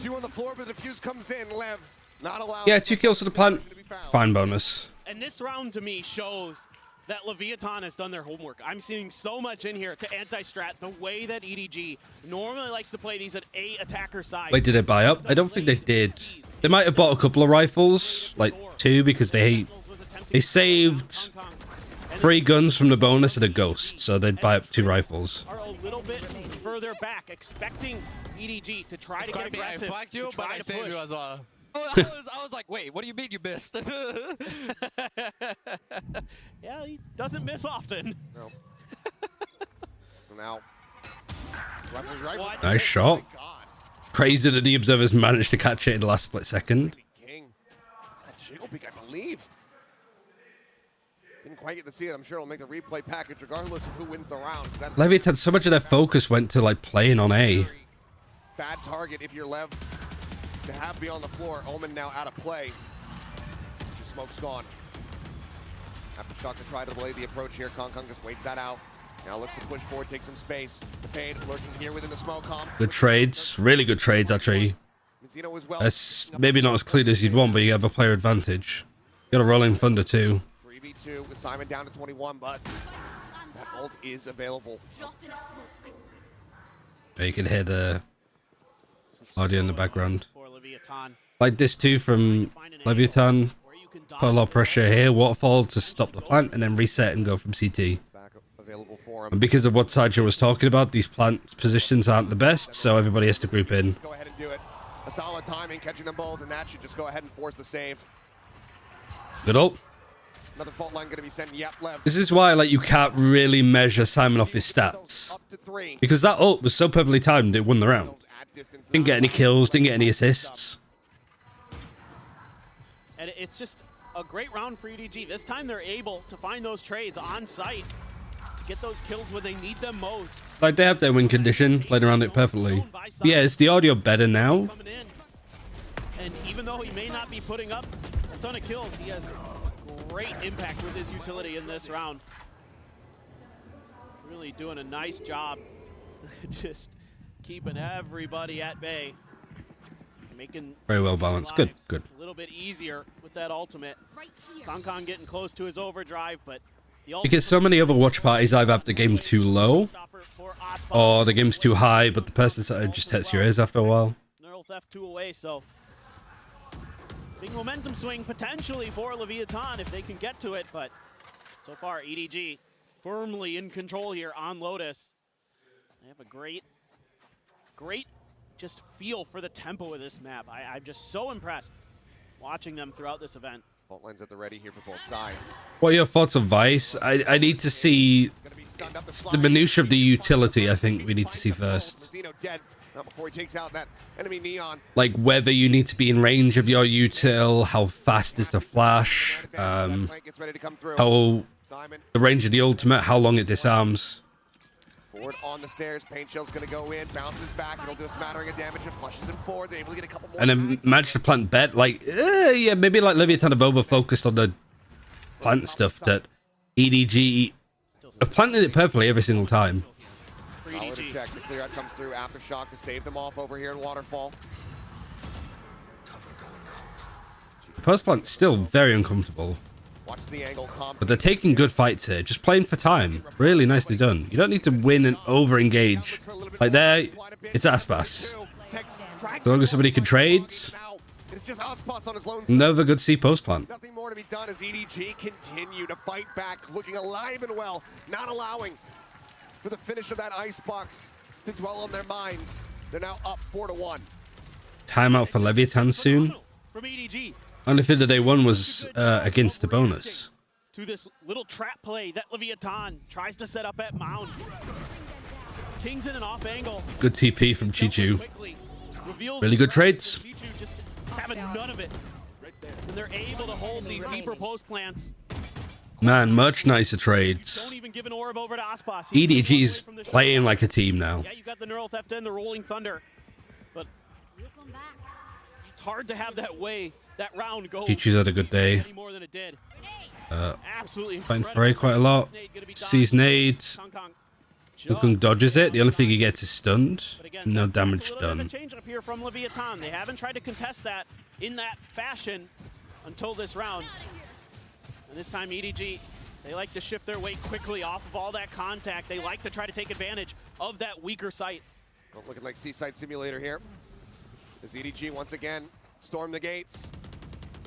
2 on the floor, but the defuse comes in. Lev not allowed. Yeah, 2 kills to the plant. Fine bonus. And this round to me shows that Leviathan has done their homework. I'm seeing so much in here to anti-strat the way that EDG normally likes to play these at A attacker side. Wait, did they buy up? I don't think they did. They might have bought a couple of rifles, like 2, because they saved 3 guns from the bonus and a ghost, so they'd buy up 2 rifles. Are a little bit further back, expecting EDG to try to get aggressive. I flagged you, but I saved you as well. I was like, wait, what do you mean you missed? Yeah, he doesn't miss often. No. So now, right. Nice shot. Crazy that the observers managed to catch it in the last split second. King. Jiggle peek, I believe. Didn't quite get to see it. I'm sure it'll make the replay package regardless of who wins the round. That's Leviathan, so much of their focus went to like playing on A. bad target if you're Lev to have be on the floor. Omen now out of play. Just smoke's gone. Aftershock to try to delay the approach here. Kong just waits that out. Now looks to push forward, take some space. The fade lurking here within the smoke. Good trades, really good trades actually. That's maybe not as clean as you'd want, but you have a player advantage. You got a rolling thunder too. 3v2 with Simon down to 21, but that ult is available. You can hear the audio in the background. Like this too from Leviathan. Put a lot of pressure here. Waterfall to stop the plant and then reset and go from CT. And because of what Sideshow was talking about, these plant positions aren't the best, so everybody has to group in. Go ahead and do it. A solid timing, catching them both, and that should just go ahead and force the save. Good ult. Another fault line going to be sent. Yep, left. This is why like you can't really measure Simon off his stats. Because that ult was so perfectly timed, it won the round. Didn't get any kills, didn't get any assists. And it's just a great round for EDG. This time they're able to find those trades on site to get those kills where they need them most. Like they have their win condition, played around it perfectly. Yeah, is the audio better now? And even though he may not be putting up a ton of kills, he has a great impact with his utility in this round. Really doing a nice job just keeping everybody at bay. Making Very well balanced. Good, good. a little bit easier with that ultimate. Kong getting close to his overdrive, but the Because so many other watch parties either have the game too low, or the game's too high, but the person side just hits your ears after a while. Neural Theft 2 away, so big momentum swing potentially for Leviathan if they can get to it, but so far EDG firmly in control here on Lotus. They have a great just feel for the tempo of this map. I'm just so impressed watching them throughout this event. Fault lines at the ready here for both sides. What are your thoughts of Vice? I need to see the minutia of the utility. I think we need to see first. Dead. Not before he takes out that enemy Neon. Like whether you need to be in range of your util, how fast is the flash, how the range of the ultimate, how long it disarms. Forward on the stairs, Paint Shell's gonna go in, bounces back, it'll do a smattering of damage and flushes him forward. They're able to get a couple more. And then managed to plant bet, like, yeah, maybe like Leviathan have over-focused on the plant stuff that EDG have planted it perfectly every single time. Solid check, the clear out comes through, Aftershock to save them off over here in Waterfall. The post plant's still very uncomfortable. Watch the angle come. But they're taking good fights here, just playing for time. Really nicely done. You don't need to win and over-engage. Like there, it's Aspas. As long as somebody can trade, It's just Aspas on his lone side. never good to see post plant. Nothing more to be done as EDG continue to fight back, looking alive and well, not allowing for the finish of that icebox to dwell on their minds. They're now up 4-1. Timeout for Leviathan soon. From EDG. Only thing that they won was against the bonus. To this little trap play that Leviathan tries to set up at Mound. King's in an off angle. Good TP from Chichu. Really good trades. Chichu just having none of it. And they're able to hold these deeper post plants. Man, much nicer trades. EDG's playing like a team now. Yeah, you got the Neural Theft and the Rolling Thunder. But it's hard to have that round go Chichu's had a good day. any more than it did. Absolutely Fighting Frey quite a lot. Sees nades. Kung dodges it. The only thing he gets is stunned. No damage done. Change up here from Leviathan. They haven't tried to contest that in that fashion until this round. And this time EDG, they like to shift their weight quickly off of all that contact. They like to try to take advantage of that weaker site. Well, looking like Seaside Simulator here. As EDG once again storm the gates.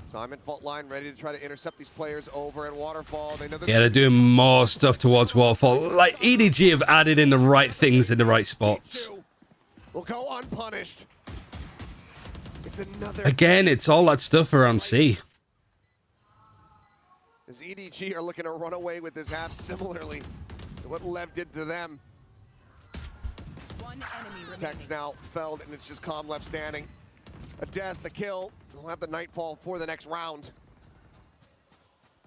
Simon fault line ready to try to intercept these players over at Waterfall. They know Yeah, they're doing more stuff towards Waterfall. Like, EDG have added in the right things in the right spots. will go unpunished. It's another. Again, it's all that stuff around C. As EDG are looking to run away with this half similarly to what LEV did to them. Tech's now felled, and it's just Calm left standing. A death, a kill. We'll have the Nightfall for the next round.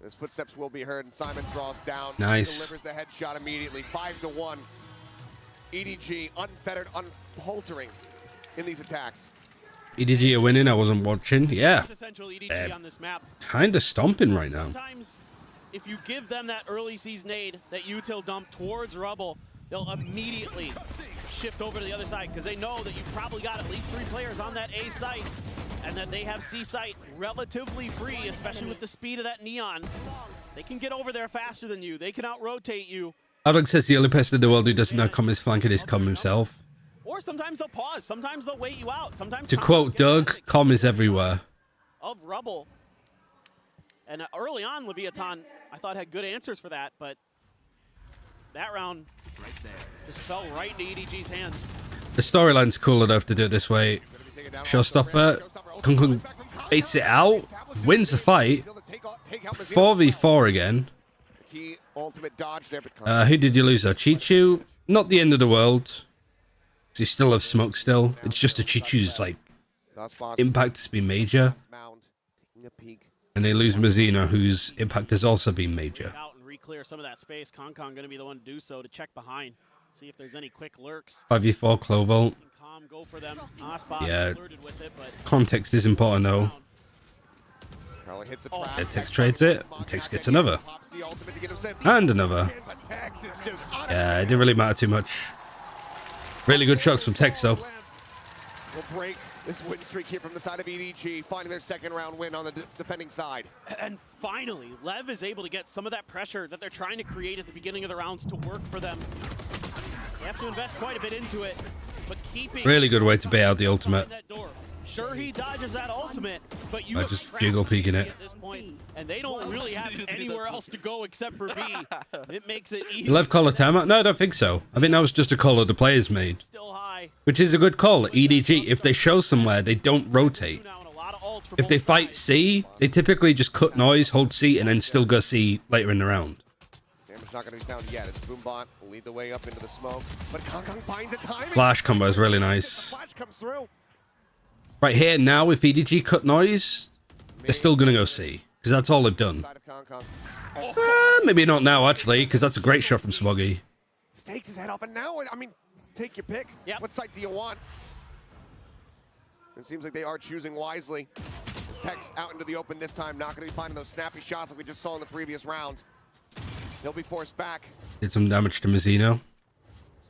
His footsteps will be heard, and Simon draws down. Nice. Delivers the headshot immediately. 5-1. EDG unfettered, unhaltering in these attacks. EDG are winning. I wasn't watching. Yeah. on this map. Kind of stomping right now. Sometimes, if you give them that early season nade, that util dump towards Rubble, they'll immediately shift over to the other side because they know that you've probably got at least 3 players on that A site and that they have C site relatively free, especially with the speed of that Neon. They can get over there faster than you. They can out-rotate you. Outdog says the only person in the world who doesn't know Com is flanking is Com himself. Or sometimes they'll pause. Sometimes they'll wait you out. Sometimes To quote Doug, Com is everywhere. of Rubble. And early on, Leviathan, I thought had good answers for that, but that round just fell right into EDG's hands. The storyline's cool enough to do it this way. Showstopper, Kung baits it out, wins the fight. 4v4 again. Key ultimate dodge there, but Who did you lose though? Chichu? Not the end of the world. You still have smoke still. It's just a Chichu's like impact has been major. And they lose Mazina, whose impact has also been major. Out and re-clear some of that space. Kong going to be the one to do so, to check behind. See if there's any quick lurks. 5v4 Clovolt. Go for them. Ospas Yeah. flirted with it, but Context is important though. Oh. Yeah, Tex trades it. Tex gets another. And another. Yeah, it didn't really matter too much. Really good shots from Tex though. Will break this win streak here from the side of EDG, finding their second round win on the defending side. And finally, LEV is able to get some of that pressure that they're trying to create at the beginning of the rounds to work for them. They have to invest quite a bit into it, but keeping Really good way to bait out the ultimate. that door. Sure, he dodges that ultimate, but you I have just trapped jiggle peeking it. at this point, and they don't really have anywhere else to go except for B. It makes it easy. Lev call a timeout? No, I don't think so. I think that was just a call that the players made. Which is a good call. EDG, if they show somewhere, they don't rotate. If they fight C, they typically just cut noise, hold C, and then still go C later in the round. Damage not going to be found yet. It's Boombot will lead the way up into the smoke, but Kong finds a timing. Flash combo is really nice. Flash comes through. Right here, now, if EDG cut noise, they're still going to go C. Because that's all they've done. Maybe not now, actually, because that's a great shot from Smoggy. Takes his head up, and now, I mean, take your pick. What site do you want? It seems like they are choosing wisely. As Tex out into the open this time, not going to be finding those snappy shots like we just saw in the previous round. He'll be forced back. Did some damage to Mazzino.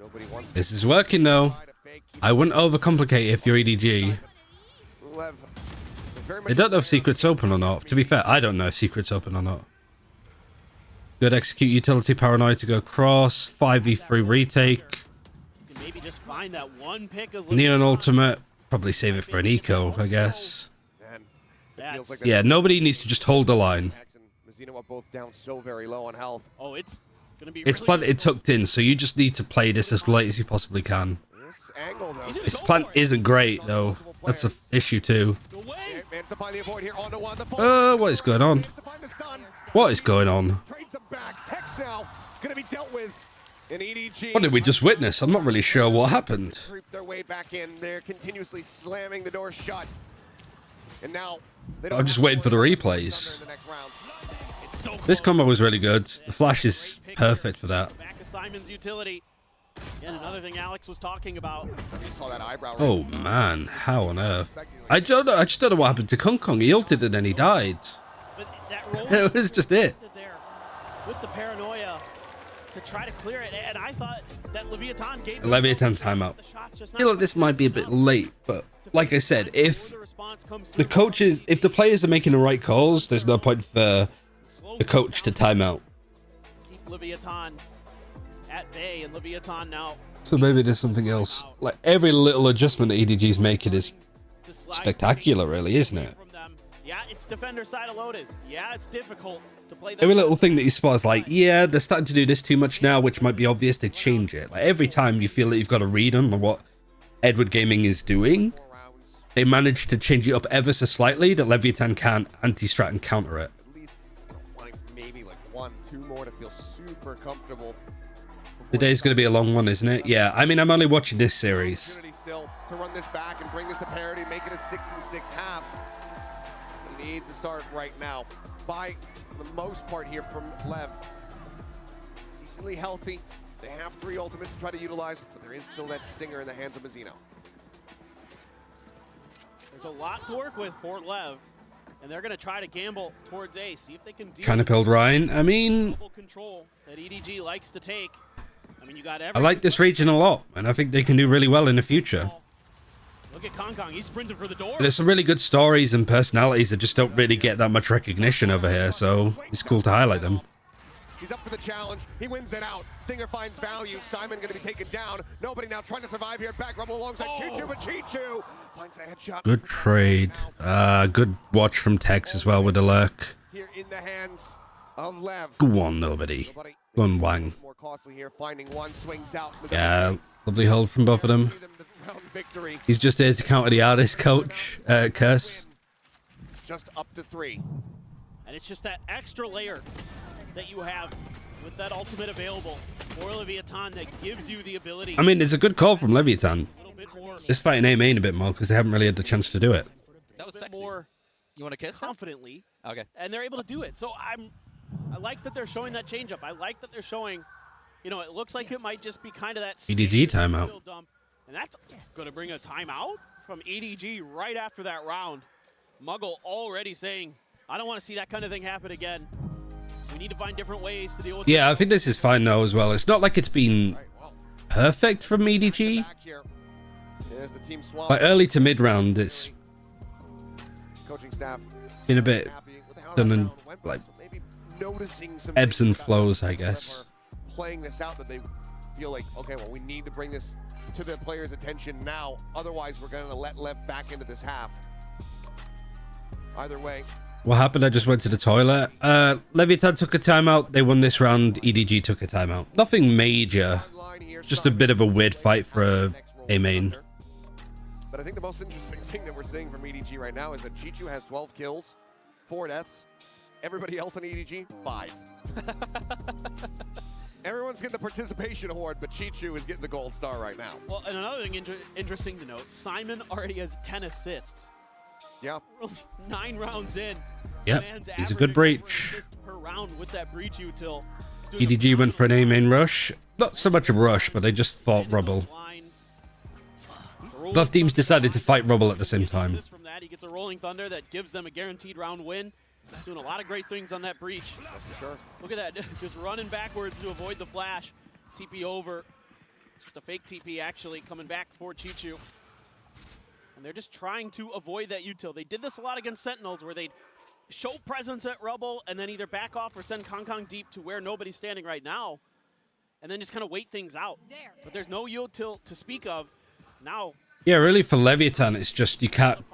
Nobody wants This is working, though. I wouldn't overcomplicate if you're EDG. LEV. They don't know if Secret's open or not. To be fair, I don't know if Secret's open or not. Good execute utility paranoid to go across. 5v3 retake. You can maybe just find that one pick of Neon ultimate. Probably save it for an eco, I guess. Like Yeah, nobody needs to just hold the line. Mazzino are both down so very low on health. Oh, it's going to be It's planted tucked in, so you just need to play this as late as you possibly can. This angle, though. This plant isn't great, though. That's an issue, too. What is going on? What is going on? Tex now going to be dealt with. In EDG. What did we just witness? I'm not really sure what happened. Creep their way back in. They're continuously slamming the door shut. And now I'm just waiting for the replays. It's so This combo was really good. The flash is perfect for that. Back to Simon's utility. And another thing Alex was talking about. Saw that eyebrow. Oh man, how on earth? I just don't know what happened to Kong Kong. He ulted and then he died. But that roll That was just it. there with the paranoia to try to clear it. And I thought that Leviathan gave Leviathan timeout. I feel like this might be a bit late, but like I said, if the coaches, if the players are making the right calls, there's no point for the coach to time out. keep Leviathan at bay, and Leviathan now. So maybe there's something else. Like every little adjustment that EDG's making is spectacular, really, isn't it? Yeah, it's defender side of Lotus. Yeah, it's difficult to play. Every little thing that you spot is like, yeah, they're starting to do this too much now, which might be obvious. They change it. Like every time you feel that you've got a read on what Edward Gaming is doing, they manage to change it up ever so slightly that Leviathan can't anti-strat and counter it. At least maybe like 1-2 more to feel super comfortable. Today's going to be a long one, isn't it? Yeah, I mean, I'm only watching this series. Still to run this back and bring this to parity, make it a 6-6 half. It needs to start right now. By the most part here from LEV. Decently healthy. They have 3 ultimates to try to utilize, but there is still that stinger in the hands of Mazzino. There's a lot to work with for LEV, and they're going to try to gamble towards A, see if they can deal Kind of build Ryan. I mean, double control that EDG likes to take. I mean, you got I like this region a lot, and I think they can do really well in the future. Look at Kong Kong, he's sprinting for the door. There's some really good stories and personalities that just don't really get that much recognition over here, so it's cool to highlight them. He's up for the challenge. He wins it out. Stinger finds value. Simon going to be taken down. Nobody now trying to survive here. Back Rebel alongside Chichu, but Chichu finds a headshot. Good trade. Good watch from Tex as well with the lurk. Here in the hands of LEV. Go on, nobody. Go on, Wang. More costly here. Finding one, swings out. Yeah, lovely hold from both of them. He's just here to counter the artist coach, Curse. It's just up to 3. And it's just that extra layer that you have with that ultimate available for Leviathan that gives you the ability. I mean, it's a good call from Leviathan. Just fighting A main a bit more because they haven't really had the chance to do it. That was sexy. More you want to kiss? Confidently. Okay. And they're able to do it. So I like that they're showing that change up. I like that they're showing, you know, it looks like it might just be kind of that EDG timeout. Dump. And that's going to bring a timeout from EDG right after that round. Muggle already saying, I don't want to see that kind of thing happen again. We need to find different ways to deal with Yeah, I think this is fine now as well. It's not like it's been perfect from EDG. By early to mid round, it's coaching staff been a bit done in like ebbs and flows, I guess. Playing this out that they feel like, okay, well, we need to bring this to the players' attention now. Otherwise, we're going to let LEV back into this half. Either way. What happened? I just went to the toilet. Leviathan took a timeout. They won this round. EDG took a timeout. Nothing major. Just a bit of a weird fight for a main. But I think the most interesting thing that we're seeing from EDG right now is that Chichu has 12 kills, 4 deaths. Everybody else on EDG, 5. Everyone's getting the participation award, but Chichu is getting the gold star right now. Well, and another thing interesting to note, Simon already has 10 assists. Yeah. 9 rounds in. Yep, he's a good breach. Per round with that breach util. EDG went for an A main rush. Not so much a rush, but they just fought Rubble. Both teams decided to fight Rubble at the same time. From that, he gets a rolling thunder that gives them a guaranteed round win. He's doing a lot of great things on that breach. Sure. Look at that, just running backwards to avoid the flash. TP over. Just a fake TP actually coming back for Chichu. And they're just trying to avoid that util. They did this a lot against Sentinels where they'd show presence at Rubble and then either back off or send Kong Kong deep to where nobody's standing right now. And then just kind of wait things out. But there's no util to speak of now. Yeah, really for Leviathan, it's just you can't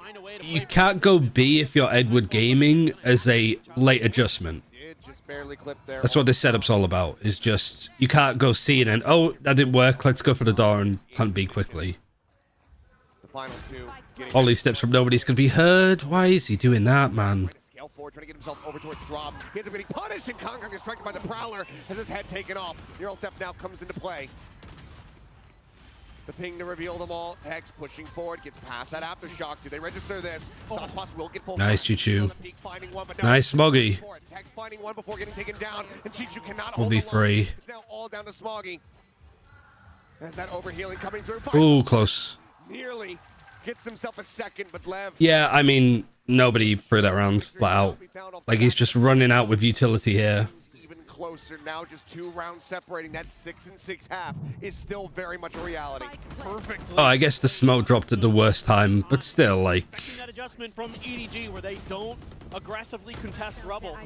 go B if you're Edward Gaming as a late adjustment. That's what this setup's all about. Is just you can't go C and then oh that didn't work. Let's go for the door and plant B quickly. The final 2. All these steps from nobody's can be heard. Why is he doing that, man? Scale forward, trying to get himself over towards Drop. He ends up getting punished, and Kong Kong is struck by the Prowler as his head taken off. Neural Theft now comes into play. The ping to reveal them all. Tex pushing forward, gets past that aftershock. Do they register this? Saucepass will get full. Nice, Choo-Choo. Nice, Smoggy. Hex finding one before getting taken down, and Chichu cannot Will hold be the line. free. It's now all down to Smoggy. As that overhealing coming through. Ooh, close. Nearly gets himself a second, but Lev. Yeah, I mean, nobody threw that round flat out. Like, he's just running out with utility here. Even closer now, just 2 rounds separating. That 6-6 half is still very much a reality. Perfect. Oh, I guess the smoke dropped at the worst time, but still, like... That adjustment from EDG where they don't aggressively contest Rubble.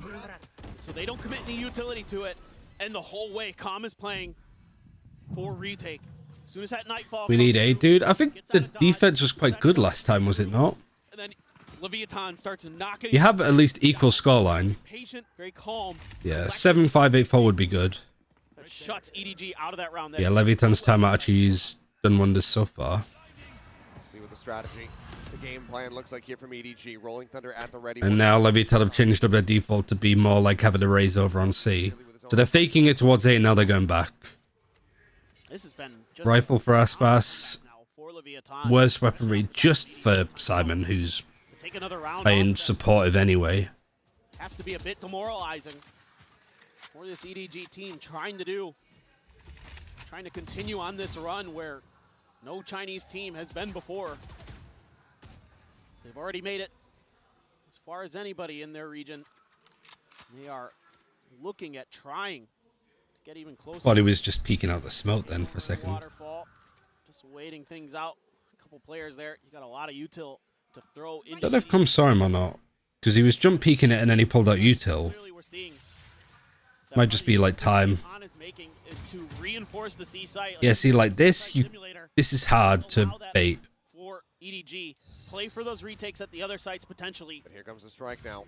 So they don't commit any utility to it. And the whole way, Calm is playing for retake. As soon as that Nightfall We need 8, dude. I think the defense was quite good last time, was it not? and then Leviathan starts knocking. You have at least equal scoreline. Patient, very calm. Yeah, 7-5-8-4 would be good. That shuts EDG out of that round. Yeah, Leviathan's time actually has done wonders so far. Let's see what the strategy, the game plan looks like here from EDG. Rolling Thunder at the ready. And now Leviathan have changed up their default to be more like having a raise over on C. So they're faking it towards A, and now they're going back. This has been just Rifle for Aspas. Worst weaponry just for Simon, who's take another round playing supportive anyway. Has to be a bit demoralizing for this EDG team trying to continue on this run where no Chinese team has been before. They've already made it as far as anybody in their region. They are looking at trying to get even closer. Thought he was just peeking out the smoke then for a second. Waterfall, just waiting things out. A couple players there. You got a lot of util to throw in. I don't know if Com saw him or not, because he was jump peeking it and then he pulled out util. Might just be like time. Yeah, see, like this, this is hard to bait. For EDG, play for those retakes at the other sites potentially. But here comes the strike now.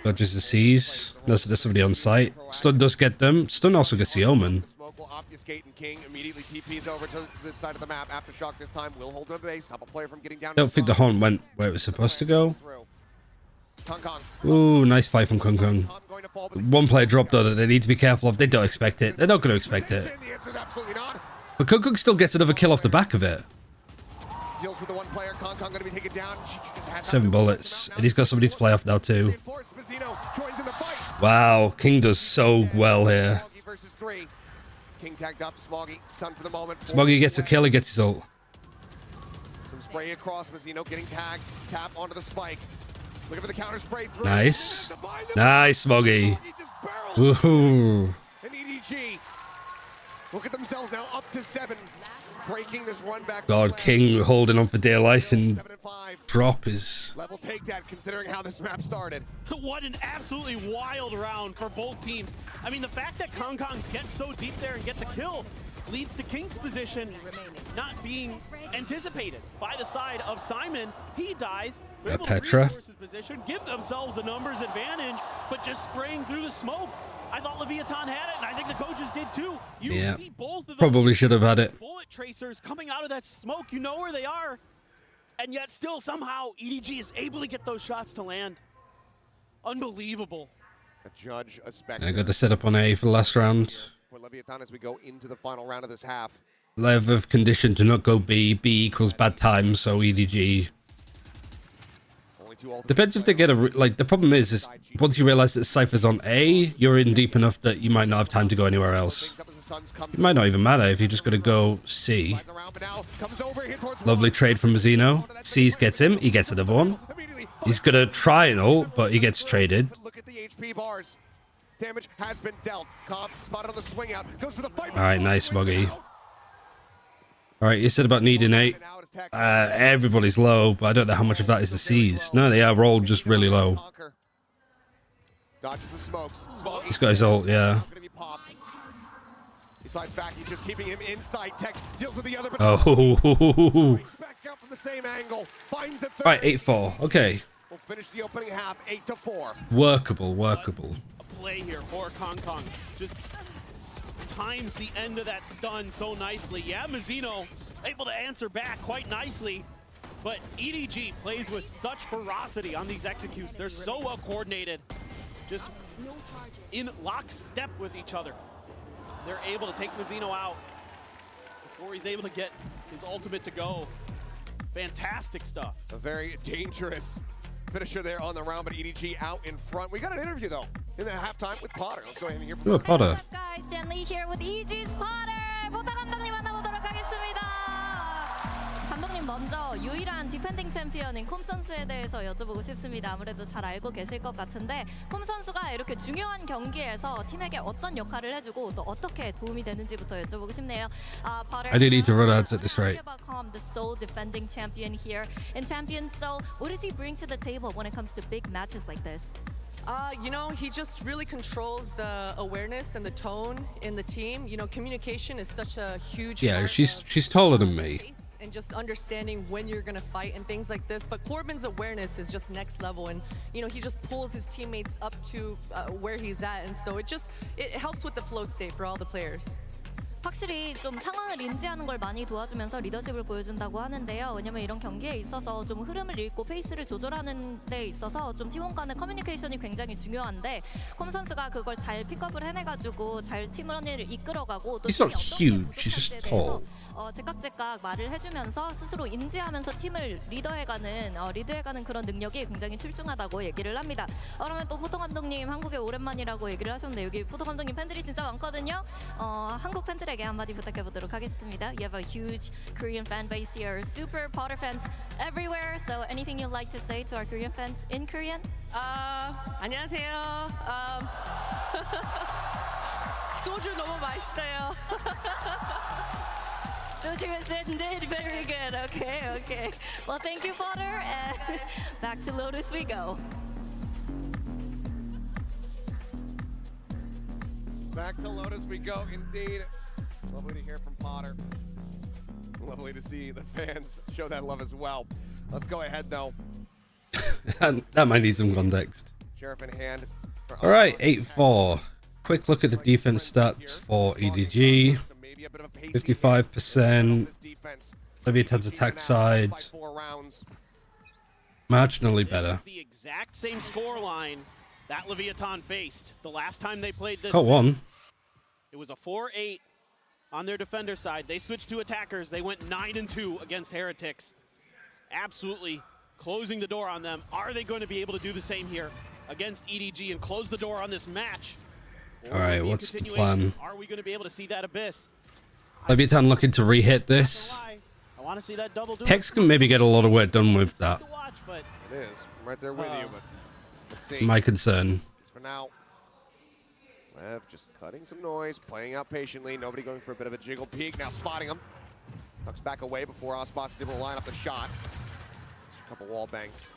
Dodges the C's. There's somebody on site. Stun does get them. Stun also gets the Omen. Smoke will obfuscate, and King immediately TPs over to this side of the map. Aftershock this time will hold him base. Stop a player from getting down. I don't think the Haunt went where it was supposed to go. Kong Kong. Ooh, nice fight from Kong Kong. One player dropped on it. They need to be careful of. They don't expect it. They're not going to expect it. The answer is absolutely not. But Kong Kong still gets another kill off the back of it. Deals with the one player. Kong Kong going to be taken down. 7 bullets. And he's got somebody to play off now too. Wow, King does so well here. Versus 3. King tagged up. Smoggy stunned for the moment. Smoggy gets a kill, he gets his ult. Some spray across. Mazzino getting tagged. Tap onto the spike. Looking for the counter spray through. Nice. Nice, Smoggy. Woohoo. And EDG look at themselves now up to 7. Breaking this run back. God, King holding on for dear life and drop is... Level take that considering how this map started. What an absolutely wild round for both teams. I mean, the fact that Kong Kong gets so deep there and gets a kill leads to King's position not being anticipated by the side of Simon. He dies. They're able to Petra. reinforce his position, give themselves a numbers advantage, but just spraying through the smoke. I thought Leviathan had it, and I think the coaches did too. You Yeah, see both of them probably should have had it. bullet tracers coming out of that smoke. You know where they are, and yet still somehow EDG is able to get those shots to land. Unbelievable. A judge, a spectre. I got the setup on A for the last round. For Leviathan as we go into the final round of this half. Lev have conditioned to not go B. B equals bad time, so EDG. Depends if they get a... Like, the problem is once you realize that Cypher's on A, you're in deep enough that you might not have time to go anywhere else. It might not even matter if you just got to go C. Lovely trade from Mazzino. C's gets him. He gets another one. He's going to try and ult, but he gets traded. Look at the HP bars. Damage has been dealt. Cobb spotted on the swing out. Goes for the fight. Alright, nice, Moggy. Alright, you said about needing 8. Everybody's low, but I don't know how much of that is the C's. No, they are rolled just really low. Dodges the smokes. He's got his ult, yeah. He slides back. He's just keeping him inside. Tech deals with the other. Oh. Back out from the same angle. Finds it. Right, 8-4. Okay. We'll finish the opening half 8-4. Workable, workable. Play here for Kong Kong. Just times the end of that stun so nicely. Yeah, Mazzino able to answer back quite nicely, but EDG plays with such ferocity on these executes. They're so well coordinated, just in lockstep with each other. They're able to take Mazzino out before he's able to get his ultimate to go. Fantastic stuff. A very dangerous finisher there on the round, but EDG out in front. We got an interview though in the halftime with Potter. Let's go ahead and hear from Potter. What's up, guys? Jen Lee here with EG's Potter. 포터 감독님 만나보도록 하겠습니다. 감독님 먼저 유일한 디펜딩 챔피언인 콤 선수에 대해서 여쭤보고 싶습니다. 아무래도 잘 알고 계실 것 같은데 콤 선수가 이렇게 중요한 경기에서 팀에게 어떤 역할을 해주고 또 어떻게 도움이 되는지부터 여쭤보고 싶네요. Potter, I do need to run ads at this rate. about Kom, the Seoul defending champion here in Champions Seoul. What does he bring to the table when it comes to big matches like this? You know, he just really controls the awareness and the tone in the team. You know, communication is such a huge Yeah, part she's taller than me. and just understanding when you're gonna fight and things like this. But Corbin's awareness is just next level, and you know, he just pulls his teammates up to where he's at, and so it helps with the flow state for all the players. 확실히 좀 상황을 인지하는 걸 많이 도와주면서 리더십을 보여준다고 하는데요. 왜냐면 이런 경기에 있어서 좀 흐름을 읽고 페이스를 조절하는 데 있어서 좀 팀원 간의 커뮤니케이션이 굉장히 중요한데 콤 선수가 그걸 잘 픽업을 해내가지고 잘 팀원을 이끌어가고 또 He's not huge, he's just tall. 제깍제깍 말을 해주면서 스스로 인지하면서 팀을 리드해가는 그런 능력이 굉장히 출중하다고 얘기를 합니다. 그러면 또 포터 감독님 한국에 오랜만이라고 얘기를 하셨는데 여기 포터 감독님 팬들이 진짜 많거든요. 한국 팬들에게 한마디 부탁해보도록 하겠습니다. You have a huge Korean fan base here, super Potter fans everywhere. So anything you'd like to say to our Korean fans in Korean? 안녕하세요. 소주 너무 맛있어요. Soju is indeed very good. Okay. Well, thank you, Potter. And back to Lotus we go. Back to Lotus we go, indeed. Lovely to hear from Potter. Lovely to see the fans show that love as well. Let's go ahead, though. That might need some context. Sheriff in hand. All right, 8-4. Quick look at the defense stats for EDG. 55%. Leviathan's attack side. Marginally better. The exact same score line that Leviathan faced the last time they played this. Got one. It was a 4-8 on their defender side. They switched to attackers. They went 9-2 against Heretics. Absolutely closing the door on them. Are they going to be able to do the same here against EDG and close the door on this match? All right, what's the plan? Are we going to be able to see that abyss? Leviathan looking to re-hit this. I want to see that double. Tex can maybe get a lot of work done with that. It is. I'm right there with you, but let's see. My concern. For now, Lev just cutting some noise, playing out patiently. Nobody going for a bit of a jiggle peek. Now spotting him. Tucks back away before Osbos is able to line up the shot. A couple wall banks.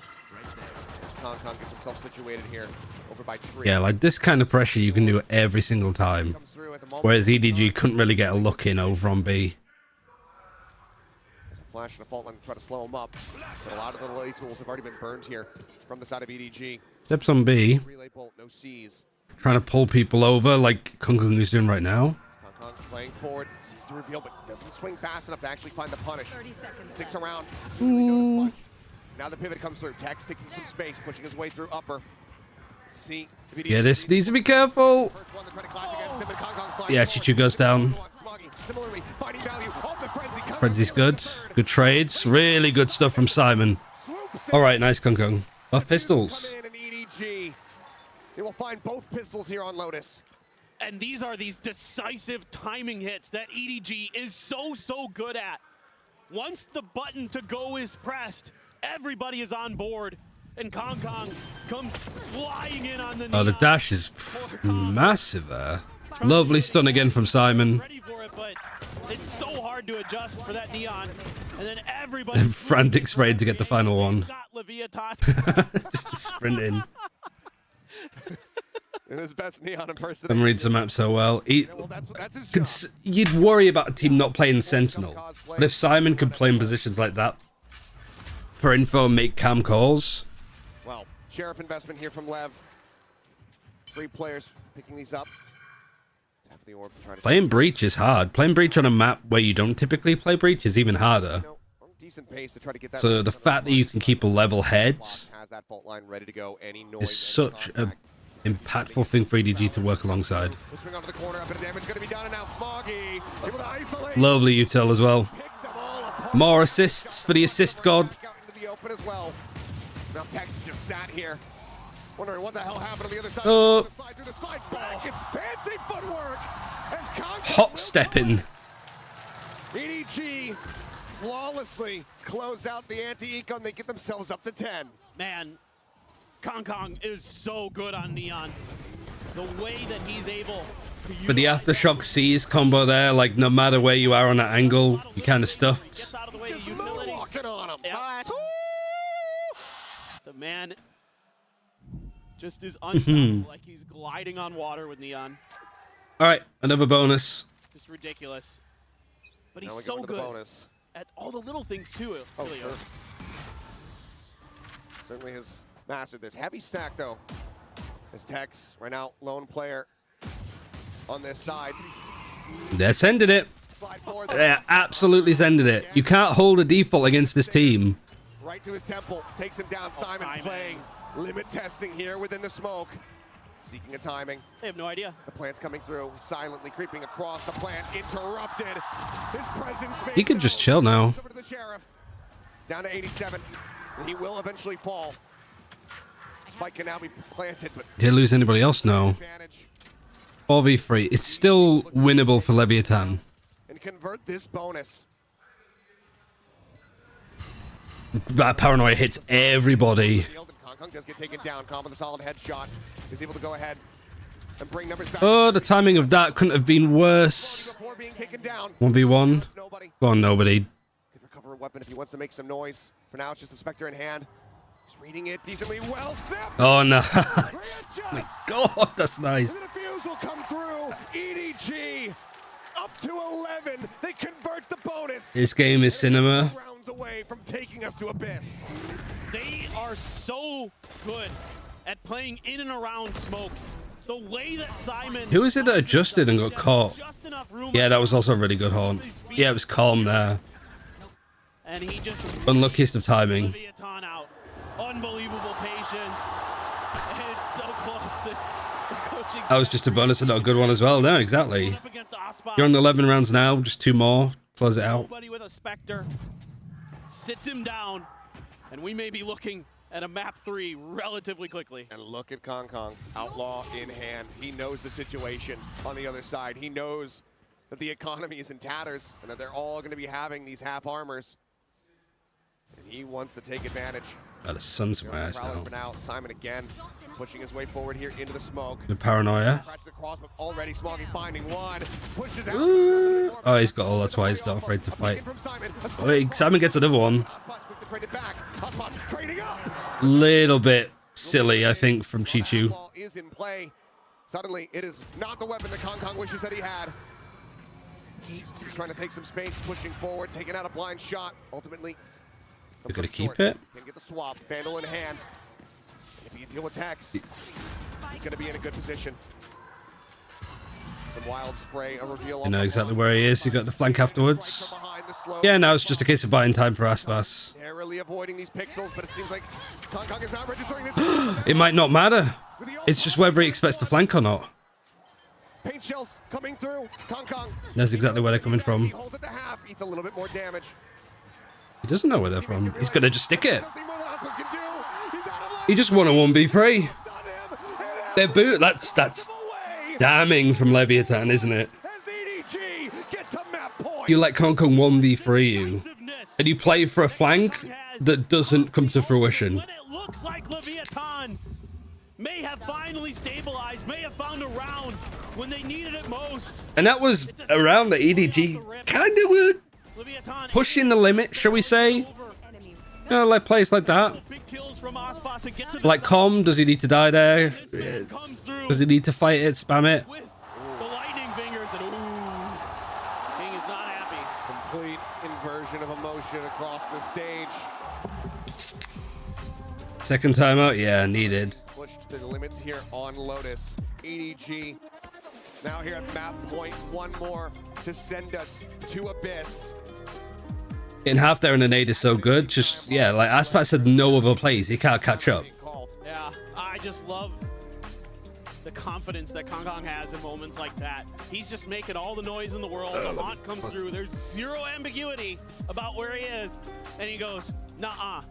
Kong gets himself situated here. Over by Tree. Yeah, like this kind of pressure you can do it every single time. Whereas EDG couldn't really get a look in over on B. There's a flash and a fault line to try to slow him up. But a lot of the delay tools have already been burned here from the side of EDG. Steps on B. Relay bolt, no C's. Trying to pull people over like Kong is doing right now. Kong playing forward, sees the reveal, but doesn't swing fast enough to actually find the punish. 30 seconds. Sticks around. Now the pivot comes through. Tex taking some space, pushing his way through upper. See. Yeah, this needs to be careful. Yeah, Chichu goes down. Frenzy's good. Good trades. Really good stuff from Simon. All right, nice Kong. Buff pistols. They will find both pistols here on Lotus. And these are these decisive timing hits that EDG is so good at. Once the button to go is pressed, everybody is on board. And Kong comes flying in on the Oh, the dash is massive there. Lovely stun again from Simon. Ready for it, but it's so hard to adjust for that Neon. And then everybody Frantic sprayed to get the final one. Just to sprint in. In his best Neon impersonation. And reads the map so well. You'd worry about a team not playing Sentinel. But if Simon could play in positions like that for info and make cam calls. Well, Sheriff investment here from Lev. 3 players picking these up. The orb to try to Playing Breach is hard. Playing Breach on a map where you don't typically play Breach is even harder. decent pace to try to get that. So the fact that you can keep a level head has that fault line ready to go. Any noise, is such an impactful thing for EDG to work alongside. swing onto the corner, a bit of damage going to be done, and now Smoggy able to isolate. Lovely util as well. More assists for the assist god. Out into the open as well. Now Tex just sat here, wondering what the hell happened on the other side. Oh. Through the side back. It's fancy footwork. As Hot stepping. EDG flawlessly close out the anti-econ. They get themselves up to 10. Man, Kong is so good on Neon. The way that he's able to use But the aftershock seize combo there, like no matter where you are on that angle, you kind of stuffed. Walking on him. Yep. The man just is unstoppable, like he's gliding on water with Neon. All right, another bonus. Just ridiculous. But he's Now we go so into the good bonus. at all the little things too. Oh, Really sure. is. Certainly has mastered this. Heavy stack though. As Tex right now, lone player on this side. They're sending it. They're absolutely sending it. You can't hold a default against this team. Right to his temple, takes him down. Simon playing limit testing here within the smoke. Seeking a timing. They have no idea. The plant's coming through, silently creeping across the plant. Interrupted. His presence. He could just chill now. Over to the sheriff. Down to 87. And he will eventually fall. Spike can now be planted, but Did he lose anybody else? No. 4v3. It's still winnable for Leviathan. and convert this bonus. That paranoia hits everybody. Kong does get taken down. Calm with a solid headshot. Is able to go ahead and bring numbers back. Oh, the timing of that couldn't have been worse. 1v1. Go on, nobody. Could recover a weapon if he wants to make some noise. For now, it's just the Spectre in hand. He's reading it decently well. Snap! Oh, nice. Oh my God, that's nice. The defuse will come through. EDG up to 11. They convert the bonus. This game is cinema. Rounds away from taking us to Abyss. They are so good at playing in and around smokes. The way that Simon... Who is it that adjusted and got caught? Yeah, that was also a really good haunt. Yeah, it was calm there. And he just... Unluckiest of timing. Leviathan out. Unbelievable patience. It's so close. That was just a bonus and not a good one as well. No, exactly. You're on 11 rounds now. Just 2 more. Close it out. Nobody with a Spectre sits him down, and we may be looking at a map 3 relatively quickly. And look at Kong. Outlaw in hand. He knows the situation on the other side. He knows that the economy is in tatters and that they're all going to be having these half armors. And he wants to take advantage. Got a sun's my eyes now. For now, Simon again pushing his way forward here into the smoke. The paranoia. Already Smoggy finding one. Pushes out. Oh, he's got all. That's why he's not afraid to fight. Wait, Simon gets another one. Little bit silly, I think, from Chichu. Is in play. Suddenly, it is not the weapon that Kong wishes that he had. He's trying to take some space, pushing forward, taking out a blind shot. Ultimately, You're gonna keep it. can get the swap, Vandal in hand. If he can deal with Tex, he's gonna be in a good position. Some wild spray, a reveal. You know exactly where he is. You got the flank afterwards. Yeah, now it's just a case of buying time for Aspas. Narrowly avoiding these pixels, but it seems like Kong is not registering this. It might not matter. It's just whether he expects to flank or not. Paint shells coming through. Kong. That's exactly where they're coming He from. holds at the half, eats a little bit more damage. He doesn't know where they're from. He's gonna just stick it. He just won a 1v3. They're boot. That's damning from Leviathan, isn't it? You let Kong 1v3 you, and you play for a flank that doesn't come to fruition. It looks like Leviathan may have finally stabilized, may have found a round when they needed it most. And that was around the EDG kind of were pushing the limit, shall we say? You know, like plays like that. Like Com, does he need to die there? Does he need to fight it, spam it? The lightning fingers, and King is not happy. Complete inversion of emotion across the stage. Second time out, yeah, needed. Pushed to the limits here on Lotus. EDG now here at map point. One more to send us to Abyss. Getting half there in a nade is so good. Just, yeah, like Aspas had no other plays. He can't catch up. Yeah, I just love the confidence that Kong has in moments like that. He's just making all the noise in the world. The haunt comes through. There's zero ambiguity about where he is. And he goes, nuh-uh.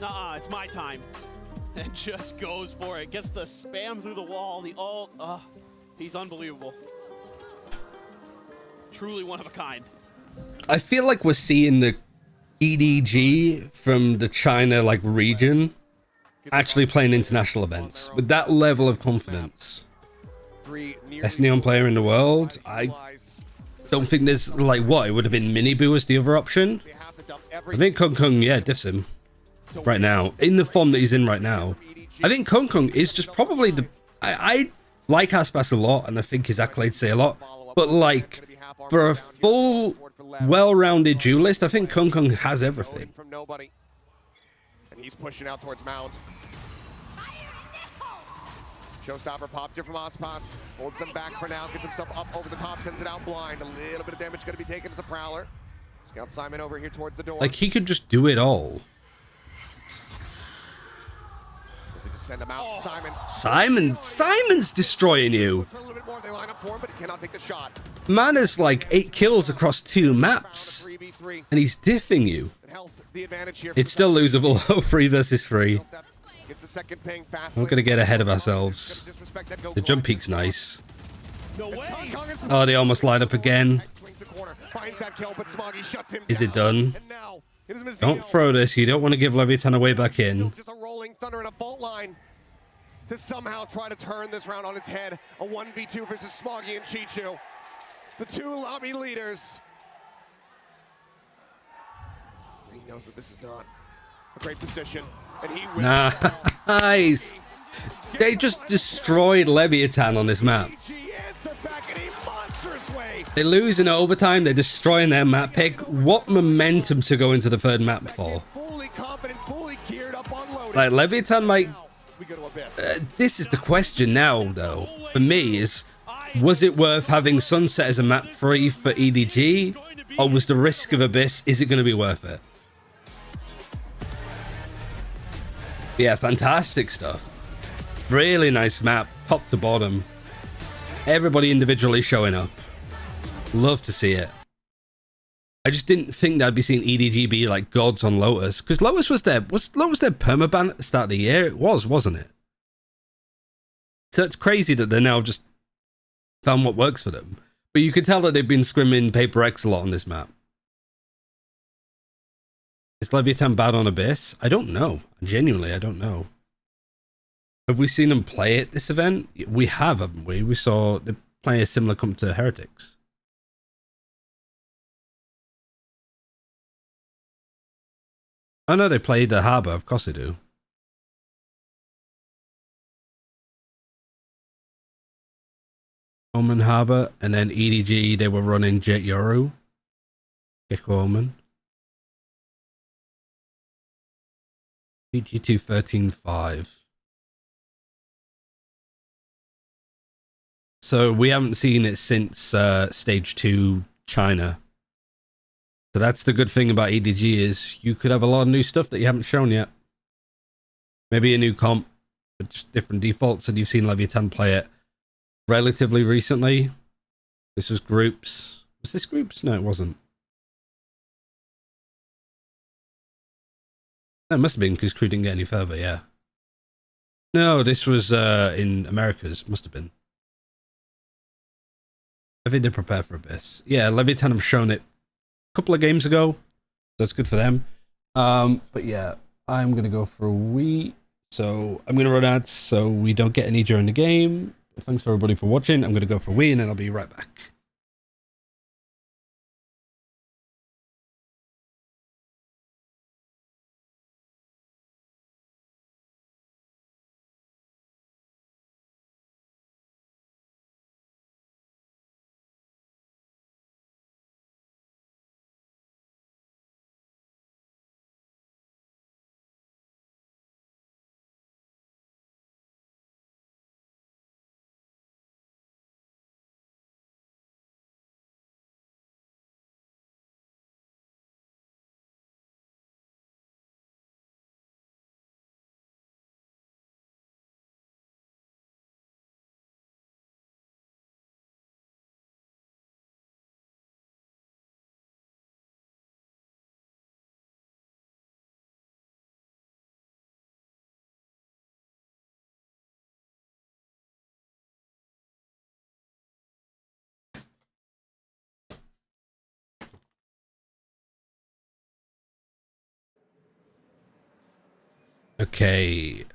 Nuh-uh, it's my time. And just goes for it. Gets the spam through the wall, the ult. He's unbelievable. Truly one of a kind. I feel like we're seeing the EDG from the China like region actually playing international events with that level of confidence. Best Neon player in the world. I don't think there's like what it would have been. Minibu as the other option. I think Kong Kong, yeah, diffs him right now in the form that he's in right now. I think Kong Kong is just probably the. I like Aspas a lot, and I think his accolades say a lot. But like for a full, well-rounded duelist, I think Kong Kong has everything. From nobody, and he's pushing out towards Mount. Showstopper pops here from Aspas, holds them back for now, gets himself up over the top, sends it out blind. A little bit of damage going to be taken to the Prowler. Scout Simon over here towards the door. Like he could just do it all. Does he just send him out? Simon's destroying you. A little bit more. They line up for him, but he cannot take the shot. Man has like 8 kills across 2 maps, and he's diffing you. It's still losable. 3 versus 3. Gets a second ping fast. Not gonna get ahead of ourselves. The jump peak's nice. Oh, they almost light up again. Is it done? Don't throw this. You don't want to give Leviathan away back in. Just a rolling thunder and a fault line to somehow try to turn this round on its head. A 1v2 versus Smoggy and Chichu. The 2 lobby leaders. He knows that this is not a great position. And he Nice. They just destroyed Leviathan on this map. They lose in overtime. They're destroying their map pick. What momentum to go into the 3rd map for? Like Leviathan might. This is the question now, though. For me, is was it worth having Sunset as a map 3 for EDG, or was the risk of Abyss? Is it going to be worth it? Yeah, fantastic stuff. Really nice map, top to bottom. Everybody individually showing up. Love to see it. I just didn't think that I'd be seeing EDG be like gods on Lotus, because Lotus was their permaban at the start of the year. It was, wasn't it? So it's crazy that they're now just found what works for them. But you can tell that they've been scrimming Paper X a lot on this map. Is Leviathan bad on Abyss? I don't know. Genuinely, I don't know. Have we seen them play at this event? We have, haven't we? We saw them play a similar comp to Heretics. Oh no, they played the Harbour. Of course they do. Omen Harbour, and then EDG, they were running Jet Yoru. Gecko Omen. PG2 13.5. So we haven't seen it since stage 2 China. So that's the good thing about EDG is you could have a lot of new stuff that you haven't shown yet. Maybe a new comp, but just different defaults, and you've seen Leviathan play it relatively recently. This was groups. Was this groups? No, it wasn't. That must have been because crew didn't get any further, yeah. No, this was in Americas, must have been. I think they prepare for Abyss. Yeah, Leviathan have shown it a couple of games ago. That's good for them. But yeah, I'm going to go for a Wii. So I'm going to run ads so we don't get any during the game. Thanks for everybody for watching. I'm going to go for a Wii and then I'll be right back. Okay.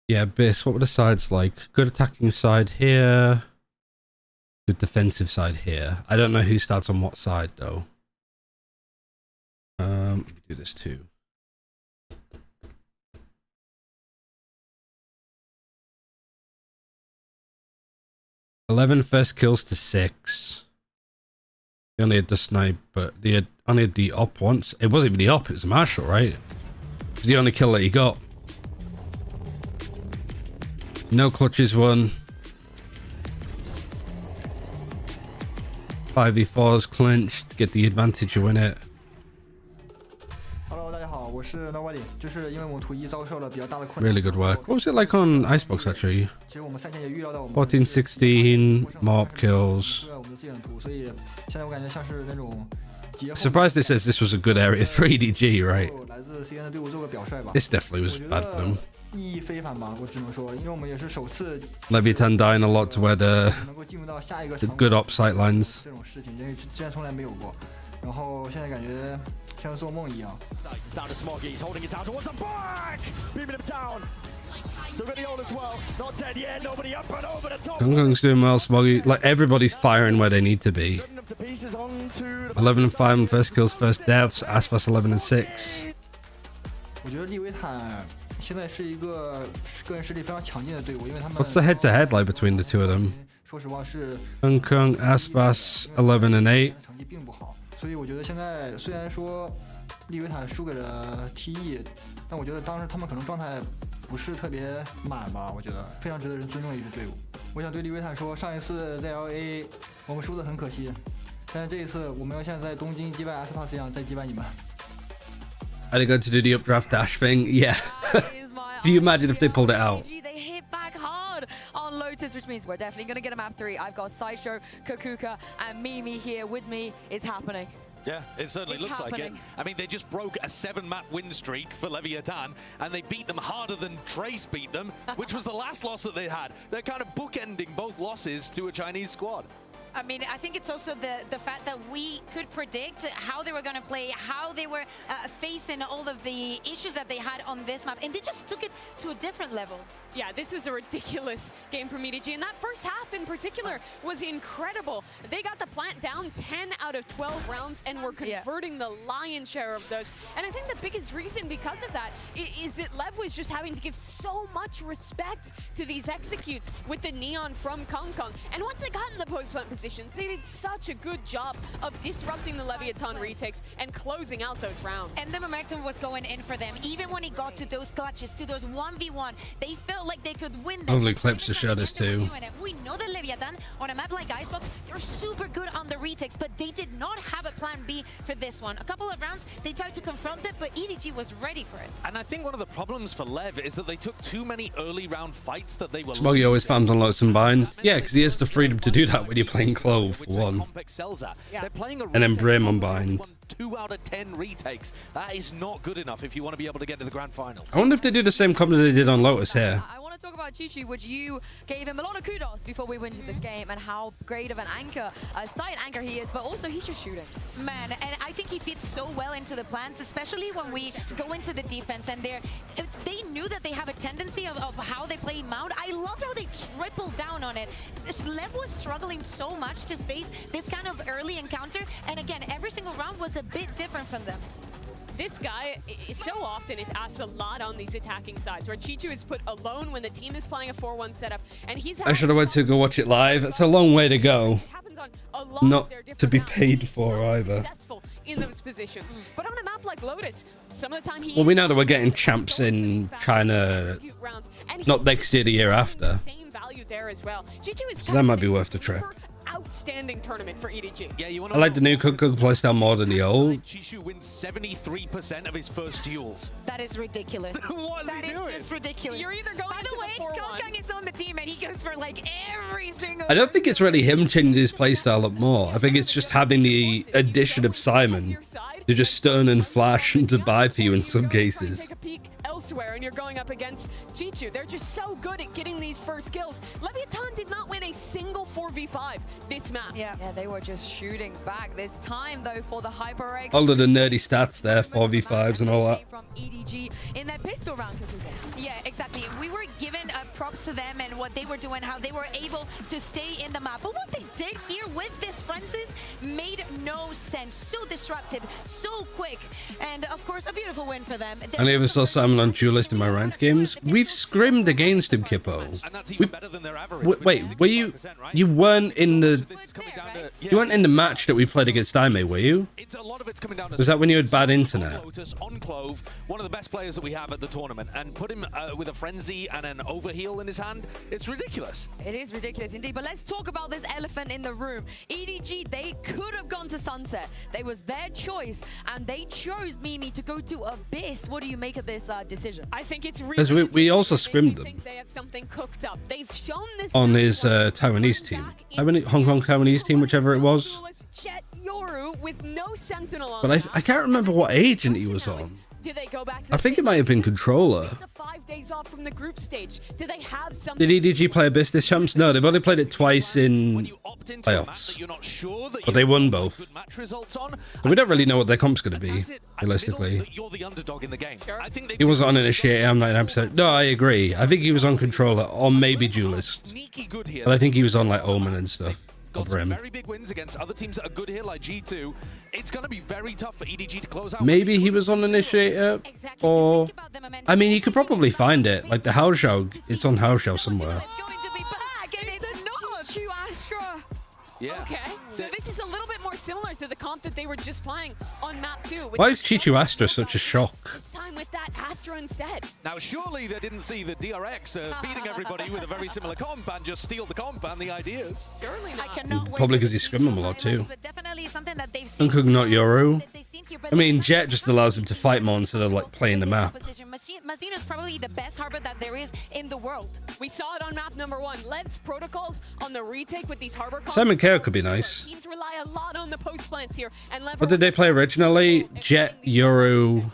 Yeah, Abyss, what were the sides like? Good attacking side here. Good defensive side here. I don't know who starts on what side though. Let me do this too. $11 first kills to 6. He only had the snipe, but they had only had the op once. It wasn't even the op, it was a Marshall, right? It was the only kill that he got. No clutches won. 5v4s clinched, get the advantage to win it. Really good work. What was it like on Icebox actually? 14-16, more op kills. Surprised it says this was a good area for EDG, right? This definitely was bad for them. Leviathan dying a lot to where the good op sight lines. Down to Smoggy, he's holding it down towards the back! Beaming him down! Still got the ult as well. It's not dead yet, nobody up and over the top! Kongkong's doing well, Smoggy. Like, everybody's firing where they need to be. 11 and 5 on first kills, first deaths. Aspas 11 and 6. What's the head-to-head like between the two of them? Kongkong, Aspas 11 and 8. 所以我觉得现在虽然说利维坦输给了 TE， 但我觉得当时他们可能状态不是特别满吧，我觉得非常值得人尊重的一支队伍。我想对利维坦说，上一次在 LA 我们输得很可惜，但是这一次我们要像在东京击败 Aspas 一样再击败你们。Are they going to do the updraft dash thing? Yeah. Do you imagine if they pulled it out? They hit back hard on Lotus, which means we're definitely going to get a map 3. I've got Sideshow, Kakuka, and Mimi here with me. It's happening. Yeah, it certainly looks happening. like it. I mean, they just broke a 7-map win streak for Leviathan, and they beat them harder than Trace beat them, which was the last loss that they had. They're kind of bookending both losses to a Chinese squad. I mean, I think it's also the fact that we could predict how they were going to play, how they were facing all of the issues that they had on this map, and they just took it to a different level. Yeah, this was a ridiculous game from EDG, and that first half in particular was incredible. They got the plant down 10 out of 12 rounds and were converting the lion's share of those. And I think the biggest reason because of that is that LEV was just having to give so much respect to these executes with the neon from Kongkong. And once they got in the post-plant positions, they did such a good job of disrupting the Leviathan retakes and closing out those rounds. And the momentum was going in for them. Even when it got to those clutches, to those 1v1, they felt like they could win them. Lovely clips to show this too. We know that Leviathan, on a map like Icebox, they're super good on the retakes, but they did not have a plan B for this one. A couple of rounds, they tried to confront it, but EDG was ready for it. And I think one of the problems for LEV is that they took too many early round fights that they were... Smoggy always farms on Lotus and Bind. Yeah, because he has the freedom to do that when you're playing Clove, for one. They're playing a And then Brim on Bind. 2 out of 10 retakes. That is not good enough if you want to be able to get to the grand finals. I wonder if they do the same combo they did on Lotus here. I want to talk about Chichu, which you gave him a lot of kudos before we went into this game, and how great of an anchor, a side anchor he is, but also he's just shooting. Man, and I think he fits so well into the plans, especially when we go into the defense, and they knew that they have a tendency of how they play Mount. I loved how they tripled down on it. This LEV was struggling so much to face this kind of early encounter, and again, every single round was a bit different from them. This guy so often is asked a lot on these attacking sides, where Chichu is put alone when the team is playing a 4-1 setup, and he's... I should have went to go watch it live. It's a long way to go. Not to be paid for either. In those positions. But on a map like Lotus, some of the time he... Well, we know that we're getting champs in China, not next year, the year after. Same value there as well. Chichu is So that might be worth the trip. Outstanding tournament for EDG. Yeah, you want I like the new Kongkong playstyle more than the old. Chishu wins 73% of his first duels. That is ridiculous. What is he doing? That is just ridiculous. You're either going By the way, Kongkong is on the team and he goes for like every single... I don't think it's really him changing his playstyle up more. I think it's just having the addition of Simon to just stun and flash and to buy for you in some cases. elsewhere and you're going up against Chichu. They're just so good at getting these first kills. Leviathan did not win a single 4v5 this map. Yeah, they were just shooting back. This time, though, for the HyperX. All of the nerdy stats there, 4v5s and all that. From EDG in their pistol round. Yeah, exactly. We were given props to them and what they were doing, how they were able to stay in the map. But what they did here with this Francis made no sense. So disruptive, so quick, and of course, a beautiful win for them. Any of us saw Simon on Duelist in my ranked games? We've scrimmed against him, Kippo. And that's even better than their average. Wait, were you? You weren't in the. You weren't in the match that we played against Daime, were you? A lot of it's coming down to Was that when you had bad internet? On Clove, one of the best players that we have at the tournament, and put him with a frenzy and an overheal in his hand. It's ridiculous. It is ridiculous indeed. But let's talk about this elephant in the room. EDG, they could have gone to Sunset. They was their choice, and they chose Mimi to go to Abyss. What do you make of this decision? I think it's Because we also scrimmed them they have something cooked up. They've shown this on his Taiwanese team. Hong Kong Taiwanese team, whichever it was. Jet Yoru with no sentinel on. But I can't remember what agent he was on. Do they go back I think it might have been Controller. 5 days off from the group stage? Do they have something? Did EDG play Abyss this champs? No, they've only played it twice in playoffs. But they won both. So we don't really know what their comp's going to be, realistically. You're the underdog in the game. I think He wasn't on Initiate, I'm 99%. No, I agree. I think he was on Controller, or maybe Duelist. But I think he was on like Omen and stuff. got some very big wins against other teams that are good here, like G2. It's going to be very tough for EDG to close out. Maybe he was on Initiator, or... I mean, you could probably find it. Like the Haoxiao, it's on Haoxiao somewhere. Yeah. Okay, so this is a little bit more similar to the comp that they were just playing on map 2. Why is Chichu Astra such a shock? This time with that Astra instead. Now, surely they didn't see the DRX beating everybody with a very similar comp and just steal the comp and the ideas. Surely not. Probably because he's scrimming a lot too. Definitely something that they've seen. Unkug not Yoru. I mean, Jet just allows him to fight more instead of like playing the map. Mazino is probably the best harbor that there is in the world. We saw it on map number 1. Lev's protocols on the retake with these harbor calls. Simon KO could be nice. Teams rely a lot on the post plants here, and Lev. What did they play originally? Jet, Yoru,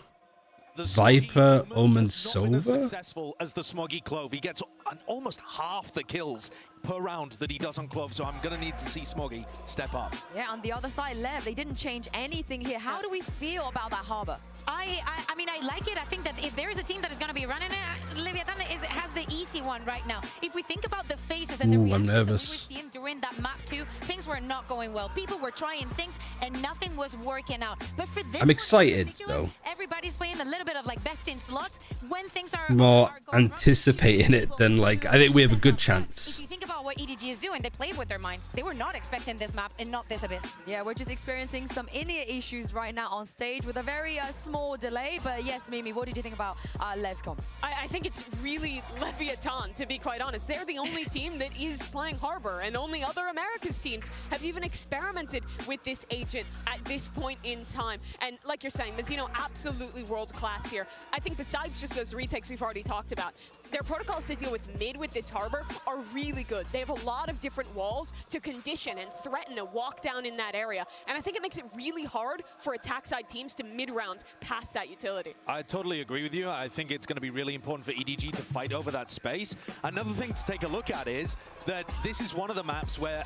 Viper, Omen, Sova? Successful as the Smoggy Clove. He gets almost half the kills per round that he does on Clove, so I'm going to need to see Smoggy step up. Yeah, on the other side, Lev, they didn't change anything here. How do we feel about that harbor? I mean, I like it. I think that if there is a team that is going to be running it, Leviathan has the easy one right now. If we think about the phases and the reactions that we were seeing during that map 2, things were not going well. People were trying things and nothing was working out. But for this I'm excited though. Everybody's playing a little bit of like best in slots when things are more anticipating it than like I think we have a good chance. If you think about what EDG is doing, they played with their minds. They were not expecting this map and not this Abyss. Yeah, we're just experiencing some in-ear issues right now on stage with a very small delay. But yes, Mimi, what did you think about Lev's comp? I think it's really Leviathan, to be quite honest. They're the only team that is playing Harbor, and only other Americas teams have even experimented with this agent at this point in time. And like you're saying, Mazino absolutely world-class here. I think besides just those retakes we've already talked about, their protocols to deal with mid with this Harbor are really good. They have a lot of different walls to condition and threaten a walk down in that area. And I think it makes it really hard for attack side teams to mid-round pass that utility. I totally agree with you. I think it's going to be really important for EDG to fight over that space. Another thing to take a look at is that this is one of the maps where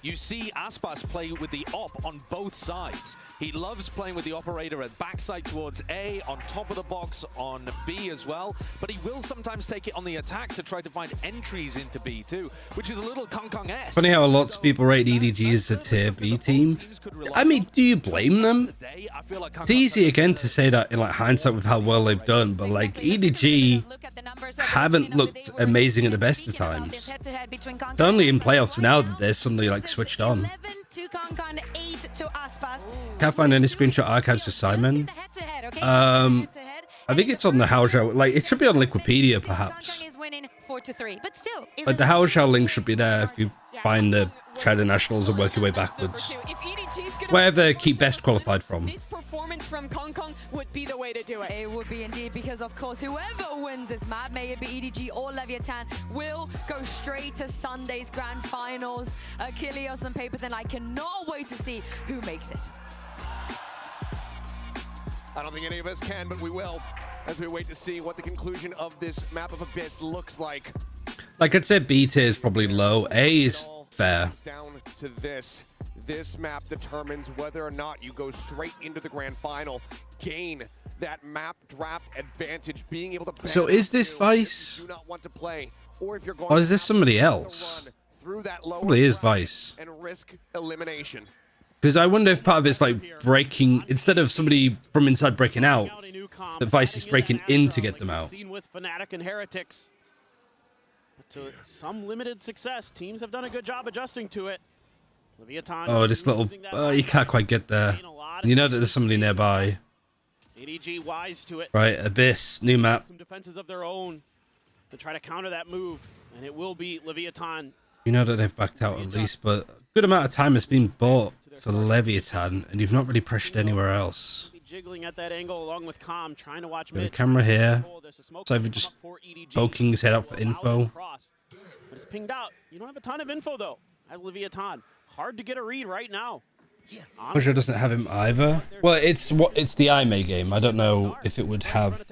you see Aspas play with the op on both sides. He loves playing with the operator at backside towards A, on top of the box on B as well, but he will sometimes take it on the attack to try to find entries into B too, which is a little Kong-Kong-esque. Funny how lots of people rate EDG as a tier B team. I mean, do you blame them? It's easy again to say that in like hindsight with how well they've done, but like EDG haven't looked amazing at the best of times. It's only in playoffs now that they're suddenly like switched on. Can't find any screenshot archives for Simon. I think it's on the Haoxiao. Like it should be on Wikipedia perhaps. Like the Haoxiao link should be there if you find the China Nationals and work your way backwards. Wherever keep best qualified from. This performance from Kong Kong would be the way to do it. It would be indeed, because of course whoever wins this map, may it be EDG or Leviathan, will go straight to Sunday's grand finals. Achilles and Paper, then I cannot wait to see who makes it. I don't think any of us can, but we will. as we wait to see what the conclusion of this map of Abyss looks like. Like I'd say B tier is probably low. A is fair. Down to this. This map determines whether or not you go straight into the grand final, gain that map draft advantage, being able to. So is this Vice? Do not want to play, or if you're going Or is this somebody else? through that lower Probably is Vice. and risk elimination. Because I wonder if part of it's like breaking, instead of somebody from inside breaking out, the Vice is breaking in to get them out. Seen with Fnatic and Heretics. But to some limited success, teams have done a good job adjusting to it. Leviathan Oh, this little, you can't quite get there. You know that there's somebody nearby. EDG wise to it. Right, Abyss, new map. Some defenses of their own to try to counter that move, and it will be Leviathan. You know that they've backed out at least, but a good amount of time has been bought for Leviathan, and you've not really pressured anywhere else. Jiggling at that angle along with Calm, trying to watch Got a mid. camera here. Cypher just poking his head out for info. But it's pinged out. You don't have a ton of info though, as Leviathan. Hard to get a read right now. Pusher doesn't have him either. Well, it's the IMA game. I don't know if it would have.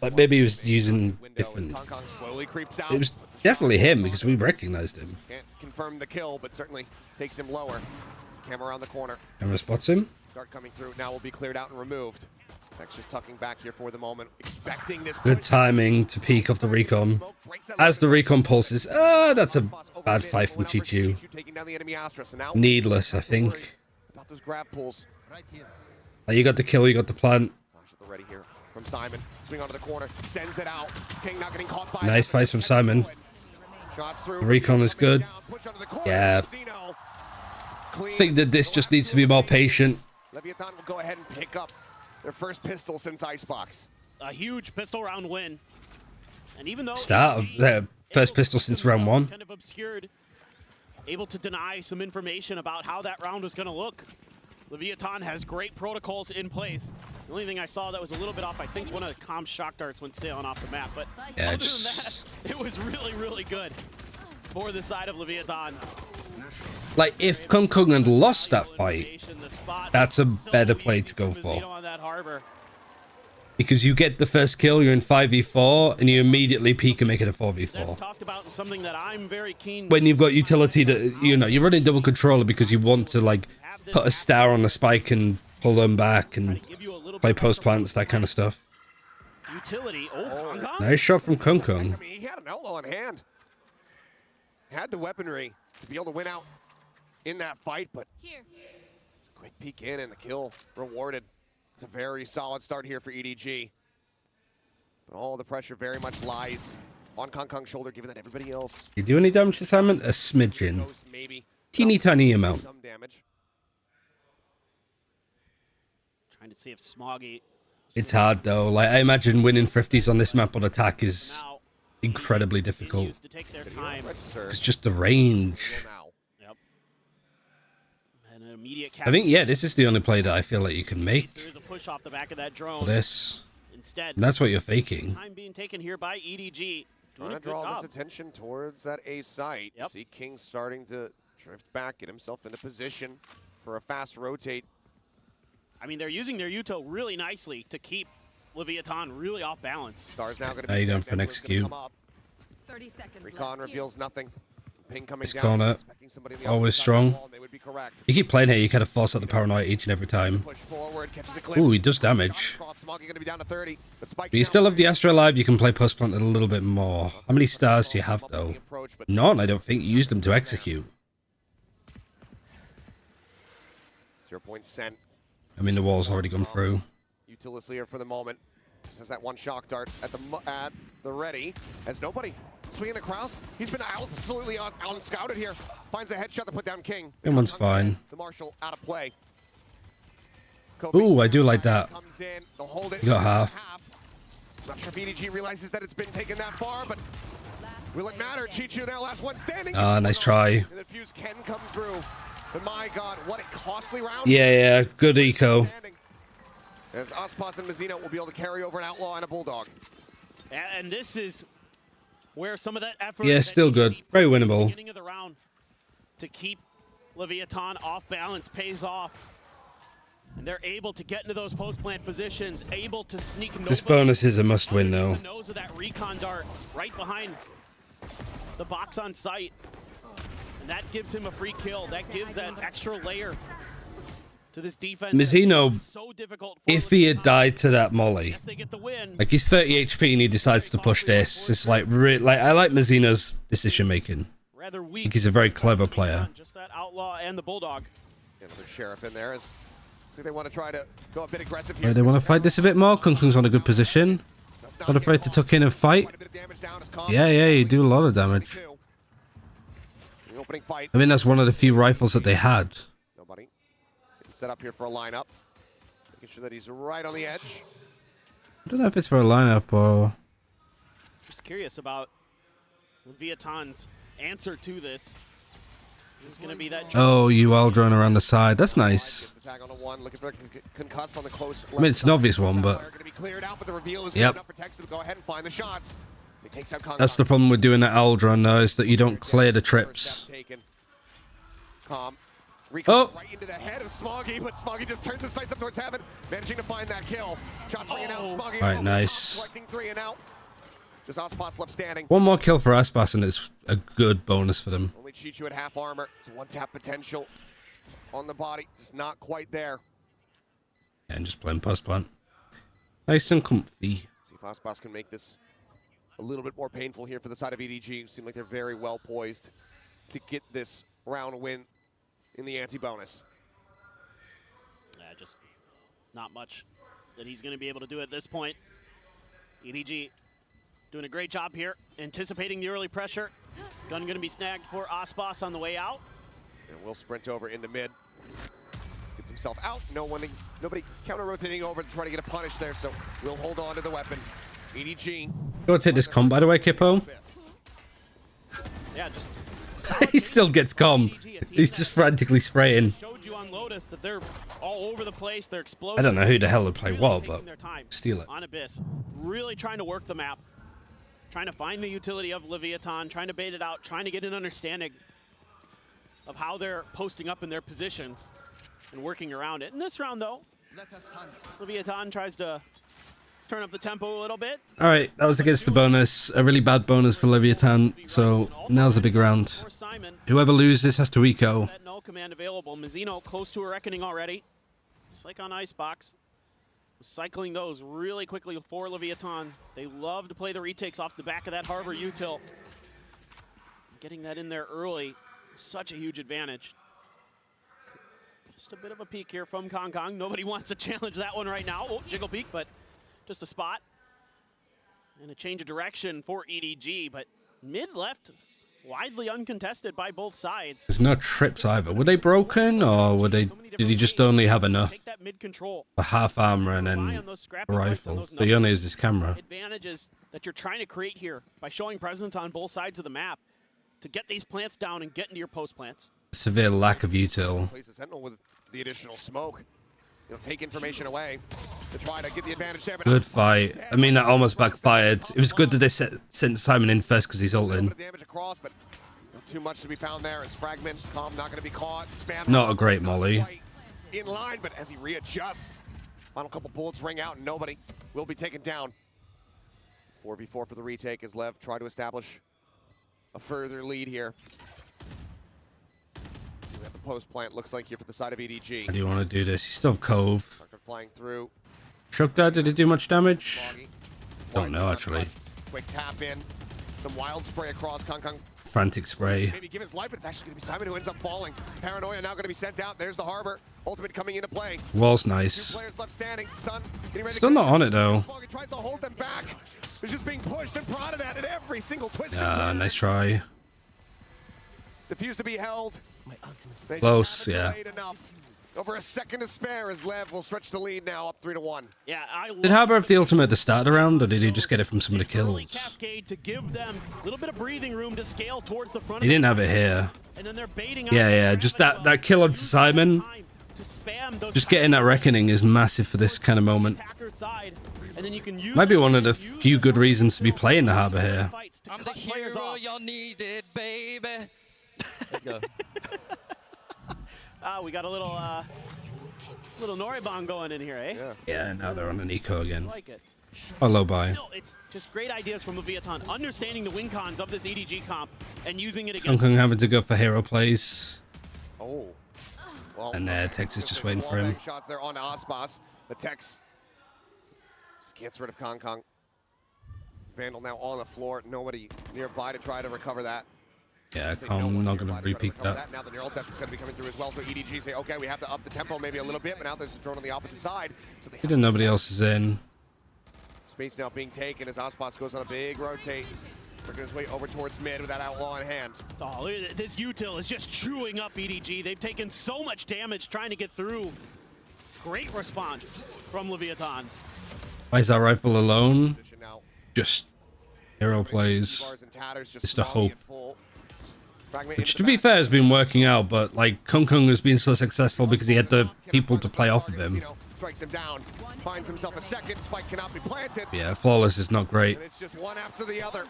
Like maybe he was using different. It was definitely him because we recognized him. Can't confirm the kill, but certainly takes him lower. Camera around the corner. Camera spots him. Start coming through. Now will be cleared out and removed. Next, just tucking back here for the moment, expecting this. Good timing to peek off the recon. As the recon pulses, that's a bad fight from Chichu. Needless, I think. About those grab pulls. You got the kill, you got the plant. Ready here from Simon. Swing onto the corner, sends it out. King not getting caught by. Nice fight from Simon. The recon is good. Yeah. I think that this just needs to be more patient. Leviathan will go ahead and pick up their first pistol since Icebox. A huge pistol round win. And even though Start of their first pistol since round 1. Kind of obscured, able to deny some information about how that round was going to look. Leviathan has great protocols in place. The only thing I saw that was a little bit off, I think one of Calm's shock darts went sailing off the map. But yeah, other than that, it was really, really good for the side of Leviathan. Like, if Kung Kung had lost that fight, that's a better play to go for. Because you get the first kill, you're in 5v4, and you immediately peek and make it a 4v4. Talked about something that I'm very keen. When you've got utility that, you know, you're running double controller because you want to, like, put a star on the spike and pull them back and play post plants, that kind of stuff. Utility. Oh, Nice shot from Kung Kung. I mean, he had an outlaw on hand. Had the weaponry to be able to win out in that fight, but it's a quick peek in and the kill rewarded. It's a very solid start here for EDG. But all the pressure very much lies on Kung Kung's shoulder, given that everybody else. You do any damage to Simon? A smidgen. Maybe. Teeny tiny amount. Some damage. Trying to see if Smoggy. It's hard though. Like, I imagine winning 50s on this map on attack is incredibly difficult. It's just the range. I think, yeah, this is the only play that I feel like you can make for this. Instead, and that's what you're faking. Time being taken here by EDG. Trying to draw this attention towards that A site. See King starting to drift back, get himself into position for a fast rotate. I mean, they're using their Uto really nicely to keep Leviathan really off balance. Star's now going to be going for an execute. 30 seconds Recon reveals nothing. Ping coming This down. corner, always strong. You keep playing here, you kind of force out the paranoia each and every time. Ooh, he does damage. But you still have the Astro Alive, you can play post plant a little bit more. How many stars do you have though? None, I don't think. You used them to execute. 0 point sent. I mean, the wall's already gone through. Utilis here for the moment. Just has that one shock dart at the ready. As nobody swinging across. He's been absolutely unscouted here. Finds a headshot to put down King. That one's fine. The Marshall out of play. Ooh, I do like that. Comes in, they'll hold it. You got half. Not sure if EDG realizes that it's been taken that far, but will it matter? Chichu now last one standing. Ah, nice try. And the fuse can come through. But my God, what a costly round. Yeah, good eco. As Ospas and Mazzino will be able to carry over an Outlaw and a Bulldog. And this is where some of that effort. Yeah, still good. Very winnable. Beginning of the round to keep Leviathan off balance pays off. And they're able to get into those post-plant positions, able to sneak This bonus is a must-win, though. the nose of that recon dart right behind the box on site. And that gives him a free kill. That gives that extra layer to this defense. Mizzino, if he had died to that molly, like he's 30 HP and he decides to push this, it's like, I like Mizzino's decision making. I think he's a very clever player. Just that outlaw and the bulldog. Another sheriff in there. So they want to try to go a bit aggressive here. They want to fight this a bit more. Kungkung's on a good position. Not afraid to tuck in and fight. Yeah, you do a lot of damage. I mean, that's one of the few rifles that they had. Nobody. Set up here for a lineup. Making sure that he's right on the edge. I don't know if it's for a lineup or... Just curious about Leviathan's answer to this. Is going to be that. Oh, you all drawn around the side. That's nice. I mean, it's an obvious one, but... Yep. That's the problem with doing that Aldron, though, is that you don't clear the trips. Oh! Right into the head of Smoggy, but Smoggy just turns his sights up towards heaven, managing to find that kill. Shots ringing out. Smoggy. Right, nice. Collecting 3 and out. Just Aspas left standing. One more kill for Aspas, and it's a good bonus for them. Only cheat you at half armor. It's a one-tap potential on the body. Just not quite there. And just playing post plant. Nice and comfy. See if Aspas can make this a little bit more painful here for the side of EDG. Seem like they're very well poised to get this round win in the anti-bonus. Yeah, just not much that he's going to be able to do at this point. EDG doing a great job here, anticipating the early pressure. Gun going to be snagged for Aspas on the way out. And will sprint over into mid. Gets himself out. Nobody counter-rotating over to try to get a punish there, so we'll hold on to the weapon. EDG. Go take this comp, by the way, Kippo. Yeah, just... He still gets comp. He's just frantically spraying. Showed you on Lotus that they're all over the place. They're explosive. I don't know who the hell would play what, but steal it. On Abyss, really trying to work the map. Trying to find the utility of Leviathan, trying to bait it out, trying to get an understanding of how they're posting up in their positions and working around it. In this round, though, Leviathan tries to turn up the tempo a little bit. All right, that was against the bonus. A really bad bonus for Leviathan, so now's a big round. Whoever loses has to eco. That null command available. Mizzino close to a reckoning already. Just like on Icebox. Cycling those really quickly for Leviathan. They love to play the retakes off the back of that Harbor util. Getting that in there early, such a huge advantage. Just a bit of a peek here from Kong Kong. Nobody wants to challenge that one right now. Oh, jiggle peek, but just a spot. And a change of direction for EDG, but mid-left, widely uncontested by both sides. There's no trips either. Were they broken, or were they? Did he just only have enough for half armor and then a rifle? So he only has his camera. Advantages that you're trying to create here by showing presence on both sides of the map to get these plants down and get into your post plants. Severe lack of util. Plays a sentinel with the additional smoke. He'll take information away to try to get the advantage there. Good fight. I mean, that almost backfired. It was good that they sent Simon in first because he's ulting. Damage across, but not too much to be found there. As Fragment, Calm not going to be caught. Spam Not a great molly. In line, but as he readjusts, final couple bullets ring out and nobody will be taken down. 4v4 for the retake as Lev try to establish a further lead here. See what the post plant looks like here for the side of EDG. How do you want to do this? You still have Cove. Flying through. Shugda, did it do much damage? Don't know, actually. Quick tap in. Some wild spray across Kong Kong. Frantic spray. Maybe give his life, but it's actually going to be Simon who ends up falling. Paranoia now going to be sent out. There's the Harbor. Ultimate coming into play. Wall's nice. 2 players left standing. Stun. Still not on it, though. He tries to hold them back. They're just being pushed and prodded at every single twist. Nice try. Diffuse to be held. Close, yeah. Over a second to spare as Lev will stretch the lead now up 3-1. Yeah, Did Harbor have the ultimate at the start of the round, or did he just get it from some of the kills? Cascade to give them a little bit of breathing room to scale towards the front. He didn't have it here. And then they're baiting Yeah, just that kill on Simon. Just getting that reckoning is massive for this kind of moment. Might be one of the few good reasons to be playing the Harbor here. I'm the hero y'all needed, baby. Let's go. We got a little Noribon going in here, eh? Yeah, now they're on an eco again. I like it. Oh, low buy. Still, it's just great ideas from Leviathan, understanding the win cons of this EDG comp and using it Hong against. Kong having to go for hero plays. Oh. Well, And Tex is just waiting for him. Shots there on Aspas. The Tex just gets rid of Kong Kong. Vandal now on the floor. Nobody nearby to try to recover that. Yeah, I'm not going to repeat that. Now the neural depth is going to be coming through as well. So EDG say, okay, we have to up the tempo maybe a little bit, but now there's a drone on the opposite side. So they Nobody else is in. Space now being taken as Aspas goes on a big rotate. Working his way over towards mid with that outlaw in hand. Oh, look at this util is just chewing up EDG. They've taken so much damage trying to get through. Great response from Leviathan. Why is that rifle alone? Just hero plays. It's the hope. Which, to be fair, has been working out, but like Kong Kong has been so successful because he had the people to play off of him. Strikes him down, finds himself a second. Spike cannot be planted. Yeah, flawless is not great. And it's just one after the other.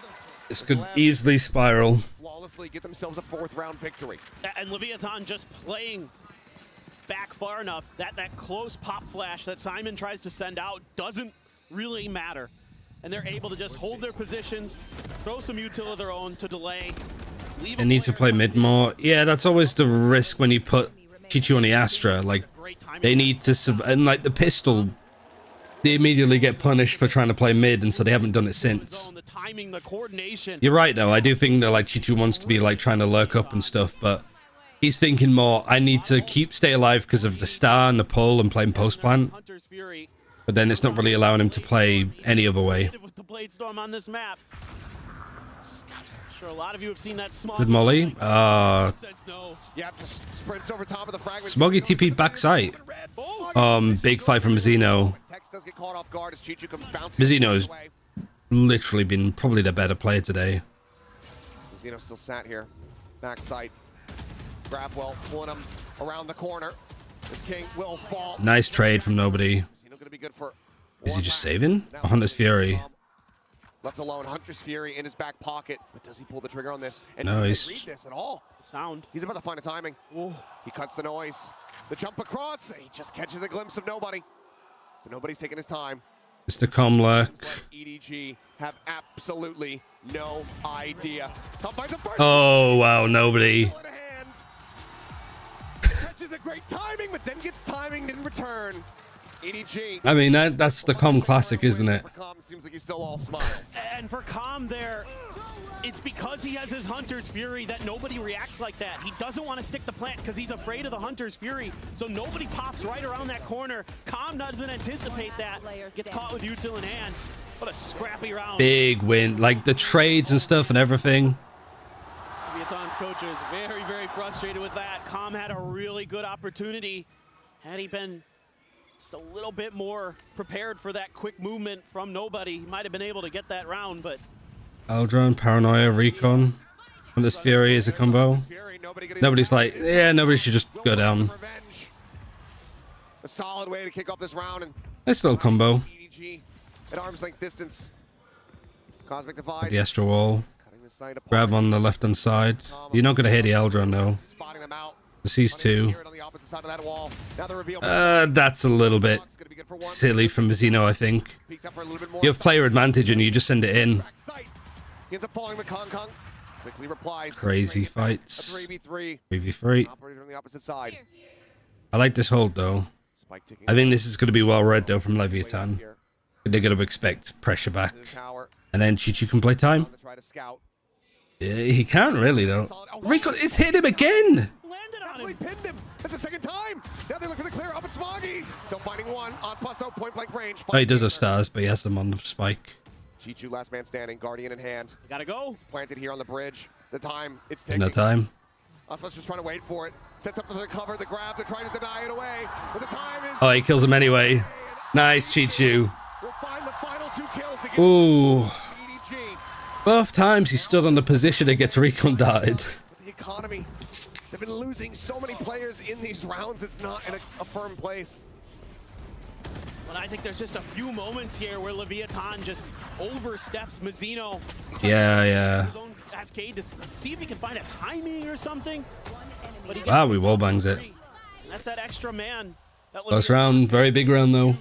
This could easily spiral. Flawlessly get themselves a 4th round victory. And Leviathan just playing back far enough that close pop flash that Simon tries to send out doesn't really matter. And they're able to just hold their positions, throw some util of their own to delay. They need to play mid more. Yeah, that's always the risk when you put Chichu on the Astra. Like, they need to and like the pistol, they immediately get punished for trying to play mid, and so they haven't done it since. You're right, though. I do think that like Chichu wants to be like trying to lurk up and stuff, but he's thinking more, I need to stay alive because of the star and the pull and playing post plant. But then it's not really allowing him to play any other way. With the Blade Storm on this map. Sure, a lot of you have seen that smog. Good molly. Yeah, just sprints over top of the fragment. Smoggy TP'd backside. Big fight from Mizzino. Tex does get caught off guard as Chichu comes bouncing. Mizzino's literally been probably the better player today. Mizzino still sat here. Backside. Grabwell pulling him around the corner. This king will fall. Nice trade from nobody. Gonna be good for Is he just saving? Oh, Hunter's Fury. Left alone, Hunter's Fury in his back pocket, but does he pull the trigger on this? And No, he he's- doesn't read this at all. Sound. He's about to find a timing. Ooh. He cuts the noise. The jump across. He just catches a glimpse of nobody. But nobody's taking his time. Mr. Comlurk. EDG have absolutely no idea. Top finds the first. Oh, wow, nobody. Catches a great timing, but then gets timing in return. EDG. I mean, that's the Com classic, isn't it? Seems like he's still all smiles. And for Com there, it's because he has his Hunter's Fury that nobody reacts like that. He doesn't want to stick the plant because he's afraid of the Hunter's Fury. So nobody pops right around that corner. Com doesn't anticipate that. Gets caught with util in hand. What a scrappy round. Big win. Like the trades and stuff and everything. Leviathan's coach is very, very frustrated with that. Com had a really good opportunity. Had he been just a little bit more prepared for that quick movement from nobody, he might have been able to get that round, but Aldron, Paranoia, Recon. Hunter's Fury is a combo. Nobody's like, yeah, nobody should just go down. A solid way to kick off this round, and Nice little combo. EDG at arm's length distance. Cosmic Divide. The Astro Wall. Grab on the left hand side. You're not going to hit the Aldron though. The C's two. That's a little bit silly from Mizzino, I think. You have player advantage and you just send it in. He ends up falling with Kong Kong. Quickly replies. Crazy fights. 3v3. 3v3. Operator on the opposite side. I like this hold though. I think this is going to be well read though from Leviathan. They're going to expect pressure back. And then Chichu can play time. Yeah, he can't really though. Recon, it's hit him again! Definitely pinned him. That's the second time. Now they're looking to clear up at Smoggy. Still finding one. Ospasto point blank range. Oh, he does have stars, but he has them on the spike. Chichu last man standing. Guardian in hand. Gotta go. It's planted here on the bridge. The time it's There's taking. no time. Ospasto's just trying to wait for it. Sets up for the cover. The grab. They're trying to deny it away. But the time is. Oh, he kills him anyway. Nice, Chichu. We'll find the final 2 kills to get Ooh. EDG. Both times he stood on the position and gets recon darted. The economy. They've been losing so many players in these rounds. It's not in a firm place. But I think there's just a few moments here where Leviathan just oversteps Mizzino. Yeah. His own cascade to see if he can find a timing or something. But he Wow, we wallbangs it. That's that extra man. That Close round, very big round though.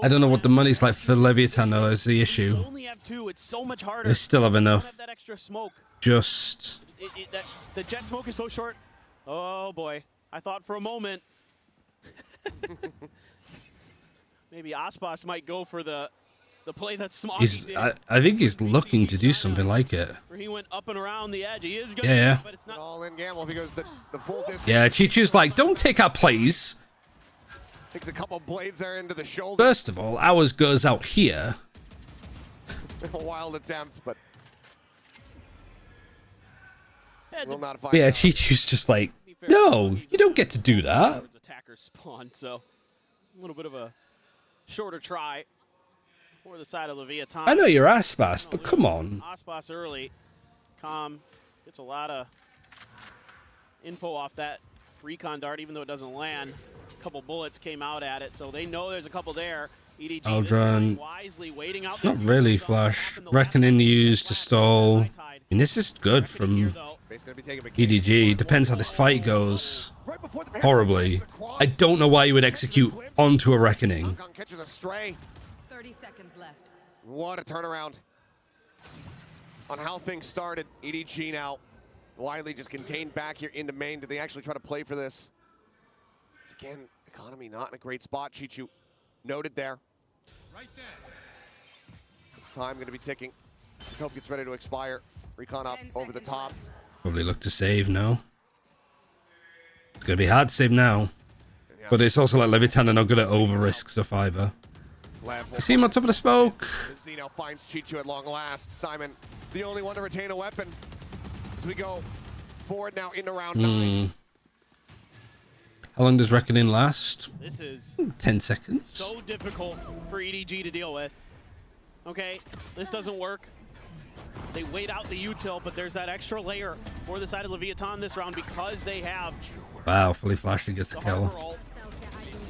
I don't know what the money's like for Leviathan though, is the issue. You only have 2, it's so much harder. They still have enough. Have that extra smoke. Just... the jet smoke is so short. Oh boy. I thought for a moment maybe Aspas might go for the play that Smoggy did. I think he's looking to do something like it. Where he went up and around the edge. He is gonna Yeah. but it's not all in gamble because the full distance. Yeah, Chichu's like, don't take our plays. Takes a couple blades there into the shoulder. First of all, ours goes out here. A wild attempt, but will not find Yeah, out. Chichu's just like, no, you don't get to do that. attacker spawn, so a little bit of a shorter try for the side of Leviathan. I know you're Aspas, but come on. Aspas early. Calm gets a lot of info off that recon dart, even though it doesn't land. A couple bullets came out at it, so they know there's a couple there. EDG Aldrin, wisely waiting out not really flash. Reckoning used to stall. I mean, this is good from EDG. Depends how this fight goes. Horribly. I don't know why you would execute onto a Reckoning. Catches a stray. 30 seconds left. What a turnaround on how things started. EDG now widely just contained back here into main. Did they actually try to play for this? Again, economy not in a great spot. Chichu noted there. Right there. Time going to be ticking. Hope gets ready to expire. Recon up over the top. Probably look to save now. It's going to be hard to save now. But it's also like Leviathan are not good at over-risk Survivor. You see him on top of the smoke. Zeno finds Chichu at long last. Simon, the only one to retain a weapon. As we go forward now into round 9. How long does Reckoning last? This is 10 seconds. so difficult for EDG to deal with. Okay, this doesn't work. They wait out the util, but there's that extra layer for the side of Leviathan this round because they have Wow, fully flashed and gets a the kill. harbor ult.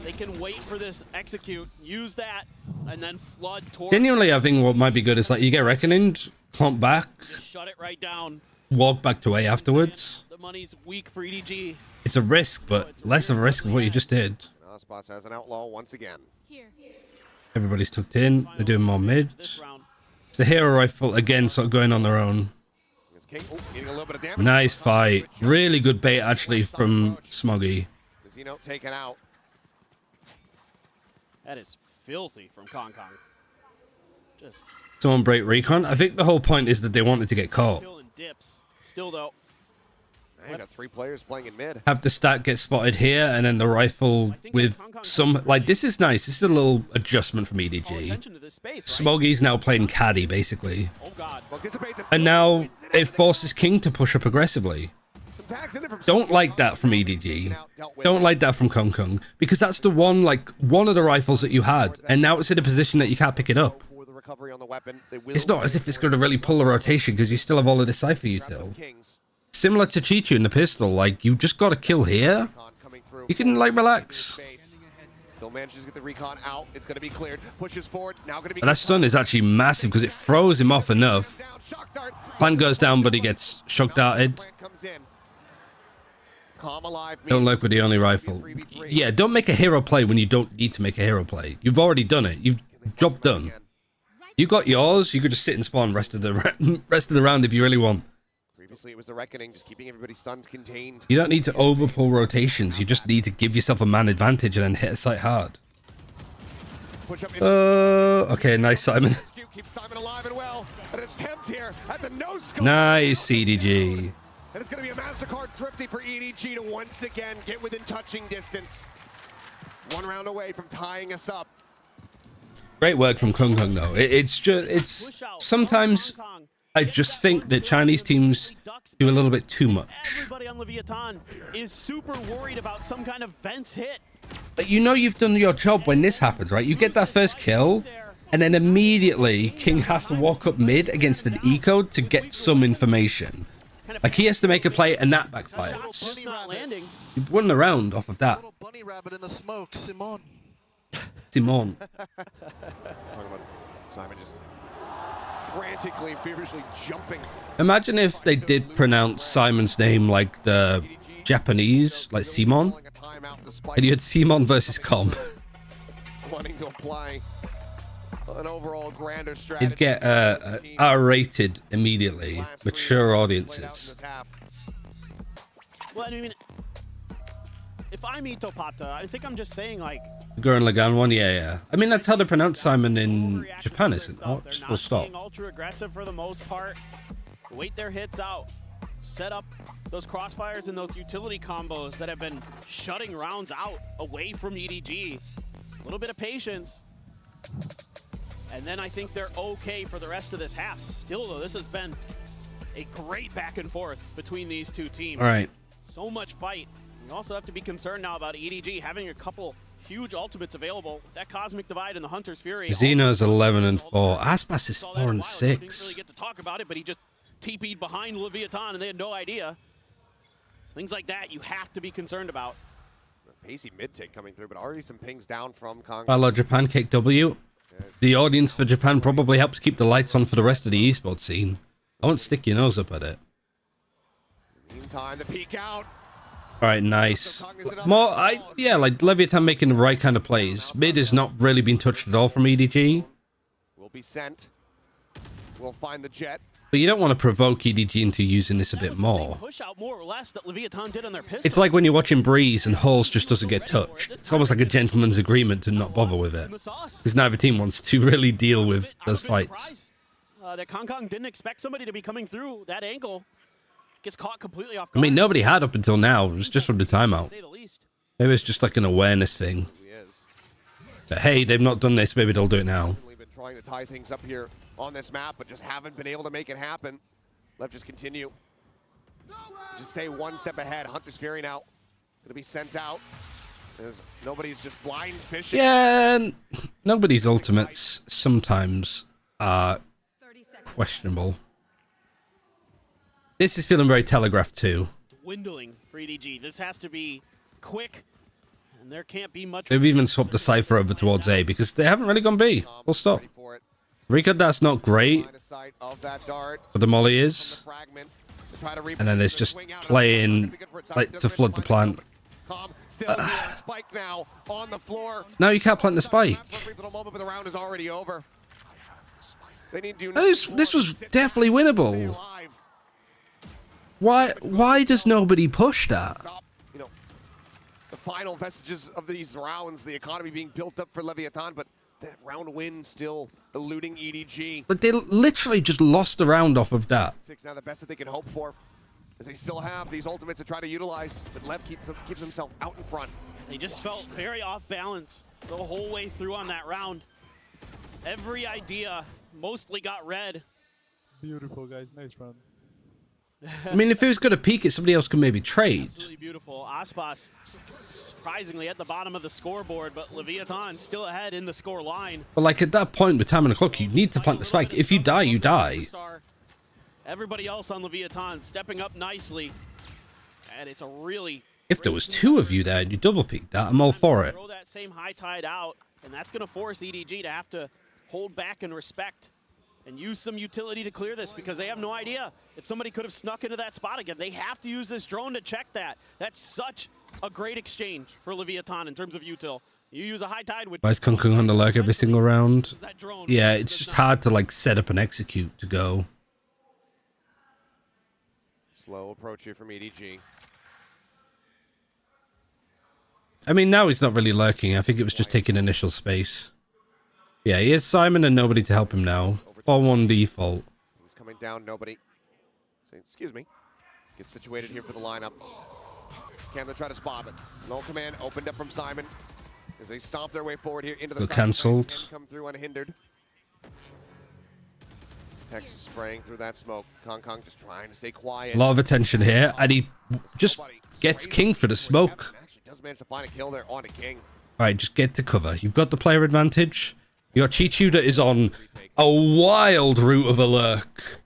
They can wait for this execute, use that, and then flood towards. Genuinely, I think what might be good is like you get Reckoning, clump back, Just shut it right down. walk back to A afterwards. The money's weak for EDG. It's a risk, but less of a risk than what you just did. Aspas has an outlaw once again. Everybody's tucked in. They're doing more mid. It's the hero rifle again, sort of going on their own. Nice fight. Really good bait actually from Smoggy. Zeno taken out. That is filthy from Kong Kong. Just Someone break recon. I think the whole point is that they wanted to get caught. killing dips. Still though. Now you got 3 players playing in mid. Have the stat get spotted here, and then the rifle with some... Like, this is nice. This is a little adjustment from EDG. Smoggy's now playing caddy, basically. And now it forces King to push up aggressively. Don't like that from EDG. Don't like that from Kong Kong. Because that's the one, like, one of the rifles that you had. And now it's in a position that you can't pick it up. It's not as if it's going to really pull the rotation, because you still have all of the Cypher util. Similar to Chichu in the pistol, like, you just got to kill here. You can, like, relax. Still manages to get the recon out. It's going to be cleared. Pushes forward. Now going to be. And that stun is actually massive because it throws him off enough. Plant goes down, but he gets shock darted. Don't like with the only rifle. Yeah, don't make a hero play when you don't need to make a hero play. You've already done it. You've job done. You got yours. You could just sit and spawn rest of the round if you really want. Previously, it was the Reckoning, just keeping everybody stunned, contained. You don't need to overpull rotations. You just need to give yourself a man advantage and then hit a site hard. Okay, nice, Simon. Keep Simon alive and well. An attempt here at the no scope. Nice, EDG. And it's going to be a MasterCard thrifty for EDG to once again get within touching distance. 1 round away from tying us up. Great work from Kong Kong, though. It's sometimes I just think that Chinese teams do a little bit too much. Everybody on Leviathan is super worried about some kind of Vents hit. But you know you've done your job when this happens, right? You get that first kill, and then immediately King has to walk up mid against an eco to get some information. Like, he has to make a play, and that backfires. You won the round off of that. Bunny rabbit in the smoke, Simon. Simon. Simon just frantically, feverishly jumping. Imagine if they did pronounce Simon's name like the Japanese, like Simon, and you had Simon versus Com. Wanting to apply an overall grander strategy. It'd get R-rated immediately. Mature audiences. Well, I mean, if I'm Itopata, I think I'm just saying, like... Gurren Lagann one, yeah. I mean, that's how they pronounce Simon in Japan, isn't it? Oh, just full stop. Being ultra aggressive for the most part. Wait their hits out. Set up those crossfires and those utility combos that have been shutting rounds out away from EDG. A little bit of patience. And then I think they're okay for the rest of this half. Still, though, this has been a great back and forth between these two teams. All right. So much fight. You also have to be concerned now about EDG having a couple huge ultimates available. That Cosmic Divide and the Hunter's Fury. Xeno's 11-4. Aspas is 4-6. Didn't really get to talk about it, but he just TP'd behind Leviathan and they had no idea. So things like that you have to be concerned about. Pacey mid-tick coming through, but already some pings down from Kong. Hello, Japan kick W. The audience for Japan probably helps keep the lights on for the rest of the esports scene. I won't stick your nose up at it. Meantime, the peek out. All right, nice. More, yeah, like Leviathan making the right kind of plays. Mid has not really been touched at all from EDG. Will be sent. We'll find the jet. But you don't want to provoke EDG into using this a bit more. Push out more or less that Leviathan did on their pistol. It's like when you're watching Breeze and Halls just doesn't get touched. It's almost like a gentleman's agreement to not bother with it. Because neither team wants to really deal with those fights. That Kong didn't expect somebody to be coming through that angle. Gets caught completely off I guard. mean, nobody had up until now. It was just from the timeout. Maybe it's just like an awareness thing. But hey, they've not done this. Maybe they'll do it now. We've been trying to tie things up here on this map, but just haven't been able to make it happen. Let's just continue. Just stay one step ahead. Hunter's Fury now going to be sent out. As nobody's just blind fishing. Yeah, nobody's ultimates sometimes are questionable. This is feeling very telegraphed too. Dwindling for EDG. This has to be quick, and there can't be much. They've even swapped the Cypher over towards A because they haven't really gone B. Full stop. Rika, that's not great. But the molly is. And then it's just playing like to flood the plant. Spike now on the floor. No, you can't plant the spike. The round is already over. They need to This was definitely winnable. Why does nobody push that? You know, the final vestiges of these rounds, the economy being built up for Leviathan, but that round win still eluding EDG. But they literally just lost the round off of that. Now the best that they can hope for, as they still have these ultimates to try to utilize, but Lev keeps himself out in front. They just felt very off balance the whole way through on that round. Every idea mostly got read. Beautiful, guys. Nice run. I mean, if it was going to peak it, somebody else could maybe trade. Absolutely beautiful. Aspas surprisingly at the bottom of the scoreboard, but Leviathan still ahead in the score line. But like at that point with time on the clock, you need to plant the spike. If you die, you die. Everybody else on Leviathan stepping up nicely. And it's a really... If there was two of you there and you double peaked that, I'm all for it. Throw that same high tide out, and that's going to force EDG to have to hold back and respect and use some utility to clear this, because they have no idea if somebody could have snuck into that spot again. They have to use this drone to check that. That's such a great exchange for Leviathan in terms of util. You use a high tide with... Why is Kung Kung on the lurk every single round? Yeah, it's just hard to like set up and execute to go. Slow approach here from EDG. I mean, now he's not really lurking. I think it was just taking initial space. Yeah, he has Simon and nobody to help him now. 4-1 default. He's coming down, nobody. Say, excuse me. Get situated here for the lineup. Camden try to spot it. Null command opened up from Simon as they stomp their way forward here into the side. Cancelled. Come through unhindered. Tex is spraying through that smoke. Kong Kong just trying to stay quiet. A lot of attention here, and he just gets King for the smoke. Actually does manage to find a kill there on a King. All right, just get to cover. You've got the player advantage. You got Chichu that is on a wild route of a lurk.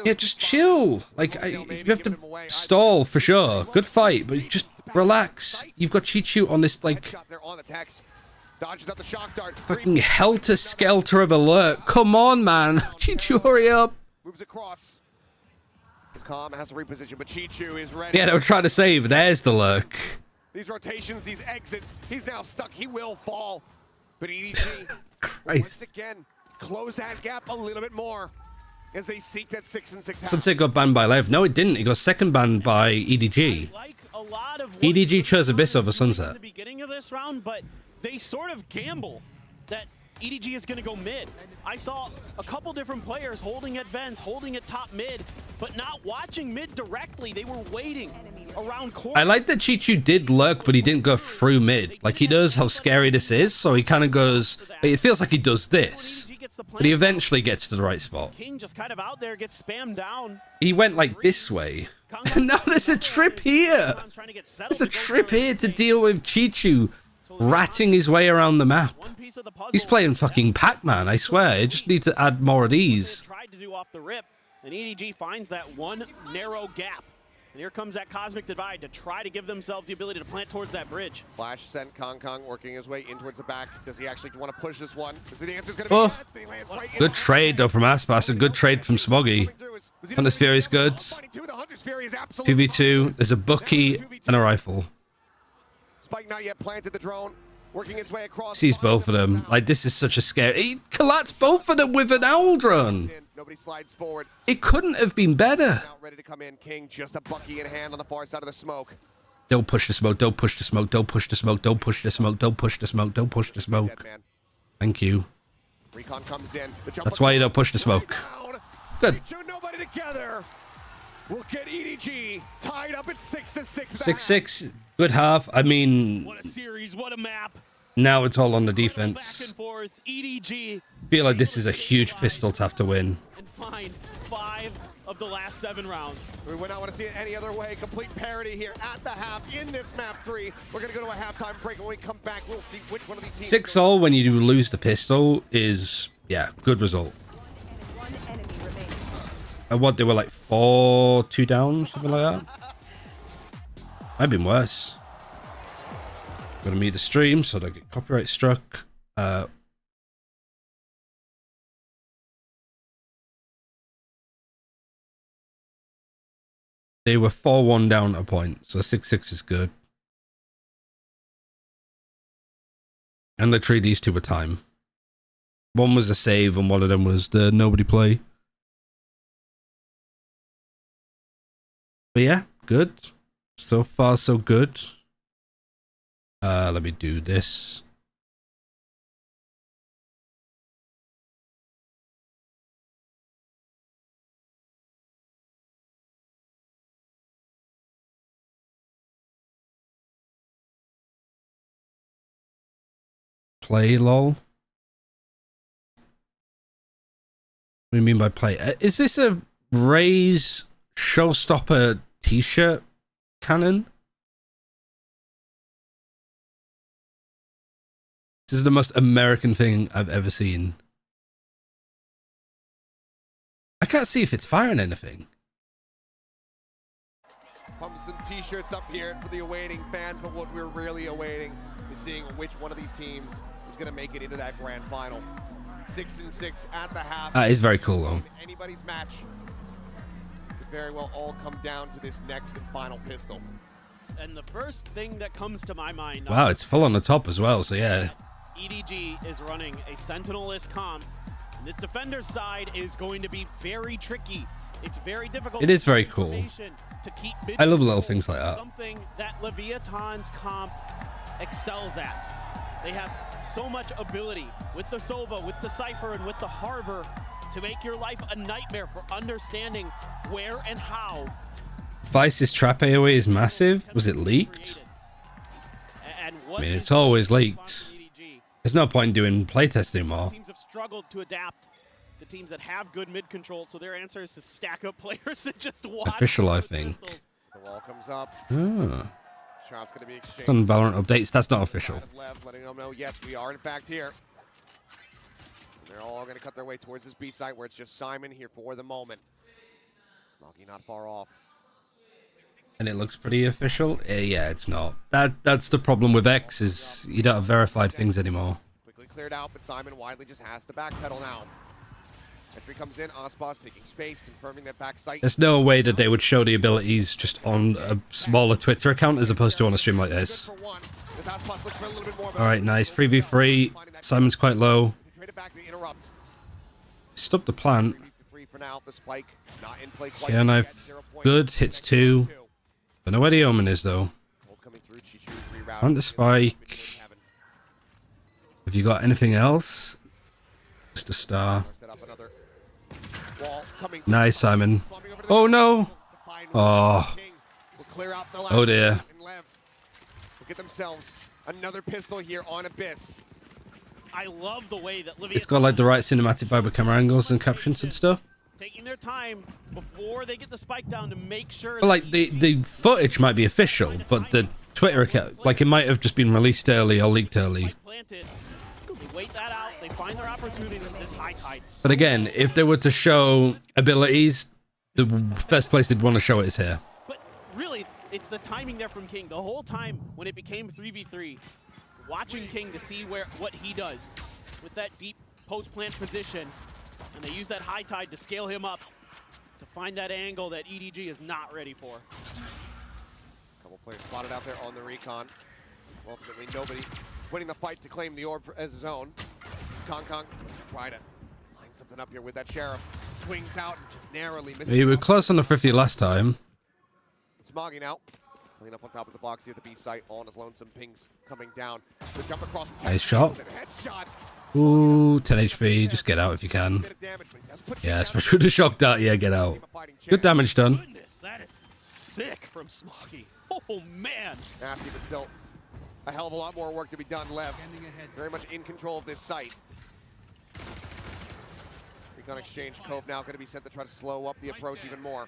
Yeah, just chill. Like, you have to stall for sure. Good fight, but just relax. You've got Chichu on this, like, fucking helter-skelter of a lurk. Come on, man. Chichu, hurry up. Moves across. Calm has to reposition, but Chichu is ready. Yeah, they were trying to save. There's the lurk. These rotations, these exits, he's now stuck. He will fall. But EDG, once again, close that gap a little bit more as they seek that 6 and 6 out. Sunset got banned by LEV. No, it didn't. It got second banned by EDG. EDG chose Abyss over Sunset. At the beginning of this round, but they sort of gamble that EDG is going to go mid. I saw a couple different players holding at vents, holding at top mid, but not watching mid directly. They were waiting around corners. I like that Chichu did lurk, but he didn't go through mid. Like, he knows how scary this is, so he kind of goes... It feels like he does this, but he eventually gets to the right spot. King just kind of out there, gets spammed down. He went like this way. And now there's a trip here. There's a trip here to deal with Chichu ratting his way around the map. He's playing fucking Pac-Man, I swear. I just need to add more of these. Tried to do off the rip, and EDG finds that one narrow gap. And here comes that Cosmic Divide to try to give themselves the ability to plant towards that bridge. Flash sent Kong working his way in towards the back. Does he actually want to push this one? The answer's going to be yes. He lands right in. Good trade though from Aspas, a good trade from Smoggy. Hunter's Fury is good. 2v2, there's a Bucky and a rifle. Spike not yet planted the drone, working its way across. Sees both of them. Like, this is such a scary... He collapsed both of them with an owl drone. Nobody slides forward. It couldn't have been better. Now ready to come in. King just a Bucky in hand on the far side of the smoke. Don't push the smoke, don't push the smoke, don't push the smoke, don't push the smoke, don't push the smoke, don't push the smoke. Thank you. Recon comes in. That's why you don't push the smoke. Good. Nobody together. We'll get EDG tied up at 6-6. 6-6. Good half. I mean... What a series, what a map. Now it's all on the defense. Back and forth, EDG. Feel like this is a huge pistol to have to win. And find 5 of the last 7 rounds. We would not want to see it any other way. Complete parity here at the half in this map 3. We're going to go to a halftime break. When we come back, we'll see which one of these teams... 6-all when you lose the pistol is, yeah, good result. And what, they were like 4-2 down, something like that? Might have been worse. Gonna mute the stream so I don't get copyright struck. They were 4-1 down at a point, so 6-6 is good. And literally these two were time. One was a save and one of them was the nobody play. But yeah, good. So far, so good. Let me do this. Play lol. What do you mean by play? Is this a Ray's Showstopper t-shirt cannon? This is the most American thing I've ever seen. I can't see if it's firing anything. Pump some t-shirts up here for the awaiting fans, but what we're really awaiting is seeing which one of these teams is going to make it into that grand final. 6-6 at the half. That is very cool though. Anybody's match could very well all come down to this next and final pistol. And the first thing that comes to my mind... Wow, it's full on the top as well, so yeah. EDG is running a Sentinel-less comp. And this defender's side is going to be very tricky. It's very difficult. It is very cool. To keep I love little things like that. Something that Leviathan's comp excels at. They have so much ability with the Sova, with the Cypher, and with the Harbor to make your life a nightmare for understanding where and how. Vice's trap AoE is massive. Was it leaked? I mean, it's always leaked. There's no point in doing playtest anymore. Teams have struggled to adapt to teams that have good mid control, so their answer is to stack up players and just watch. Official, I think. The wall comes up. Ah. Shots going to be exchanged. Some Valorant updates. That's not official. Left, letting them know, yes, we are in fact here. They're all going to cut their way towards this B site where it's just Simon here for the moment. Smoggy not far off. And it looks pretty official. Yeah, it's not. That's the problem with X, is you don't have verified things anymore. Quickly cleared out, but Simon widely just has to backpedal now. Entry comes in, Osboss taking space, confirming that backside. There's no way that they would show the abilities just on a smaller Twitter account as opposed to on a stream like this. Alright, nice. 3v3. Simon's quite low. Stop the plant. Yeah, knife. Good. Hits 2. Don't know where the Omen is, though. On the spike. Have you got anything else? Just a star. Nice, Simon. Oh, no. Oh. Oh, dear. Look at themselves. Another pistol here on Abyss. I love the way that It's got like the right cinematic vibe with camera angles and captions and stuff. taking their time before they get the spike down to make sure. But like the footage might be official, but the Twitter account, like it might have just been released early or leaked early. They wait that out. They find their opportunity with this high tide. But again, if they were to show abilities, the first place they'd want to show it is here. But really, it's the timing there from King. The whole time when it became 3v3, watching King to see what he does with that deep post-plant position, and they use that high tide to scale him up to find that angle that EDG is not ready for. Couple players spotted out there on the recon. Ultimately, nobody winning the fight to claim the orb as his own. Kong try to line something up here with that Sheriff. Swings out and just narrowly misses. We were close on the 50 last time. Smoggy now. Clean up on top of the box here at the B site. On his lonesome, Pings coming down. The jump across. Nice shot. Ooh, 10 HP. Just get out if you can. Yeah, especially with the shock dart. Yeah, get out. Good damage done. Goodness, that is sick from Smoggy. Oh, man. Nasty, but still a hell of a lot more work to be done. Lev very much in control of this site. Recon exchange. Cove now going to be sent to try to slow up the approach even more.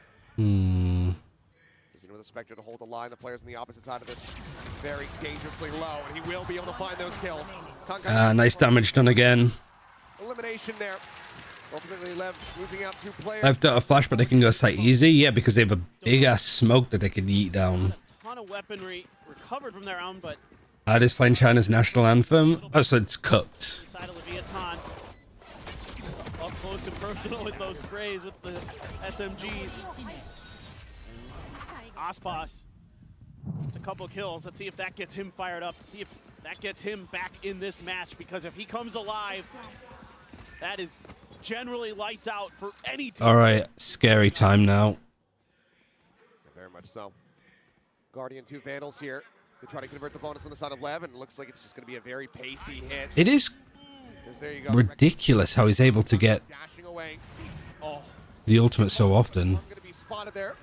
With a Spectre to hold the line, the players on the opposite side of this very dangerously low, and he will be able to find those kills. Nice damage done again. Elimination there. Ultimately, Lev losing out 2 players. I've done a flash, but they can go site easy. Yeah, because they have a big ass smoke that they can eat down. A ton of weaponry recovered from their round, but Is playing China's national anthem. Oh, so it's cooked. inside of Leviathan, up close and personal with those sprays with the SMGs. Osboss, it's a couple kills. Let's see if that gets him fired up. See if that gets him back in this match, because if he comes alive, that is generally lights out for any team. All right, scary time now. Very much so. Guardian 2 Vandals here to try to convert the bonus on the side of Lev, and it looks like it's just going to be a very pacey hit. It is there you go. ridiculous how he's able to get the ultimate so often.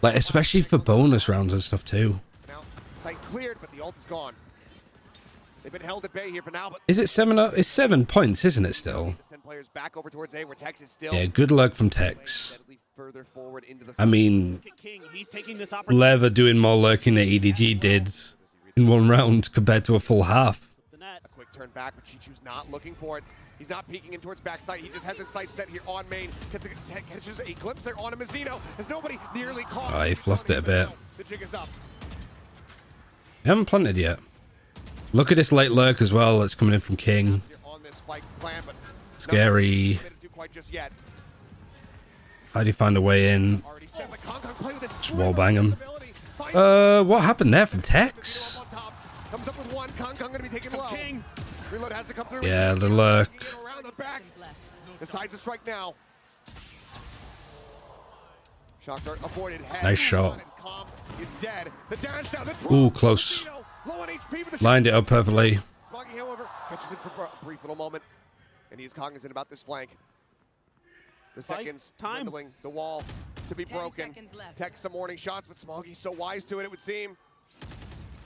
Like, especially for bonus rounds and stuff too. Now, site cleared, but the ult is gone. They've been held at bay here for now, but Is it 7? It's 7 points, isn't it still? send players back over towards A, where Tex is still Yeah, good luck from Tex. further forward into the I mean, Lev are doing more lurking than EDG did in one round compared to a full half. A quick turn back, but Chichu's not looking for it. He's not peeking in towards backside. He just has his sight set here on main. Catches a glimpse there on a Mazzino. As nobody nearly caught. Oh, he fluffed it a bit. The jig is up. They haven't planted yet. Look at this late lurk as well that's coming in from King. On this spike plan, but Scary. quite just yet. How do you find a way in? Just wallbang him. What happened there from Tex? Comes up with one. Kong gonna be taken low. King. Reload has to come through. Yeah, the lurk. Around the back. Decides to strike now. Shock dart avoided. Nice shot. Calm is dead. The dash down. Ooh, close. Low on HP with the Lined it up perfectly. Smoggy, however, catches it for a brief little moment, and he's cognizant about this flank. The seconds dwindling, the wall to be broken. Tech some warning shots, but Smoggy's so wise to it would seem.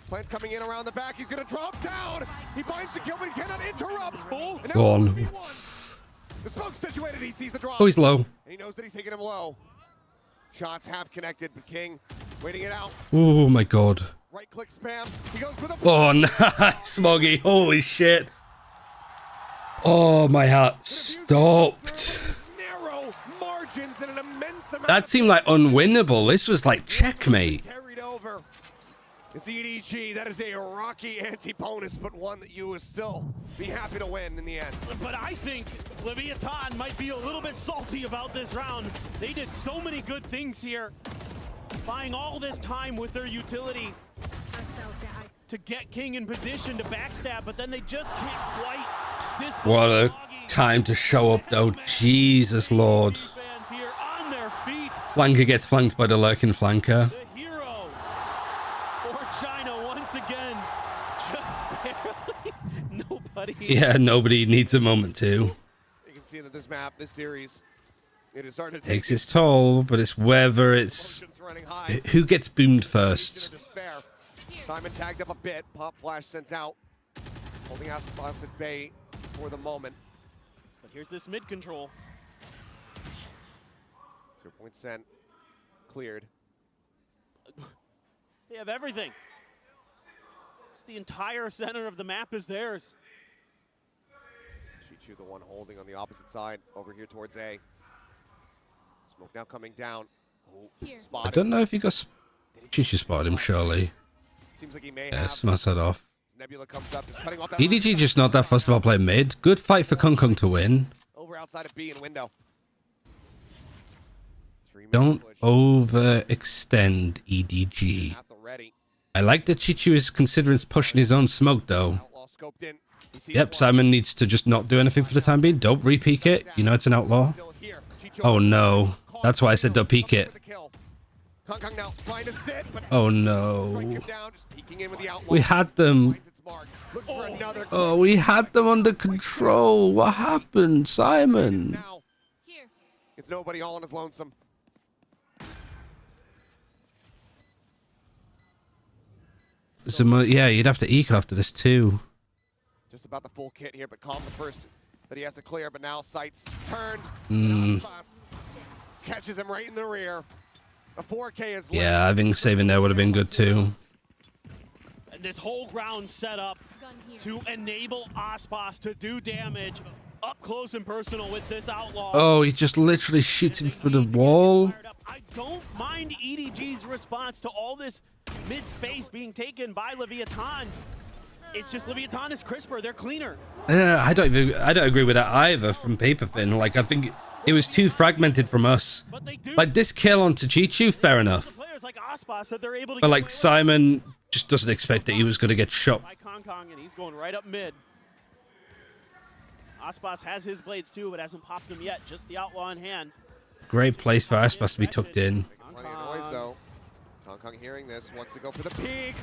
Plant's coming in around the back. He's going to drop down. He finds the kill, but he cannot interrupt. Go on. The smoke's situated. He sees the drop. Oh, he's low. And he knows that he's taking him low. Shots have connected, but King waiting it out. Oh my god. Right click spam. He goes for the. Oh, nice, Smoggy. Holy shit. Oh, my heart stopped. Narrow margins and an immense amount. That seemed like unwinnable. This was like checkmate. Carried over. It's EDG. That is a rocky anti-bonus, but one that you will still be happy to win in the end. But I think Leviathan might be a little bit salty about this round. They did so many good things here, buying all this time with their utility to get King in position to backstab, but then they just can't quite display. What a time to show up, though. Jesus Lord. Flanker gets flanked by the lurking flanker. The hero for China once again. Just barely. Nobody. Yeah, nobody needs a moment to. You can see that this map, this series, it is starting to Takes its toll, but it's whether it's who gets boomed first. Simon tagged up a bit. Pop flash sent out, holding Aspas at bay for the moment. But here's this mid control. 0 point sent, cleared. They have everything. It's the entire center of the map is theirs. Chichu, the one holding on the opposite side, over here towards A. Smoke now coming down. I don't know if he got. Chichu spotted him, surely. Seems like he may Yeah, have. smash that off. Nebula comes up, just cutting off that EDG just not that fussed about playing mid. Good fight for Kong Kong to win. over outside of B and window. Don't overextend EDG. I like that Chichu is considering pushing his own smoke, though. Yep, Simon needs to just not do anything for the time being. Don't re-peek it. You know it's an outlaw. Oh, no. That's why I said don't peek it. Oh, no. We had them. Oh, we had them under control. What happened, Simon? It's nobody all on his lonesome. So, yeah, you'd have to eco after this, too. Just about the full kit here, but calm the first that he has to clear, but now sights turned. Catches him right in the rear. A 4K is Yeah, I think saving there would have been good, too. And this whole ground set up to enable Aspas to do damage up close and personal with this outlaw. Oh, he just literally shoots him through the wall. I don't mind EDG's response to all this mid-space being taken by Leviathan. It's just Leviathan is crisper, they're cleaner. Yeah, I don't agree with that either from Paperfin. Like, I think it was too fragmented from us. Like, this kill onto Chichu, fair enough. But like, Simon just doesn't expect that he was going to get shot. By Kong, and he's going right up mid. Aspas has his blades too, but hasn't popped them yet. Just the outlaw in hand. Great place for Aspas to be tucked in. Plenty of noise though. Kong hearing this wants to go for the peak.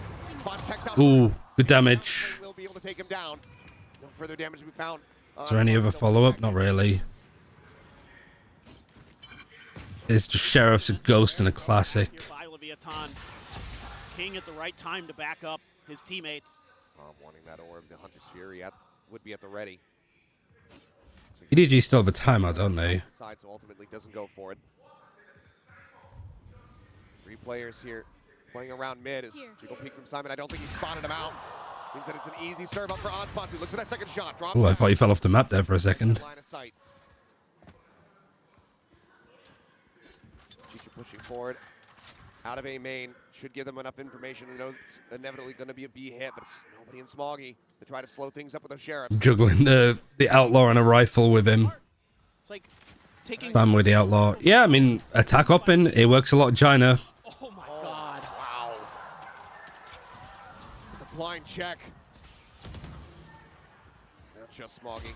Ooh, good damage. Will be able to take him down. No further damage to be found. Is there any other follow-up? Not really. It's just Sheriff's a ghost and a classic. By Leviathan. King at the right time to back up his teammates. Wanting that orb, the Hunter's Fury would be at the ready. EDG still have a timeout, don't they? Side, so ultimately doesn't go for it. 3 players here playing around mid as Jiggle peek from Simon. I don't think he spotted him out. Means that it's an easy serve up for Aspas, who looks for that second shot. Oh, I thought he fell off the map there for a second. Line of sight. Chichu pushing forward. Out of A main. Should give them enough information to know it's inevitably going to be a B hit, but it's just nobody in Smoggy to try to slow things up with those sheriffs. Juggling the outlaw and a rifle with him. It's like taking Fun with the outlaw. Yeah, I mean, attack up in. It works a lot in China. Oh my god. Wow. It's a blind check. Not just Smoggy.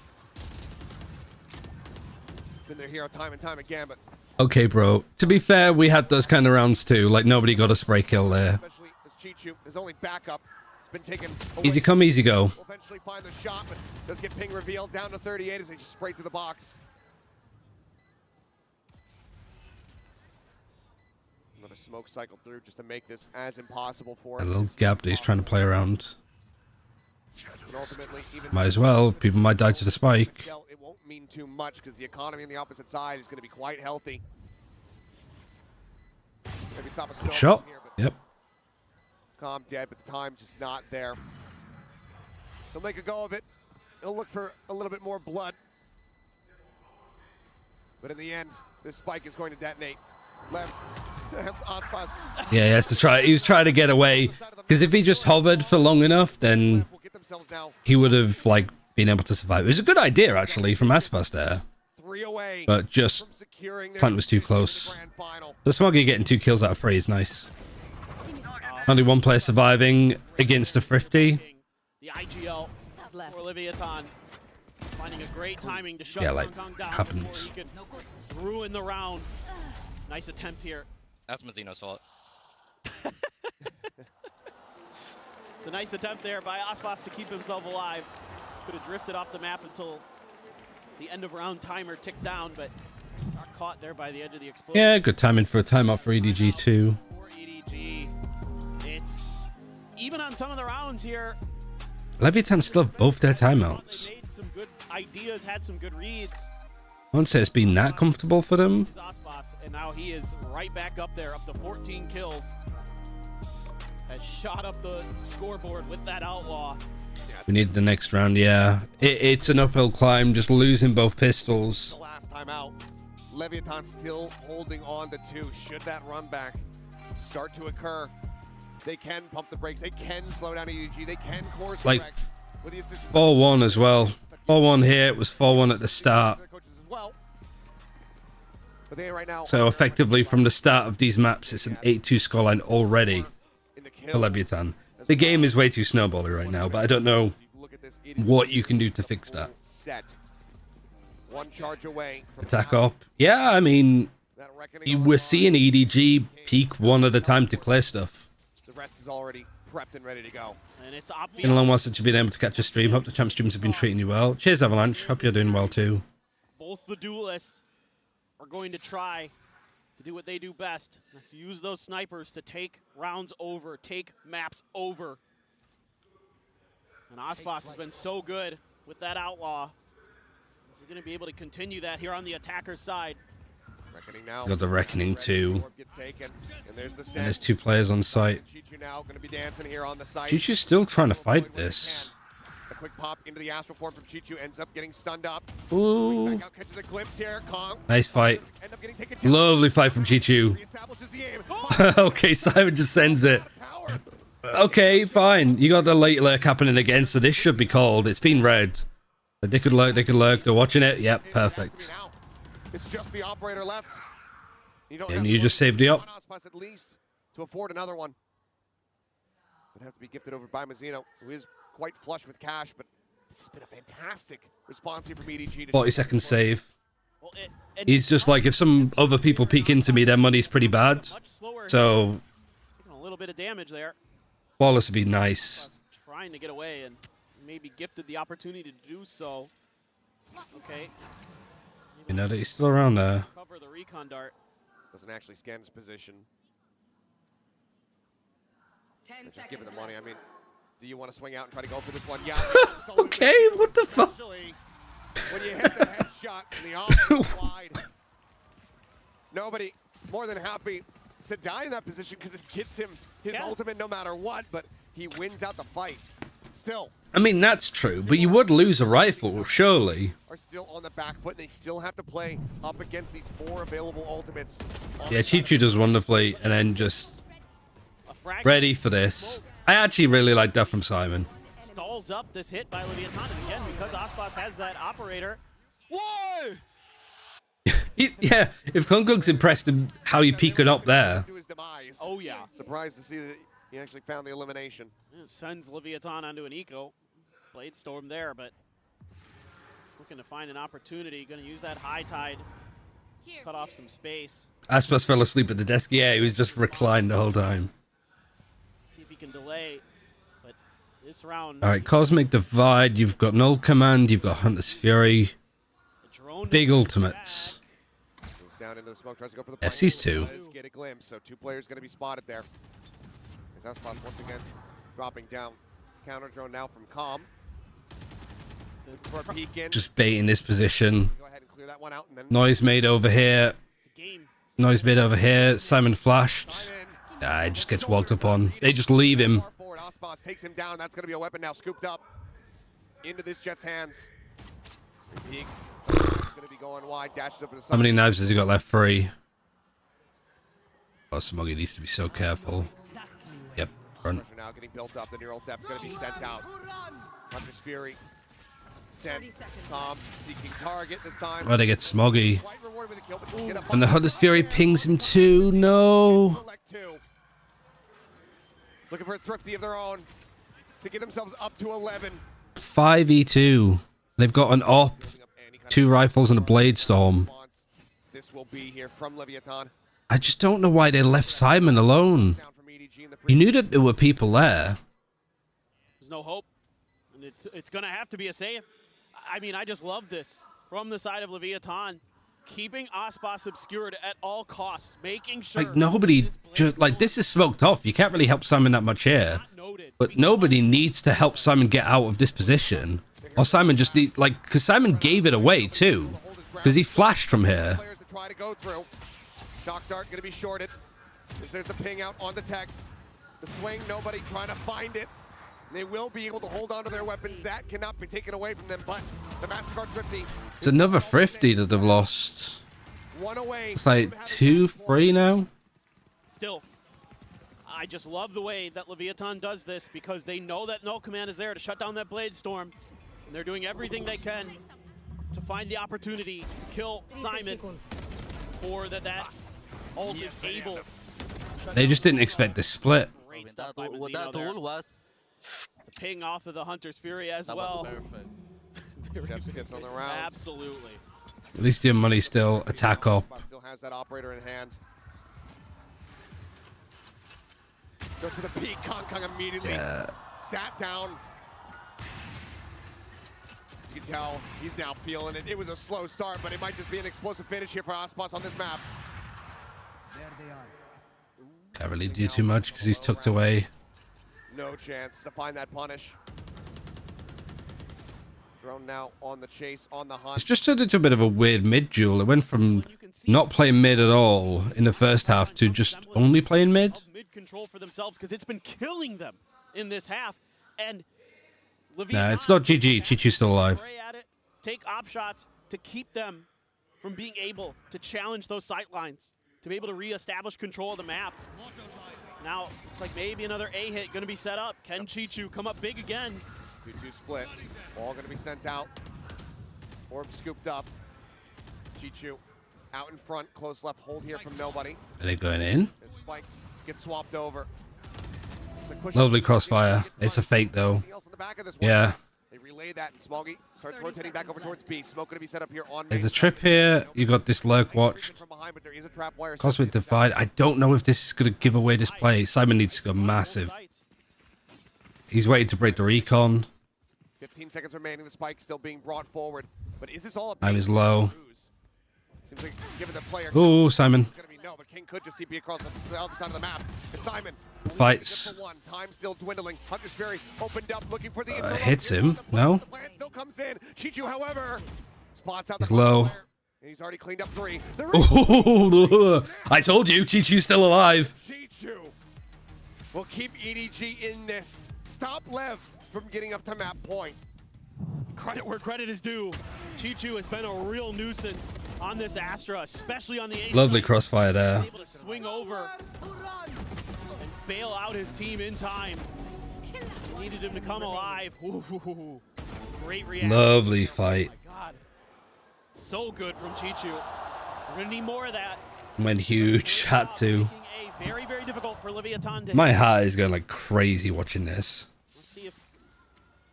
Been their hero time and time again, but Okay, bro. To be fair, we had those kind of rounds too. Like, nobody got a spray kill there. especially as Chichu, his only backup, has been taken away. Easy come, easy go. Will eventually find the shot, but does get ping revealed down to 38 as they just spray through the box. Another smoke cycle through just to make this as impossible for A him. little gap that he's trying to play around. And ultimately, even Might as well. People might die to the spike. it won't mean too much because the economy on the opposite side is going to be quite healthy. Maybe stop a snow Shot. here, but Yep. Calm dead, but the time just not there. He'll make a go of it. He'll look for a little bit more blood. But in the end, this spike is going to detonate. LEV Yeah, he has to try. He was trying to get away because if he just hovered for long enough, then he would have like been able to survive. It was a good idea actually from Aspas there, but just Plant was too close. The Smoggy getting 2 kills out of 3 is nice. Only one player surviving against a Thrifty. The IGL for Leviathan finding a great timing to shut Yeah, like, Kong down happens. before he could ruin the round. Nice attempt here. That's Mazzino's fault. It's a nice attempt there by Aspas to keep himself alive. Could have drifted off the map until the end of round timer ticked down, but got caught there by the edge of the explosion. Yeah, good timing for a timeout for EDG too. For EDG, it's even on some of the rounds here. Leviathan still have both their timeouts. They made some good ideas, had some good reads. I won't say it's been that comfortable for them. Aspas, and now he is right back up there, up to 14 kills. Has shot up the scoreboard with that outlaw. We need the next round, yeah. It's an uphill climb, just losing both pistols. The last time out, Leviathan still holding on to 2. Should that run back start to occur, they can pump the brakes. They can slow down EDG. They can course Like correct with the assistance 4-1 as well. 4-1 here. It was 4-1 at the start. But they right now So effectively from the start of these maps, it's an 8-2 scoreline already for Leviathan. The game is way too snowbally right now, but I don't know what you can do to fix that. set. One charge away from Attack up. Yeah, I mean, we're seeing EDG peak one at a time to clear stuff. the rest is already prepped and ready to go. And it's obvious. Been a long while since you've been able to catch a stream. Hope the champ streams have been treating you well. Cheers, Avalanche. Hope you're doing well too. Both the duelists are going to try to do what they do best. That's use those snipers to take rounds over, take maps over. And Aspas has been so good with that outlaw. Is he going to be able to continue that here on the attacker's side? Reckoning now. Got the Reckoning too. Gets taken, and there's the set. And there's 2 players on site. Chichu now going to be dancing here on the site. Chichu's still trying to fight this. A quick pop into the astral form from Chichu, ends up getting stunned up. Ooh. Back out, catches a glimpse here. Kong. Nice fight. End up getting taken down. Lovely fight from Chichu. Reestablishes the aim. Okay, Simon just sends it. Okay, fine. You got the late lurk happening again, so this should be called. It's been read. They could lurk, they could lurk. They're watching it. Yep, perfect. It's just the operator left. You don't And you just saved the up. at least to afford another one. Would have to be gifted over by Mazzino, who is quite flush with cash, but this has been a fantastic response here from EDG. 40-second save. He's just like, if some other people peek into me, their money's pretty bad. So, Taking a little bit of damage there. Wallace would be nice. Trying to get away and maybe gifted the opportunity to do so. Okay. You know that he's still around there. Cover the recon dart. Doesn't actually scan his position. Just giving the money. I mean, do you want to swing out and try to go for this one? Yeah. Okay, what the fuck? When you hit the headshot in the opposite wide, nobody more than happy to die in that position because it gets him his ultimate no matter what, but he wins out the fight. Still. I mean, that's true, but you would lose a rifle, surely. Are still on the back foot, and they still have to play up against these 4 available ultimates. Yeah, Chichu does wonderfully, and then just ready for this. I actually really like that from Simon. Stalls up this hit by Leviathan, and again, because Aspas has that operator. Whoa! Yeah, if Kongkong's impressed him how he peeking up there. Oh, yeah. Surprised to see that he actually found the elimination. It sends Leviathan onto an eco. Blade Storm there, but looking to find an opportunity. Going to use that high tide. Cut off some space. Aspas fell asleep at the desk. Yeah, he was just reclined the whole time. See if he can delay. But this round. All right, Cosmic Divide. You've got Null Command. You've got Hunter's Fury. Big ultimates. Down into the smoke, tries to go for the Yeah, sees 2. Does get a glimpse, so 2 players going to be spotted there. Aspas once again dropping down. Counter drone now from Com. Just baiting this position. Go ahead and clear that one out, and then Noise made over here. Noise made over here. Simon flashed. He just gets walked up on. They just leave him. Aspas takes him down. That's going to be a weapon now scooped up into this Jet's hands. Peeks. Going to be going wide. Dashes up to the side. How many knives has he got left? 3. Oh, Smoggy needs to be so careful. Yep, front. Pressure now getting built up. The neural depth going to be sent out. Hunter's Fury sent. Tom seeking target this time. Oh, they get Smoggy. And the Hunter's Fury pings him too. No. Looking for a thrifty of their own to get themselves up to 11. 5v2. They've got an op, 2 rifles, and a blade storm. This will be here from Leviathan. I just don't know why they left Simon alone. You knew that there were people there. There's no hope, and it's going to have to be a save. I mean, I just love this from the side of Leviathan. Keeping Aspas obscured at all costs, making sure... Like, nobody... Like, this is smoked off. You can't really help Simon that much here. But nobody needs to help Simon get out of this position. Or Simon just need... Like, because Simon gave it away, too. Because he flashed from here. Try to go through. Shock dart going to be shorted. There's the ping out on the Tex. The swing, nobody trying to find it. They will be able to hold on to their weapons. That cannot be taken away from them, but the MasterCard Thrifty. It's another Thrifty that they've lost. One away. It's like 2-3 now. Still, I just love the way that Leviathan does this because they know that no command is there to shut down that Blade Storm. And they're doing everything they can to find the opportunity to kill Simon or that ult is able. They just didn't expect this split. Great stuff by Mazzino there. The ping off of the Hunter's Fury as well. Chef's kiss on the round. Absolutely. At least your money still attack up. Still has that operator in hand. Goes for the peak. Kong immediately sat down. You can tell he's now feeling it. It was a slow start, but it might just be an explosive finish here for Aspas on this map. There they are. Can't really do too much because he's tucked away. No chance to find that punish. Drone now on the chase, on the hunt. It's just turned into a bit of a weird mid duel. It went from not playing mid at all in the first half to just only playing mid. Mid control for themselves because it's been killing them in this half. And Nah, it's not GG. Chichu's still alive. Take op shots to keep them from being able to challenge those sight lines, to be able to reestablish control of the map. Now, it's like maybe another A hit going to be set up. Can Chichu come up big again? 2-2 split. All going to be sent out. Orb scooped up. Chichu out in front. Close left hold here from nobody. Are they going in? His spike gets swapped over. Lovely crossfire. It's a fake though. Yeah. They relay that, and Smoggy starts rotating back over towards B. Smoke going to be set up here on There's a trip here. You got this lurk watch. Cosmic Divide. I don't know if this is going to give away this play. Simon needs to go massive. He's waiting to break the recon. 15 seconds remaining. The spike still being brought forward. But is this all a Time is low. Seems like given the player. Ooh, Simon. No, but King could just TP across the other side of the map. It's Simon. Fights. Time still dwindling. Hunter's Fury opened up looking for the Hits him. No. The plan still comes in. Chichu, however, spots out He's the low. player, and he's already cleaned up 3. Ooh, I told you, Chichu's still alive. Chichu will keep EDG in this. Stop Lev from getting up to map point. Credit where credit is due. Chichu has been a real nuisance on this Astra, especially on the A. Lovely crossfire there. Able to swing over and bail out his team in time. He needed him to come alive. Ooh, great reaction. Lovely fight. Oh my God. So good from Chichu. We're gonna need more of that. Went huge. Had to. Very, very difficult for Leviathan to My heart is going like crazy watching this. Let's see if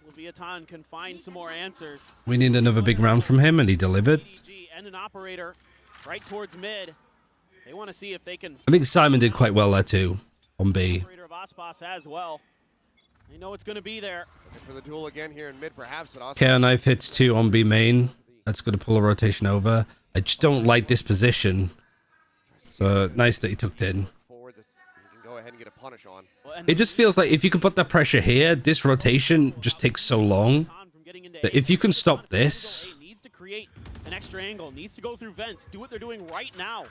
Leviathan can find some more answers. We need another big round from him, and he delivered. And an operator right towards mid. They want to see if they can. I think Simon did quite well there too, on B. Operator of Aspas as well. They know it's going to be there. Looking for the duel again here in mid, perhaps, but KO knife hits 2 on B main. That's going to pull a rotation over. I just don't like this position. So nice that he took it in. Forward that he can go ahead and get a punish on. It just feels like if you could put that pressure here, this rotation just takes so long that if you can stop this. Needs to create an extra angle, needs to go through vents, do what they're doing right now.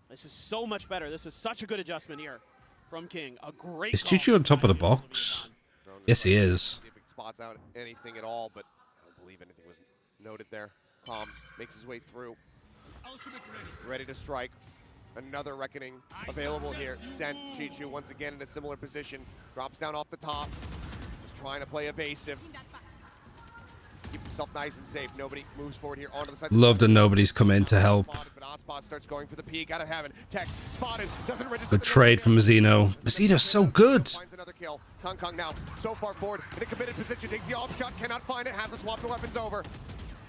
This is so much better. This is such a good adjustment here from King. A great Is Chichu on top of the box? Yes, he is. See if he spots out anything at all, but I don't believe anything was noted there. Calm makes his way through. Ready to strike. Another reckoning available here. Sent Chichu once again in a similar position. Drops down off the top. Just trying to play evasive. Keep himself nice and safe. Nobody moves forward here onto the side. Love that nobody's come in to help. But Ospos starts going for the peak out of heaven. Tex spotted. Doesn't register. Good trade from Mazzino. Mazzino's so good. Finds another kill. Kong now so far forward in a committed position. Takes the off shot. Cannot find it. Has to swap the weapons over.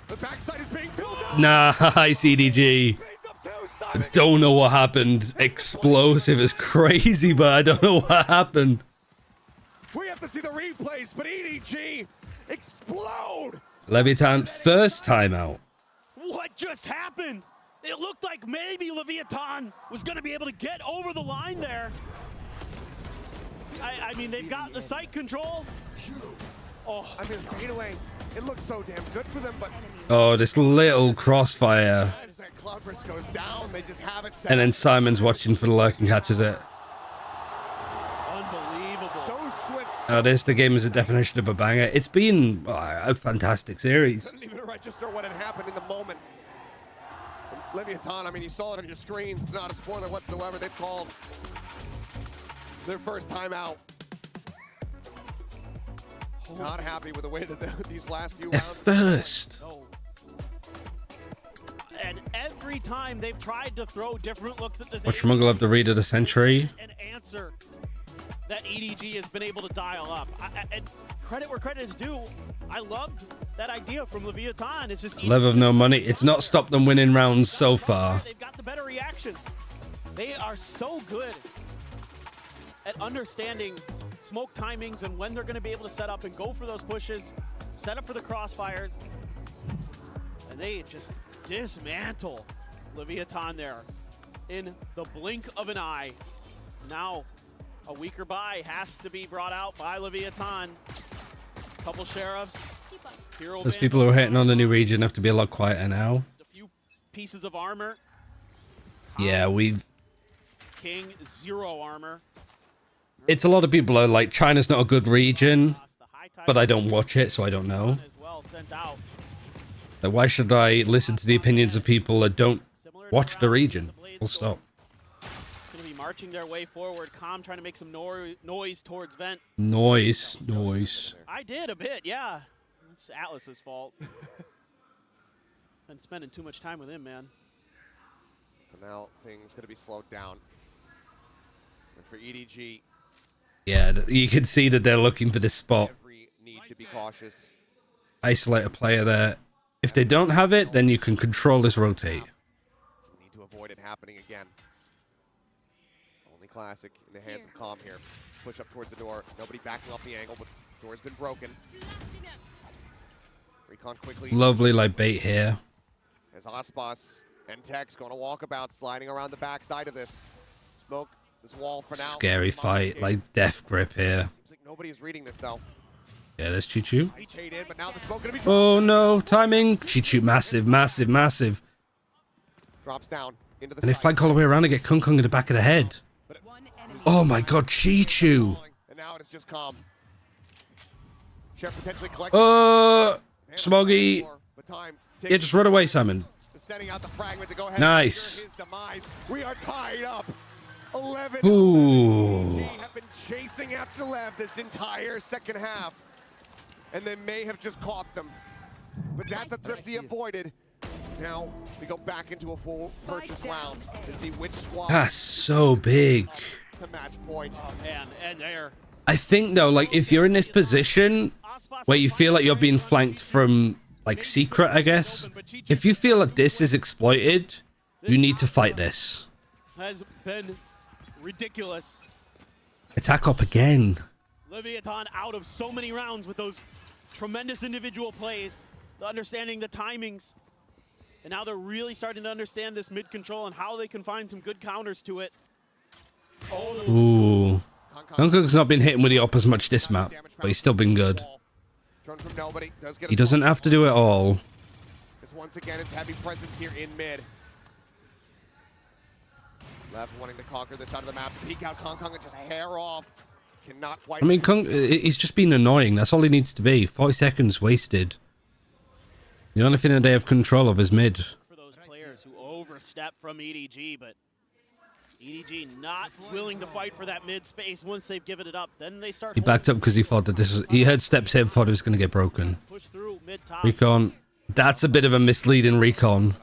The backside is being filled up. Nice, EDG. I don't know what happened. Explosive is crazy, but I don't know what happened. We have to see the replays, but EDG explode. Leviathan, first timeout. What just happened? It looked like maybe Leviathan was going to be able to get over the line there. I mean, they've got the sight control. Oh, I mean, fadeaway. It looks so damn good for them, but Oh, this little crossfire. as that Cloudburst goes down, they just have it set. And then Simon's watching for the lurk and catches it. Unbelievable. So swift. Oh, the game is a definition of a banger. It's been a fantastic series. Doesn't even register what had happened in the moment. Leviathan, I mean, you saw it on your screens. It's not a spoiler whatsoever. They've called their first timeout. Not happy with the way that these last few At rounds. first. And every time they've tried to throw different looks at this Watch Muggle have the read of the century. an answer that EDG has been able to dial up. And credit where credit is due. I loved that idea from Leviathan. It's just Lev of no money. It's not stopped them winning rounds so far. they've got the better reactions. They are so good at understanding smoke timings and when they're going to be able to set up and go for those pushes, set up for the crossfires, and they just dismantle Leviathan there in the blink of an eye. Now, a weaker buy has to be brought out by Leviathan. Couple sheriffs. Those people who are hitting on the new region have to be a lot quieter now. Just a few pieces of armor. Yeah, King, 0 armor. it's a lot of people are like, China's not a good region, but I don't watch it, so I don't know. Like, why should I listen to the opinions of people that don't watch the region? Full stop. It's going to be marching their way forward. Com trying to make some noise towards Vent. Noise. I did a bit, yeah. It's Atlas's fault. Been spending too much time with him, man. For now, things going to be slowed down. And for EDG, Yeah, you can see that they're looking for this spot. need to be cautious. Isolate a player there. If they don't have it, then you can control this rotate. Need to avoid it happening again. Only classic in the hands of Calm here. Push up towards the door. Nobody backing off the angle, but the door's been broken. Recon quickly. Lovely like bait here. As Ospos and Tex going to walk about, sliding around the backside of this. Smoke this wall for now. Scary fight, like death grip here. Seems like nobody is reading this though. Yeah, there's Choo-Choo. In, but now the smoke gonna be Oh no, timing. Choo-Choo, massive. drops down into the And they flank all the way around and get Kung Kung in the back of the head. Oh my god, Choo-Choo. And now it's just Calm. Chef potentially collects. Smoggy. Yeah, just run away, Simon. Sending out the fragment to go ahead. Nice. And his demise. We are tied up. 11. Ooh. Have been chasing after Lev this entire second half, and they may have just caught them. But that's a thrifty avoided. Now we go back into a full purchase round to see which squad. That's so big. To match point. Oh man, and there. I think though, like if you're in this position where you feel like you're being flanked from like secret, I guess. If you feel that this is exploited, you need to fight this. Has been ridiculous. Attack up again. Leviathan out of so many rounds with those tremendous individual plays, the understanding the timings. And now they're really starting to understand this mid control and how they can find some good counters to it. Oh. Ooh. Kung Kung's not been hitting with the op as much this map, but he's still been good. He doesn't have to do it all. Once again, it's heavy presence here in mid. Lev wanting to conquer this side of the map. Peek out Kung Kung and just hair off. Cannot quite. I mean, he's just been annoying. That's all he needs to be. 40 seconds wasted. The only thing that they have control of is mid. For those players who overstep from EDG, but EDG not willing to fight for that mid space once they've given it up. Then they start. He backed up because he thought that this was... He heard steps here, thought it was going to get broken. Push through mid top. Recon. That's a bit of a misleading recon.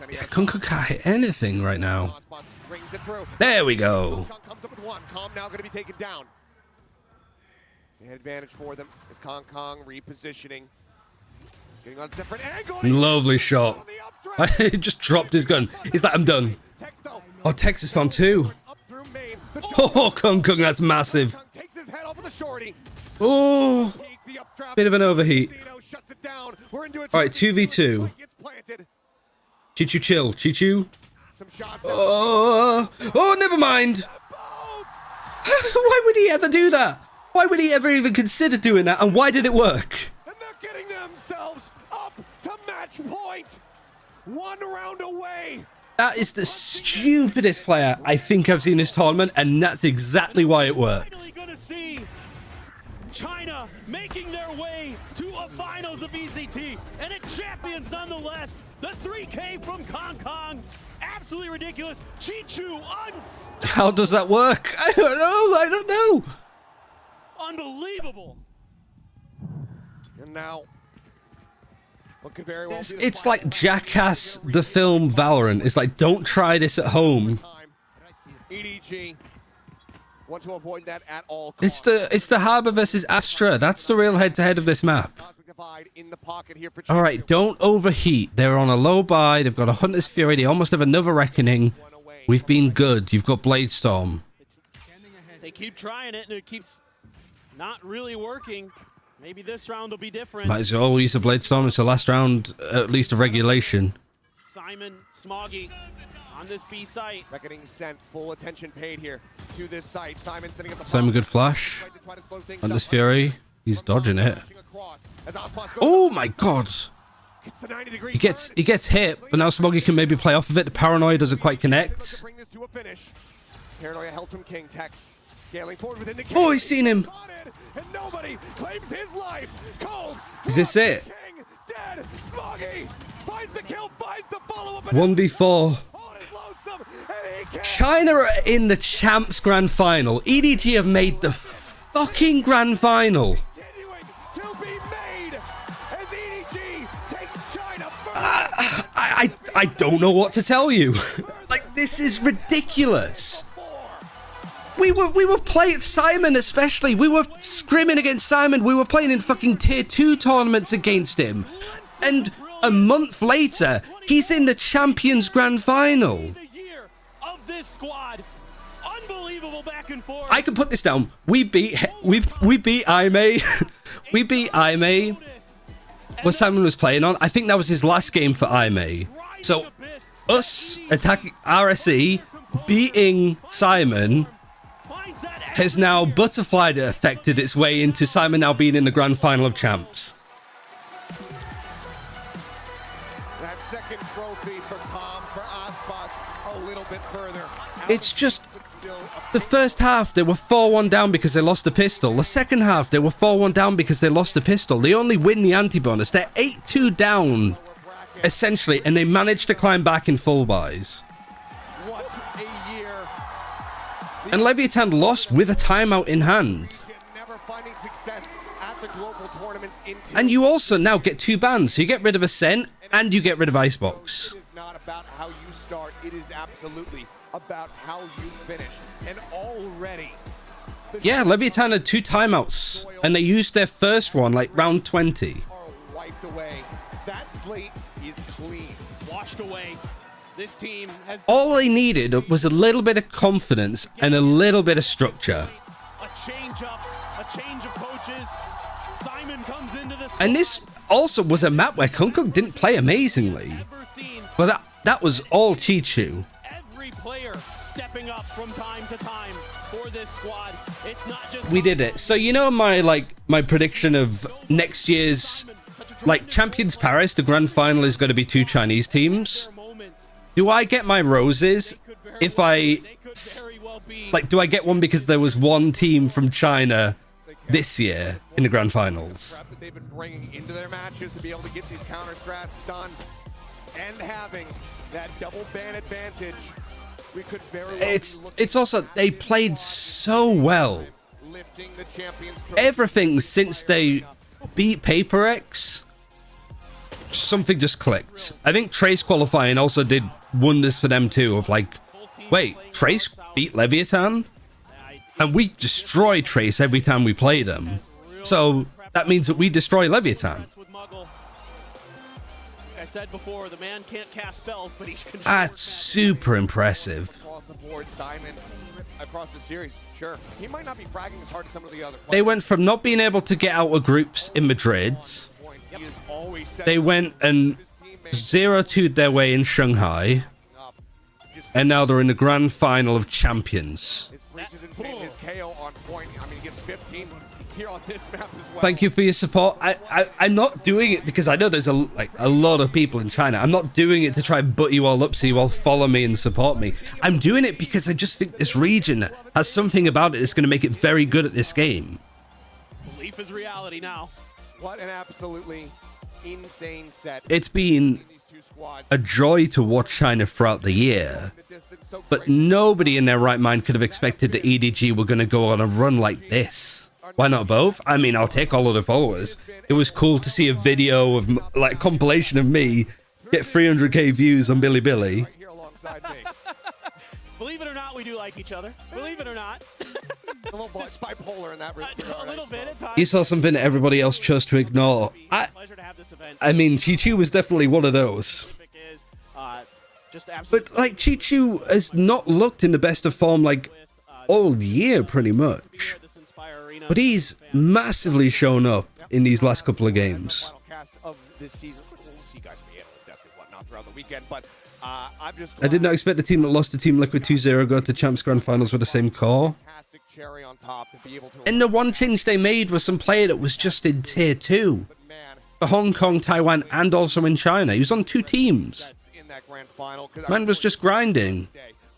Yeah, Kongkong can't hit anything right now. There we go. Comes up with one. Calm now going to be taken down. An advantage for them is Kong Kong repositioning. Getting on a different angle. Lovely shot. He just dropped his gun. He's like, I'm done. Oh, Texas found two. Oh, Kong Kong, that's massive. Oh, bit of an overheat. All right, 2v2. Chichu chill. Chichu. Oh, never mind. Why would he ever do that? Why would he ever even consider doing that? And why did it work? And they're getting themselves up to match point. One round away. That is the stupidest player I think I've seen this tournament, and that's exactly why it worked. Finally gonna see China making their way to a finals of VCT, and it's champions nonetheless. The 3K from Kong Kong, absolutely ridiculous. Chichu, How does that work? I don't know. Unbelievable. And now, what could very well be It's like Jackass, the film Valorant. It's like, don't try this at home. EDG want to avoid that at all. It's the Harbor versus Astra. That's the real head-to-head of this map. All right, don't overheat. They're on a low buy. They've got a Hunter's Fury. They almost have another Reckoning. We've been good. You've got Blade Storm. They keep trying it, and it keeps not really working. Maybe this round will be different. Might as well use the Blade Storm. It's the last round, at least of regulation. Simon Smoggy on this B site. Reckoning sent, full attention paid here to this site. Simon sending up the Simon good flash. Hunter's Fury. He's dodging it. Oh my god. He gets hit, but now Smoggy can maybe play off of it. The paranoia doesn't quite connect. Paranoia held from King Tex. Scaling forward within the Oh, he's seen him. And nobody claims his life. Cold. Is this it? King dead. Smoggy finds the kill, finds the follow-up. 1v4. China are in the Champs Grand Final. EDG have made the fucking Grand Final. I don't know what to tell you. Like, this is ridiculous. We were playing Simon, especially. We were scrimming against Simon. We were playing in fucking tier 2 tournaments against him. And a month later, he's in the Champions Grand Final. This squad, unbelievable back and forth. I can put this down. We beat Aime. We beat Aime. What Simon was playing on. I think that was his last game for Aime. So us attacking RSE, beating Simon, has now butterflied affected its way into Simon now being in the grand final of champs. That second trophy for Palm for Aspas a little bit further. It's just the first half they were 4-1 down because they lost a pistol. The second half they were 4-1 down because they lost a pistol. They only win the anti-bonus. They're 8-2 down essentially, and they managed to climb back in full buys. What a year. And Leviathan lost with a timeout in hand. Never finding success at the global tournaments in And you also now get 2 bans. So you get rid of Ascent and you get rid of Icebox. It is not about how you start. It is absolutely about how you finish. And already... Yeah, Leviathan had 2 timeouts. And they used their first one like round 20. Wiped away. That slate is clean. Washed away. This team has... All they needed was a little bit of confidence and a little bit of structure. A change up, a change of coaches. Simon comes into this... And this also was a map where Kongkong didn't play amazingly. But that was all Chichu. Every player stepping up from time to time for this squad. It's not just... We did it. So you know my prediction of next year's Champions Paris, the grand final is going to be 2 Chinese teams. Do I get my roses if I do I get one because there was one team from China this year in the grand finals? That they've been bringing into their matches to be able to get these counter strats done and having that double ban advantage It's also, they played so well. Everything since they beat Paper X, something just clicked. I think Trace qualifying also did wonders for them too, of like, wait, Trace beat Leviathan? And we destroy Trace every time we play them. So that means that we destroy Leviathan. I said before, the man can't cast spells, but he can. That's super impressive. Across the board, Simon, across the series, sure. He might not be fragging as hard as some of the other players. They went from not being able to get out of groups in Madrid. They went and 0-2'd their way in Shanghai. And now they're in the grand final of champions. His breach is insane. His KO on point. I mean, he gets 15 here on this map as well. Thank you for your support. I'm not doing it because I know there's a lot of people in China. I'm not doing it to try and butt you all up so you all follow me and support me. I'm doing it because I just think this region has something about it that's going to make it very good at this game. Belief is reality now. What an absolutely insane set. It's been a joy to watch China throughout the year, but nobody in their right mind could have expected that EDG were going to go on a run like this. Why not both? I mean, I'll take all of the followers. It was cool to see a video of, like, compilation of me get 300k views on Bilibili. Believe it or not, we do like each other. Believe it or not. A little bipolar in that regard. A little bit at times. You saw something that everybody else chose to ignore. I mean, Chi-Chu was definitely one of those. But, like, Chi-Chu has not looked in the best of form, like, all year, pretty much. But he's massively shown up in these last couple of games. I did not expect the team that lost to Team Liquid 2-0 go to Champs Grand Finals with the same core. And the one change they made was some player that was just in Tier 2. For Hong Kong, Taiwan, and also in China. He was on 2 teams. Man was just grinding.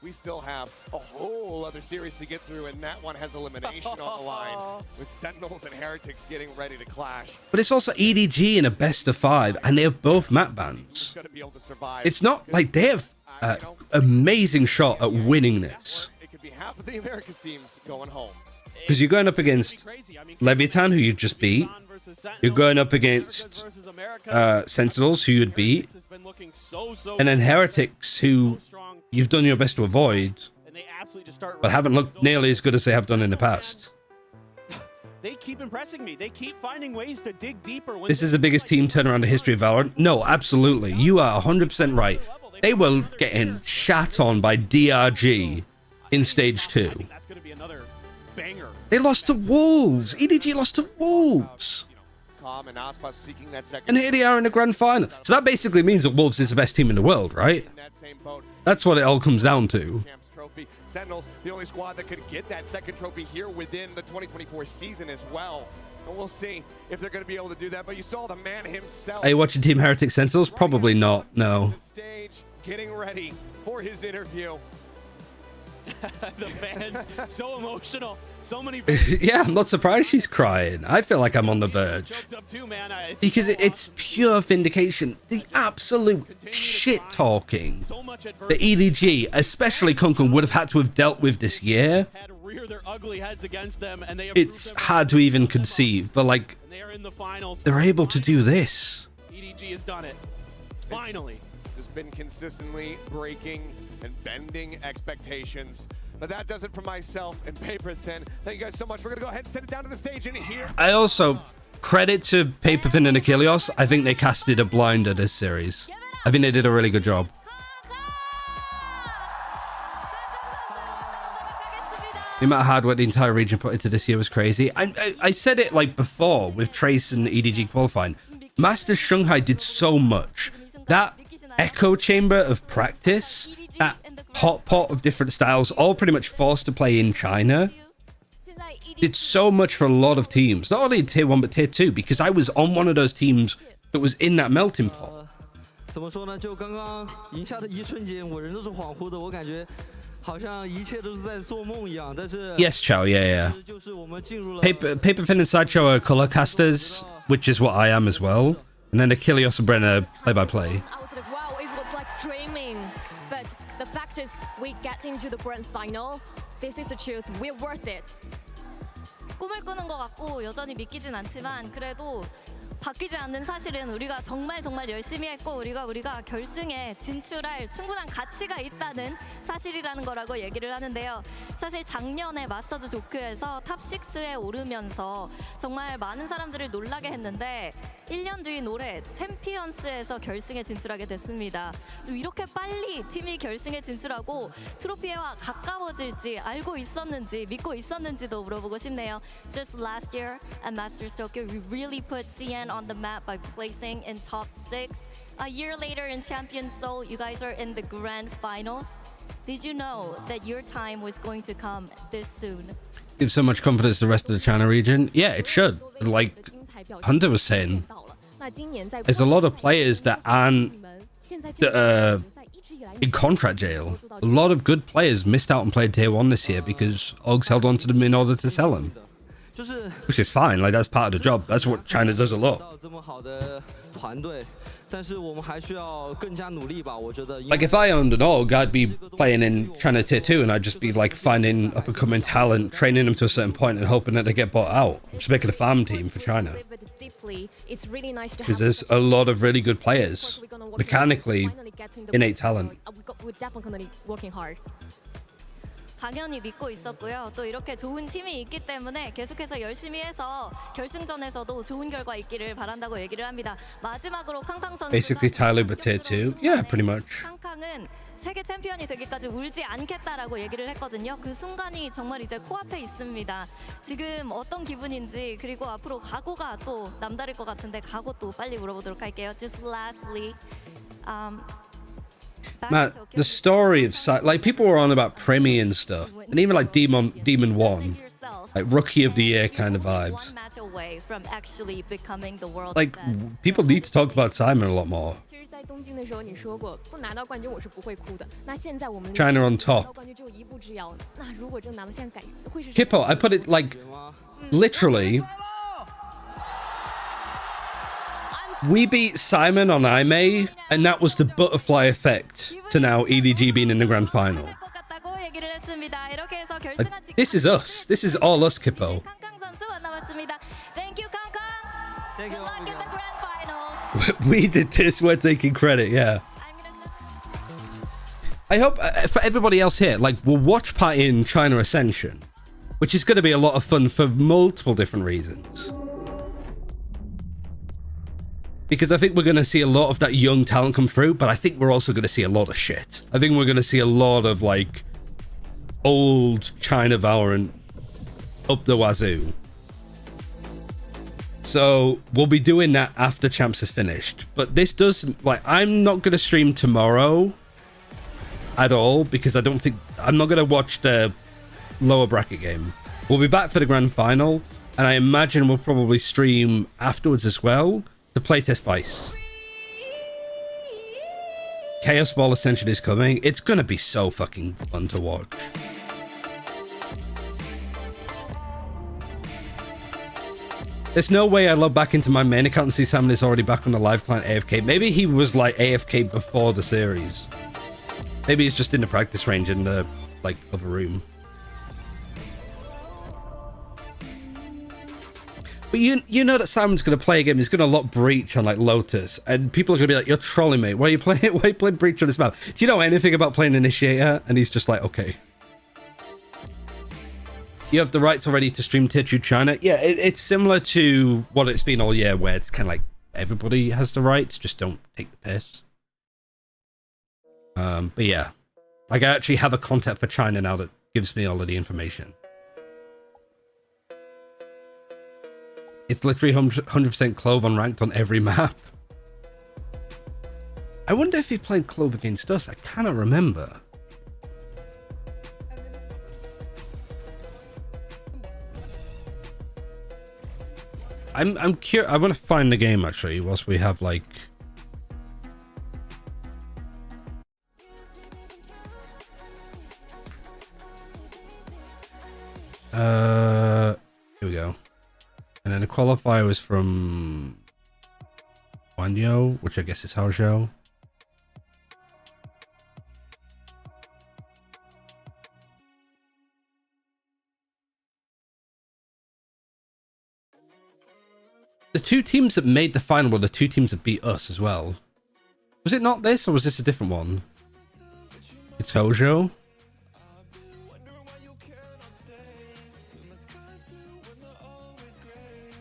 We still have a whole other series to get through, and that one has elimination on the line, with Sentinels and Heretics getting ready to clash. But it's also EDG in a best of 5, and they have both map bans. It's not like they have an amazing shot at winning this. It could be half of the Americas teams going home. Because you're going up against Leviathan, who you just beat. You're going up against Sentinels, who you'd beat. And then Heretics, who you've done your best to avoid, but haven't looked nearly as good as they have done in the past. They keep impressing me. They keep finding ways to dig deeper. This is the biggest team turnaround in the history of Valorant. No, absolutely. You are 100% right. They were getting shat on by DRG in Stage 2. That's going to be another banger. They lost to Wolves. EDG lost to Wolves. And here they are in the grand final. So that basically means that Wolves is the best team in the world, right? That's what it all comes down to. Sentinels, the only squad that could get that second trophy here within the 2024 season as well. And we'll see if they're going to be able to do that. But you saw the man himself. Are you watching Team Heretics Sentinels? Probably not, no. Stage, getting ready for his interview. The fans, so emotional. So many yeah, I'm not surprised she's crying. I feel like I'm on the verge. Because it's pure vindication. The absolute shit talking that EDG, especially Kunkun, would have had to have dealt with this year. It's hard to even conceive, but like, they're able to do this. EDG has done it. Finally. Has been consistently breaking and bending expectations. But that does it for myself and Paper Thin. Thank you guys so much. We're going to go ahead and send it down to the stage in here. I also credit to Paper Thin and Achilles. I think they casted a blinder this series. I think they did a really good job. The amount of hard work the entire region put into this year was crazy. I said it like before with Trace and EDG qualifying. Masters Shanghai did so much. That echo chamber of practice, that hot pot of different styles, all pretty much forced to play in China, did so much for a lot of teams. Not only in Tier 1, but Tier 2, because I was on one of those teams that was in that melting pot. 怎么说呢？就刚刚赢下的一瞬间，我人都是恍惚的，我感觉好像一切都是在做梦一样。但是 Yes, Chow, yeah. Paper Thin and Sideshow are color casters, which is what I am as well. And then Achilles and Brenner play-by-play. I was like, wow, is what's like dreaming, but the fact is we get into the grand final. This is the truth. We're worth it. 꿈을 꾸는 것 같고 여전히 믿기진 않지만 그래도 바뀌지 않는 사실은 우리가 정말 열심히 했고 우리가 결승에 진출할 충분한 가치가 있다는 사실이라는 거라고 얘기를 하는데요. 사실 작년에 마스터즈 조크에서 탑 6에 오르면서 정말 많은 사람들을 놀라게 했는데 1년 뒤인 올해 챔피언스에서 결승에 진출하게 됐습니다. 좀 이렇게 빨리 팀이 결승에 진출하고 트로피와 가까워질지 알고 있었는지 믿고 있었는지도 물어보고 싶네요. Just last year at Masters Tokyo, we really put CN on the map by placing in top 6. A year later in Champion Seoul, you guys are in the grand finals. Did you know that your time was going to come this soon? Gives so much confidence to the rest of the China region. Yeah, it should. Like Hunter was saying, there's a lot of players that aren't in contract jail. A lot of good players missed out and played tier 1 this year because Ogs held on to them in order to sell them. Which is fine, like that's part of the job. That's what China does a lot. Like if I owned an org, I'd be playing in China tier 2 and I'd just be like finding up and coming talent, training them to a certain point and hoping that they get bought out. I'm just making a farm team for China. Because there's a lot of really good players, mechanically innate talent. We're definitely working hard. 당연히 믿고 있었고요. 또 이렇게 좋은 팀이 있기 때문에 계속해서 열심히 해서 결승전에서도 좋은 결과 있기를 바란다고 얘기를 합니다. 마지막으로 캉캉 선수가 Basically Tyler but tier 2. Yeah, pretty much. 캉캉은 세계 챔피언이 되기까지 울지 않겠다라고 얘기를 했거든요. 그 순간이 정말 이제 코앞에 있습니다. 지금 어떤 기분인지 그리고 앞으로 각오가 또 남다를 것 같은데 각오 또 빨리 물어보도록 할게요. Just lastly, Matt, the story of like people were on about Premi and stuff, and even like Demon 1, like Rookie of the Year kind of vibes. Like people need to talk about Simon a lot more. China on top. Kippo, I put it like literally. We beat Simon on IME, and that was the butterfly effect to now EDG being in the grand final. Like, this is us. This is all us, Kippo. Thank you, Kang. Good luck in the grand finals. We did this. We're taking credit. Yeah. I hope for everybody else here, like we'll watch party in China Ascension, which is going to be a lot of fun for multiple different reasons. Because I think we're going to see a lot of that young talent come through, but I think we're also going to see a lot of shit. I think we're going to see a lot of, like, old China Valorant up the wazoo. So, we'll be doing that after Champs is finished. But this does, like, I'm not going to stream tomorrow at all, because I don't think, I'm not going to watch the lower bracket game. We'll be back for the grand final, and I imagine we'll probably stream afterwards as well. The playtest Vice. Chaos Ball Ascension is coming. It's gonna be so fucking fun to watch. There's no way I log back into my main account and see Simon is already back on the live client AFK. Maybe he was like AFK before the series. Maybe he's just in the practice range in the like other room. But you know that Simon's going to play a game. He's going to lock Breach on like Lotus, and people are going to be like, "You're trolling me. Why are you playing? Why are you playing Breach on this map? Do you know anything about playing Initiator?" And he's just like, "Okay." You have the rights already to stream Tier 2 China. Yeah, it's similar to what it's been all year, where it's kind of like everybody has the rights, just don't take the piss. But yeah, like I actually have a contact for China now that gives me all of the information. It's literally 100% Clove unranked on every map. I wonder if he played Clove against us. I cannot remember. I'm curious. I want to find the game actually whilst we have like. Here we go. And then the qualifier was from Wanyo, which I guess is Haozhou. The two teams that made the final were the two teams that beat us as well. Was it not this, or was this a different one? It's Hojo.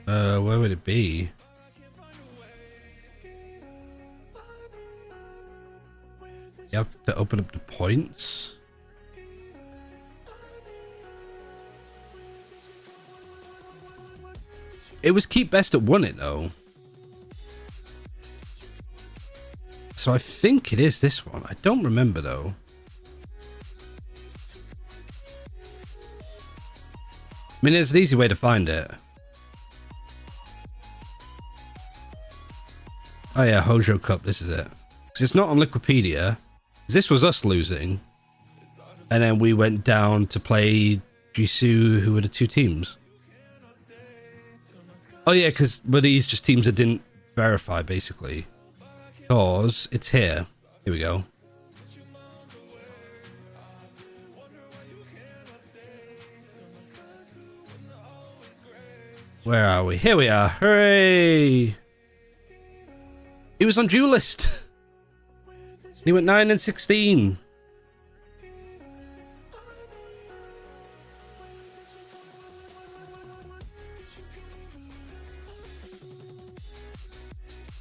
Where would it be? You have to open up the points. It was Keep Best that won it though. So I think it is this one. I don't remember though. I mean, there's an easy way to find it. Oh yeah, Hojo Cup, this is it. Because it's not on Liquipedia. This was us losing. And then we went down to play Jisoo, who were the two teams. Oh yeah, because were these just teams that didn't verify, basically? Because it's here. Here we go. Where are we? Here we are. Hooray! He was on Duelist. He went 9 and 16.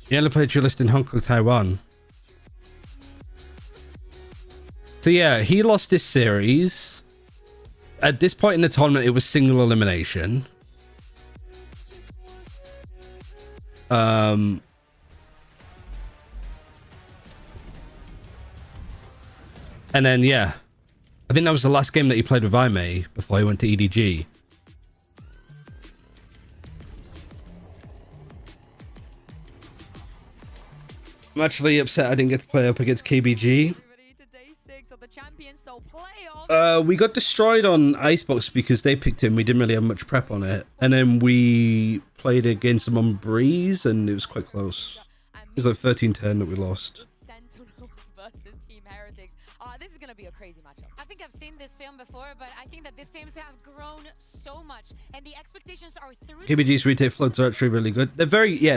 He only played Duelist in Hong Kong, Taiwan. So yeah, he lost this series. At this point in the tournament, it was single elimination. And then, yeah, I think that was the last game that he played with Aimee before he went to EDG. I'm actually upset I didn't get to play up against KBG. We got destroyed on Icebox because they picked him. We didn't really have much prep on it. And then we played against them on Breeze, and it was quite close. It was like 13-10 that we lost. This is gonna be a crazy matchup. I think I've seen this film before, but I think that these teams have grown so much, and the expectations are through. KBG's retake floods are actually really good. They're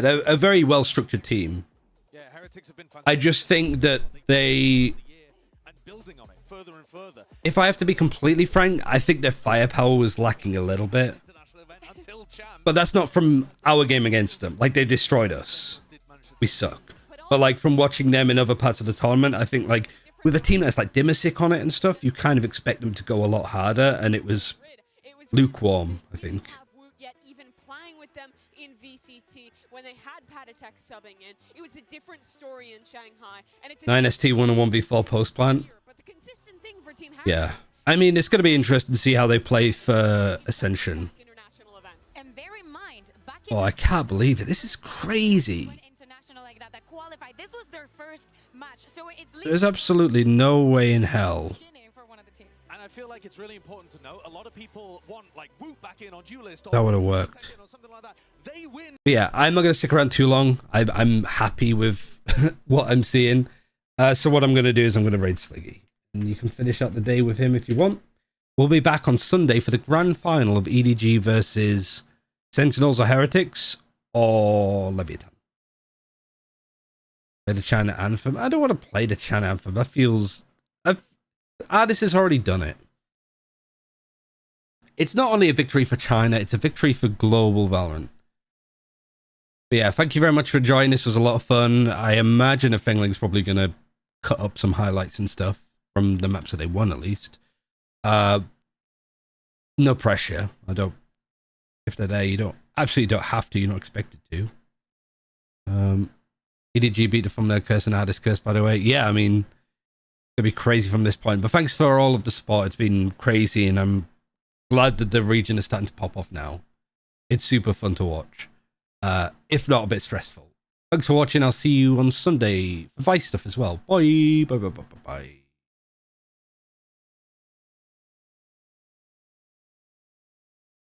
they're a very well-structured team. Yeah, Heretics have been fantastic. I just think that they... building on it further and further. If I have to be completely frank, I think their firepower was lacking a little bit. But that's not from our game against them. Like, they destroyed us. We suck. But, like, from watching them in other parts of the tournament, I think, like, with a team that's like Dimasic on it and stuff, you kind of expect them to go a lot harder, and it was lukewarm, I think. Yet even playing with them in VCT when they had Patatek subbing in, it was a different story in Shanghai. And it's 9ST won a 1v4 post plant. Yeah. I mean, it's going to be interesting to see how they play for Ascension. Oh, I can't believe it. This is crazy. This was their first match, so it's There's absolutely no way in hell. And I feel like it's really important to note, a lot of people want like Woot back in on Duelist. That would have worked. They win. But yeah, I'm not going to stick around too long. I'm happy with what I'm seeing. So what I'm going to do is I'm going to raid Sliggy. And you can finish out the day with him if you want. We'll be back on Sunday for the grand final of EDG versus Sentinels or Heretics or Leviathan. Play the China Anthem. I don't want to play the China Anthem. That feels... Artis has already done it. It's not only a victory for China, it's a victory for global Valorant. But yeah, thank you very much for joining. This was a lot of fun. I imagine a Fengling's probably going to cut up some highlights and stuff from the maps that they won, at least. No pressure. I don't... If they're there, you don't... Absolutely don't have to. You're not expected to. EDG beat the Thumbnail Curse and Artist Curse, by the way. Yeah, I mean, it'll be crazy from this point. But thanks for all of the support. It's been crazy, and I'm glad that the region is starting to pop off now. It's super fun to watch. If not a bit stressful. Thanks for watching. I'll see you on Sunday for Vice stuff as well. Bye. Bye, bye, bye, bye, bye.